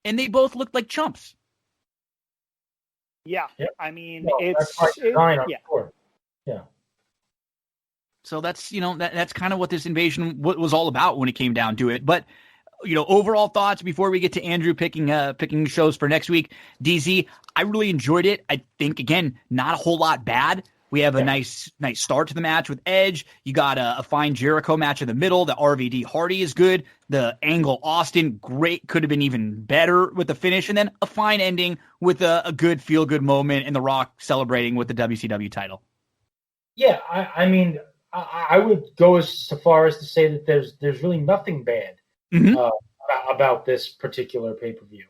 Speaker 1: And they both looked like chumps.
Speaker 5: Yeah.
Speaker 4: Yep.
Speaker 5: I mean,
Speaker 4: No,
Speaker 5: it's
Speaker 4: that's by design,
Speaker 5: yeah.
Speaker 4: Yeah.
Speaker 1: So that's, that's kind of what this invasion was all about when it came down to it. But, overall thoughts before we get to Andrew picking shows for next week. DZ, I really enjoyed it. I think, again, not a whole lot bad. We have a nice start to the match with Edge. You got a fine Jericho match in the middle. The RVD Hardy is good. The Angle Austin, great. Could have been even better with the finish. And then a fine ending with a good feel-good moment and The Rock celebrating with the WCW title.
Speaker 4: Yeah, I mean, I would go as far as to say that there's really nothing bad about this particular pay-per-view.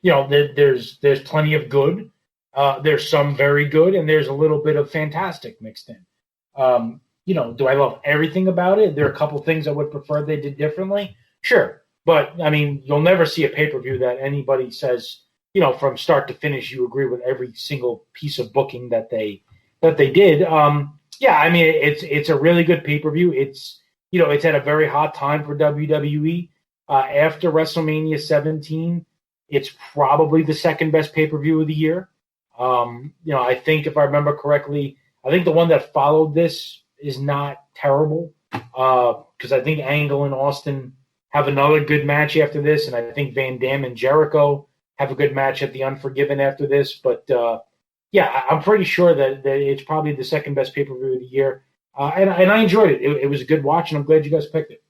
Speaker 4: There's plenty of good. There's some very good, and there's a little bit of fantastic mixed in. Do I love everything about it? There are a couple things I would prefer they did differently. Sure. But, I mean, you'll never see a pay-per-view that anybody says, from start to finish, you agree with every single piece of booking that they did. I mean, it's a really good pay-per-view. It's at a very hot time for WWE. After WrestleMania 17, it's probably the second best pay-per-view of the year. I think if I remember correctly, I think the one that followed this is not terrible because I think Angle and Austin have another good match after this, and I think Van Dam and Jericho have a good match at the Unforgiven after this. But I'm pretty sure that it's probably the second best pay-per-view of the year, and I enjoyed it. It was a good watch, and I'm glad you guys picked it.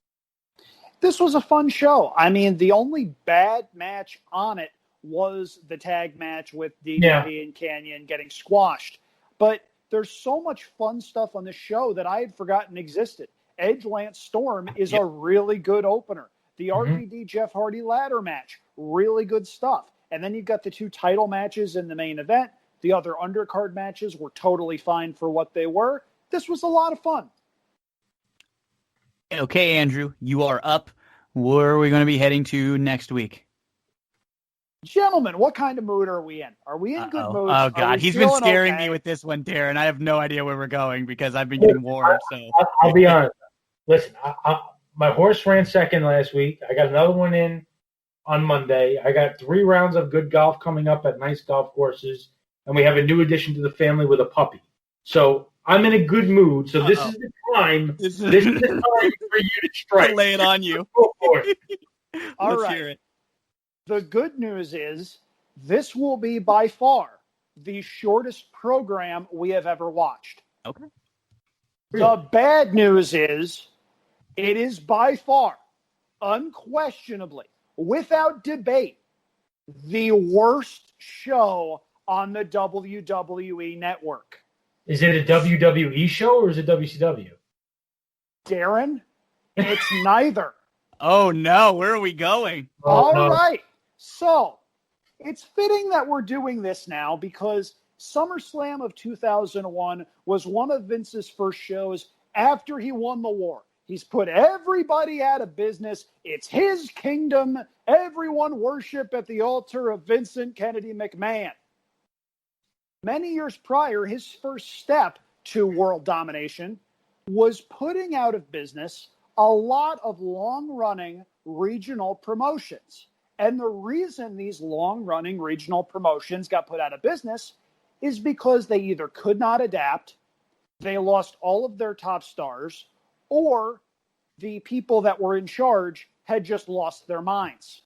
Speaker 5: This was a fun show. I mean, the only bad match on it was the tag match with DDP and Canyon getting squashed. But there's so much fun stuff on this show that I had forgotten existed. Edge Lance Storm is a really good opener. The RVD Jeff Hardy ladder match, really good stuff. And then you've got the two title matches in the main event. The other undercard matches were totally fine for what they were. This was a lot of fun.
Speaker 1: Okay, Andrew, you are up. Where are we going to be heading to next week?
Speaker 5: Gentlemen, what kind of mood are we in? Are we in good mood?
Speaker 1: Oh, God. He's been scaring me with this one, Darin. I have no idea where we're going because I've been getting warned. So
Speaker 4: I'll be honest. Listen, my horse ran second last week. I got another one in on Monday. I got 3 rounds of good golf coming up at nice golf courses. And we have a new addition to the family with a puppy. So I'm in a good mood. So this is the time. This is the time for you to strike.
Speaker 1: Lay it on you.
Speaker 4: Go for it.
Speaker 5: All right. Hear it. The good news is this will be by far the shortest program we have ever watched.
Speaker 1: Okay.
Speaker 5: The bad news is it is by far, unquestionably, without debate, the worst show on the WWE network.
Speaker 4: Is it a WWE show or is it WCW?
Speaker 5: Darin, it's neither.
Speaker 1: Oh, no. Where are we going?
Speaker 5: All right. So, it's fitting that we're doing this now because SummerSlam of 2001 was one of Vince's first shows after he won the war. He's put everybody out of business. It's his kingdom. Everyone worship at the altar of Vincent Kennedy McMahon. Many years prior, his first step to world domination was putting out of business a lot of long-running regional promotions. And the reason these long-running regional promotions got put out of business is because they either could not adapt, they lost all of their top stars, or the people that were in charge had just lost their minds.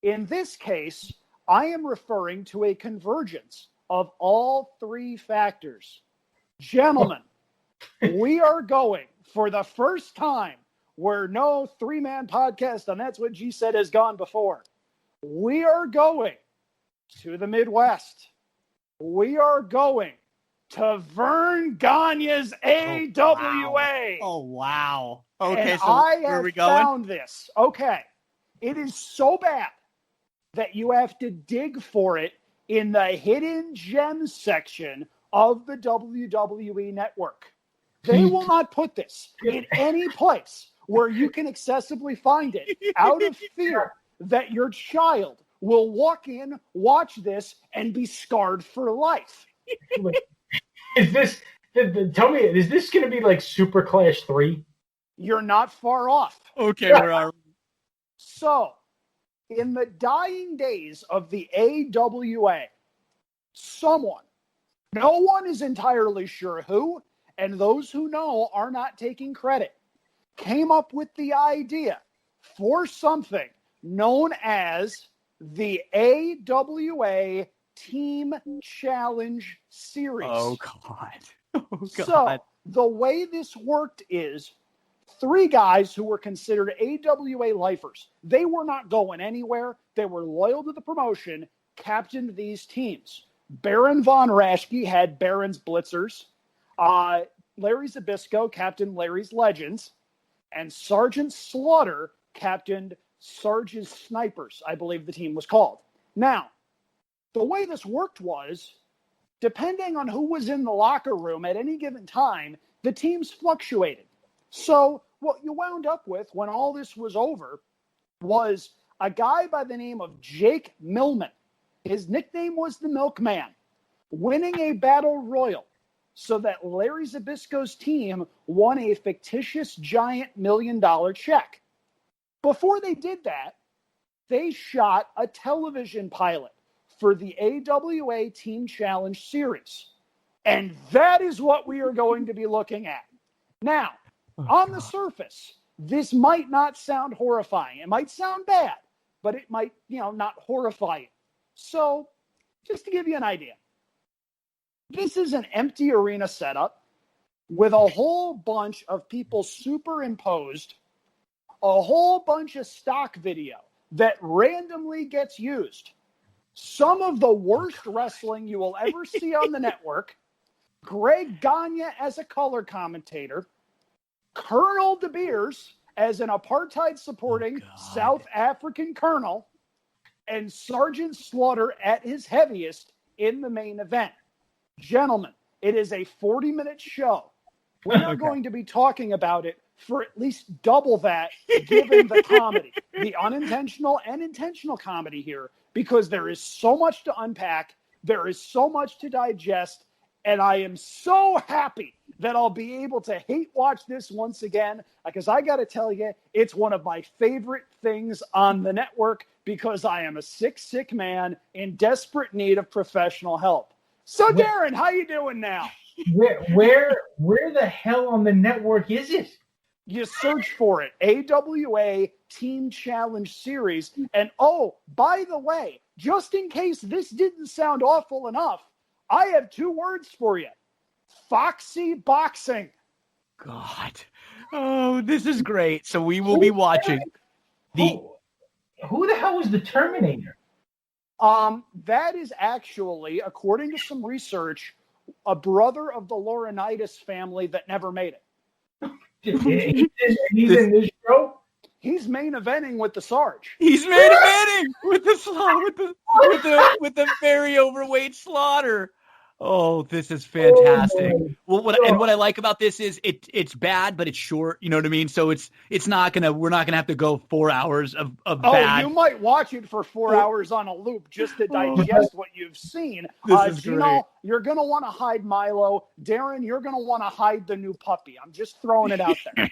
Speaker 5: In this case, I am referring to a convergence of all three factors. Gentlemen, we are going for the first time where no three-man podcast, and that's what G said, has gone before. We are going to the Midwest. We are going to Vern Gagne's AWA.
Speaker 1: Oh, wow. Okay,
Speaker 5: and
Speaker 1: so
Speaker 5: I
Speaker 1: where are
Speaker 5: have
Speaker 1: we going?
Speaker 5: found this. Okay. It is so bad that you have to dig for it in the hidden gems section of the WWE network. They will not put this in any place where you can accessibly find it out of fear that your child will walk in, watch this, and be scarred for life.
Speaker 4: Is this, tell me, is this going to be like Super Clash 3?
Speaker 5: You're not far off.
Speaker 1: Okay, where are we?
Speaker 5: So, in the dying days of the AWA, someone, no one is entirely sure who, and those who know are not taking credit, came up with the idea for something known as the AWA Team Challenge Series.
Speaker 1: Oh, God. Oh, God.
Speaker 5: So, the way this worked is three guys who were considered AWA lifers. They were not going anywhere. They were loyal to the promotion, captained these teams. Baron Von Raschke had Baron's Blitzers. Larry Zbyszko captained Larry's Legends. And Sergeant Slaughter captained Sarge's Snipers, I believe the team was called. Now, the way this worked was, depending on who was in the locker room at any given time, the teams fluctuated. So what you wound up with when all this was over was a guy by the name of Jake Millman. His nickname was the Milkman, winning a battle royal so that Larry Zbyszko's team won a fictitious giant $1 million check. Before they did that, they shot a television pilot for the AWA Team Challenge Series. And that is what we are going to be looking at. Now, on the surface, this might not sound horrifying. It might sound bad, but it might, not horrifying. So, just to give you an idea, this is an empty arena setup with a whole bunch of people superimposed, a whole bunch of stock video that randomly gets used. Some of the worst wrestling you will ever see on the network. Greg Gagne as a color commentator. Colonel De Beers as an apartheid-supporting South African colonel. And Sergeant Slaughter at his heaviest in the main event. Gentlemen, it is a 40-minute show. We're not going to be talking about it for at least double that, given the comedy, the unintentional and intentional comedy here, because there is so much to unpack, there is so much to digest, and I am so happy that I'll be able to hate watch this once again, because I got to tell you, it's one of my favorite things on the network, because I am a sick man in desperate need of professional help. So, Darin, how you doing now?
Speaker 4: Where the hell on the network is it?
Speaker 5: You search for it, AWA Team Challenge Series. And, oh, by the way, just in case this didn't sound awful enough, I have 2 words for you. Foxy Boxing.
Speaker 1: God. Oh, this is great. So we will be watching.
Speaker 4: Who the hell was the Terminator?
Speaker 5: That is actually, according to some research, a brother of the Laurinaitis family that never made it.
Speaker 4: He's in this show?
Speaker 5: He's main eventing with the Sarge.
Speaker 1: He's main eventing with the very overweight Slaughter. Oh, this is fantastic. Well, what I like about this is it's bad, but it's short. You know what I mean? So we're not gonna have to go 4 hours of bad.
Speaker 5: Oh, you might watch it for 4 hours on a loop just to digest what you've seen.
Speaker 1: This is great.
Speaker 5: You're gonna want to hide Milo. Darin, you're gonna want to hide the new puppy. I'm just throwing it out there.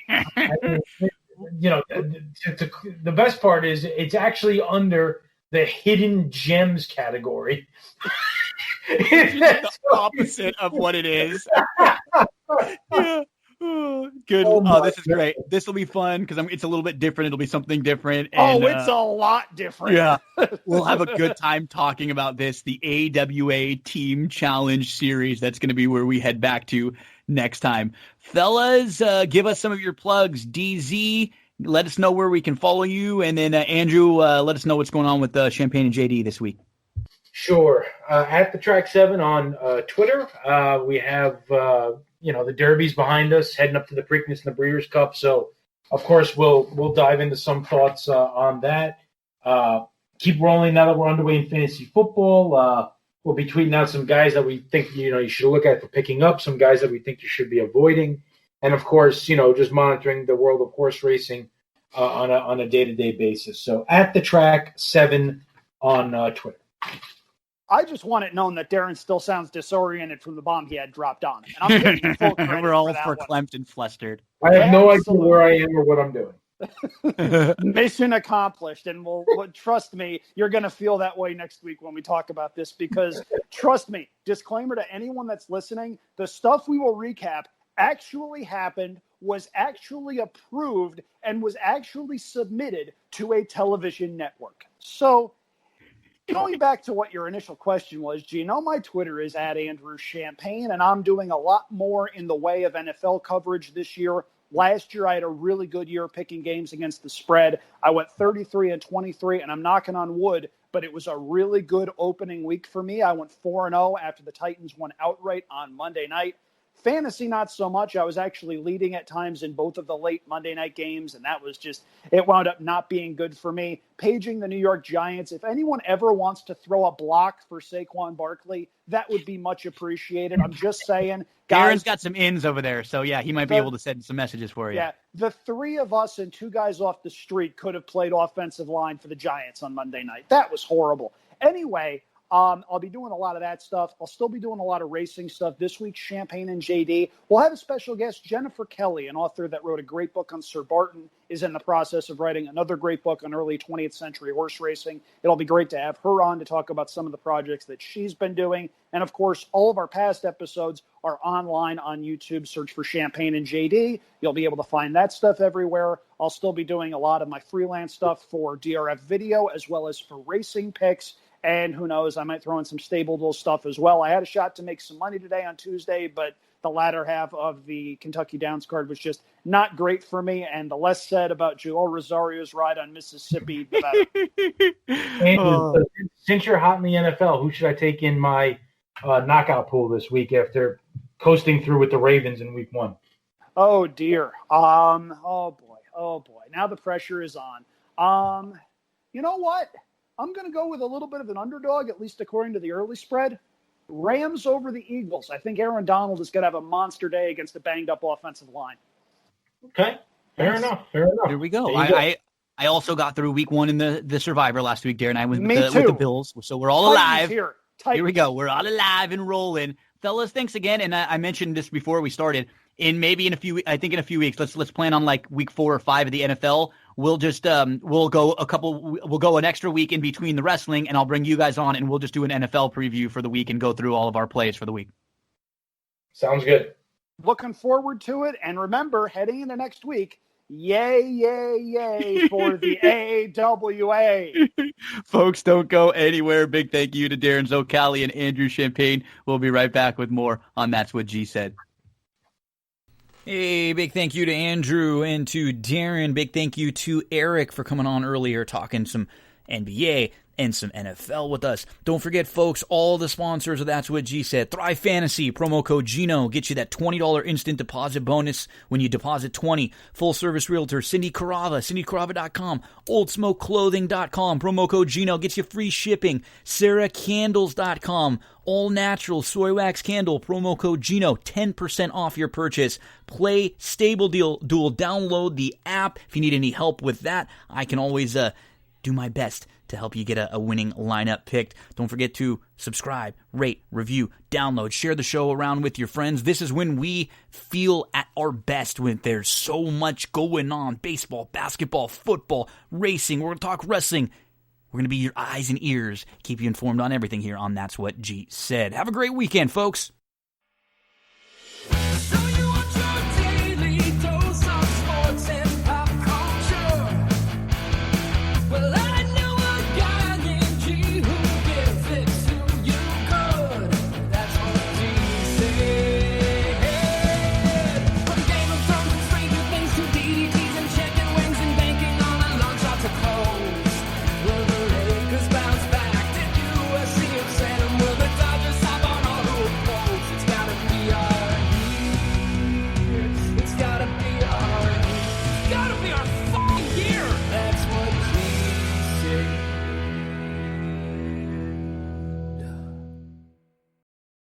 Speaker 4: The best part is it's actually under the hidden gems category.
Speaker 1: It's the opposite of what it is. Yeah. Oh, good. Oh, this is great. This will be fun because it's a little bit different. It'll be something different. And,
Speaker 5: it's a lot different.
Speaker 1: Yeah. We'll have a good time talking about this, the AWA Team Challenge Series. That's going to be where we head back to next time. Fellas, give us some of your plugs. DZ, let us know where we can follow you. And then Andrew, let us know what's going on with Champagne and JD this week.
Speaker 4: Sure. At the Track 7 on Twitter, we have the derbies behind us, heading up to the Preakness and the Breeders' Cup. So, of course, we'll dive into some thoughts on that. Keep rolling now that we're underway in fantasy football. We'll be tweeting out some guys that we think you should look at for picking up, some guys that we think you should be avoiding, and of course, just monitoring the world of horse racing on a day-to-day basis. So, at the Track 7 on Twitter.
Speaker 5: I just want it known that Darin still sounds disoriented from the bomb he had dropped on him. And I'm giving you full credit.
Speaker 1: We're all
Speaker 5: for
Speaker 1: verklempt and flustered.
Speaker 4: I have no idea where I am or what I'm doing.
Speaker 5: Mission accomplished. And trust me, you're going to feel that way next week when we talk about this because, trust me, disclaimer to anyone that's listening, the stuff we will recap actually happened, was actually approved, and was actually submitted to a television network. So, going back to what your initial question was, Gino, my Twitter is @AndrewChampagne, and I'm doing a lot more in the way of NFL coverage this year. Last year, I had a really good year picking games against the spread. I went 33-23, and I'm knocking on wood, but it was a really good opening week for me. I went 4-0 after the Titans won outright on Monday night. Fantasy, not so much. I was actually leading at times in both of the late Monday night games, and that was it wound up not being good for me. Paging the New York Giants, if anyone ever wants to throw a block for Saquon Barkley, that would be much appreciated. I'm just saying.
Speaker 1: Darin's got some ins over there, so yeah, he might be able to send some messages for you.
Speaker 5: Yeah, the three of us and two guys off the street could have played offensive line for the Giants on Monday night. That was horrible. Anyway, I'll be doing a lot of that stuff. I'll still be doing a lot of racing stuff. This week, Champagne and JD. We'll have a special guest, Jennifer Kelly, an author that wrote a great book on Sir Barton, is in the process of writing another great book on early 20th century horse racing. It'll be great to have her on to talk about some of the projects that she's been doing. And, of course, all of our past episodes are online on YouTube. Search for Champagne and JD. You'll be able to find that stuff everywhere. I'll still be doing a lot of my freelance stuff for DRF Video as well as for racing picks. And who knows, I might throw in some Stable Duel stuff as well. I had a shot to make some money today on Tuesday, but the latter half of the Kentucky Downs card was just not great for me. And the less said about Joel Rosario's ride on Mississippi, the better.
Speaker 4: Andrew, since you're hot in the NFL, who should I take in my knockout pool this week after coasting through with the Ravens in week 1?
Speaker 5: Oh, dear. Oh, boy. Now the pressure is on. You know what? I'm going to go with a little bit of an underdog, at least according to the early spread. Rams over the Eagles. I think Aaron Donald is going to have a monster day against a banged-up offensive line.
Speaker 4: Okay. Fair enough.
Speaker 1: There we go. I also got through week 1 in the Survivor last week, Darin. I went with the Bills, so we're all alive. Here we go. We're all alive and rolling. Fellas, thanks again. And I mentioned this before we started. In a few weeks, let's plan on like week 4 or 5 of the NFL. We'll just we'll go an extra week in between the wrestling, and I'll bring you guys on, and we'll just do an NFL preview for the week and go through all of our plays for the week.
Speaker 4: Sounds good.
Speaker 5: Looking forward to it, and remember, heading into next week, yay for the AWA.
Speaker 1: Folks, don't go anywhere. Big thank you to Darin Zoccali and Andrew Champagne. We'll be right back with more on That's What G Said. Hey, big thank you to Andrew and to Darin. Big thank you to Erik for coming on earlier, talking some NBA and some NFL with us. Don't forget, folks, all the sponsors of That's What G Said. Thrive Fantasy, promo code Gino, get you that $20 instant deposit bonus when you deposit $20. Full Service Realtor Cindy Carava, cindycarava.com. oldsmokeclothing.com, promo code Gino, gets you free shipping. sarahcandles.com. All natural soy wax candle, promo code Gino, 10% off your purchase. Play Stable Duel, download the app. If you need any help with that, I can always do my best to help you get a winning lineup picked. Don't forget to subscribe, rate, review, download, share the show around with your friends. This is when we feel at our best, when there's so much going on. Baseball, basketball, football, racing. We're going to talk wrestling. We're going to be your eyes and ears, keep you informed on everything here on That's What G Said. Have a great weekend, folks.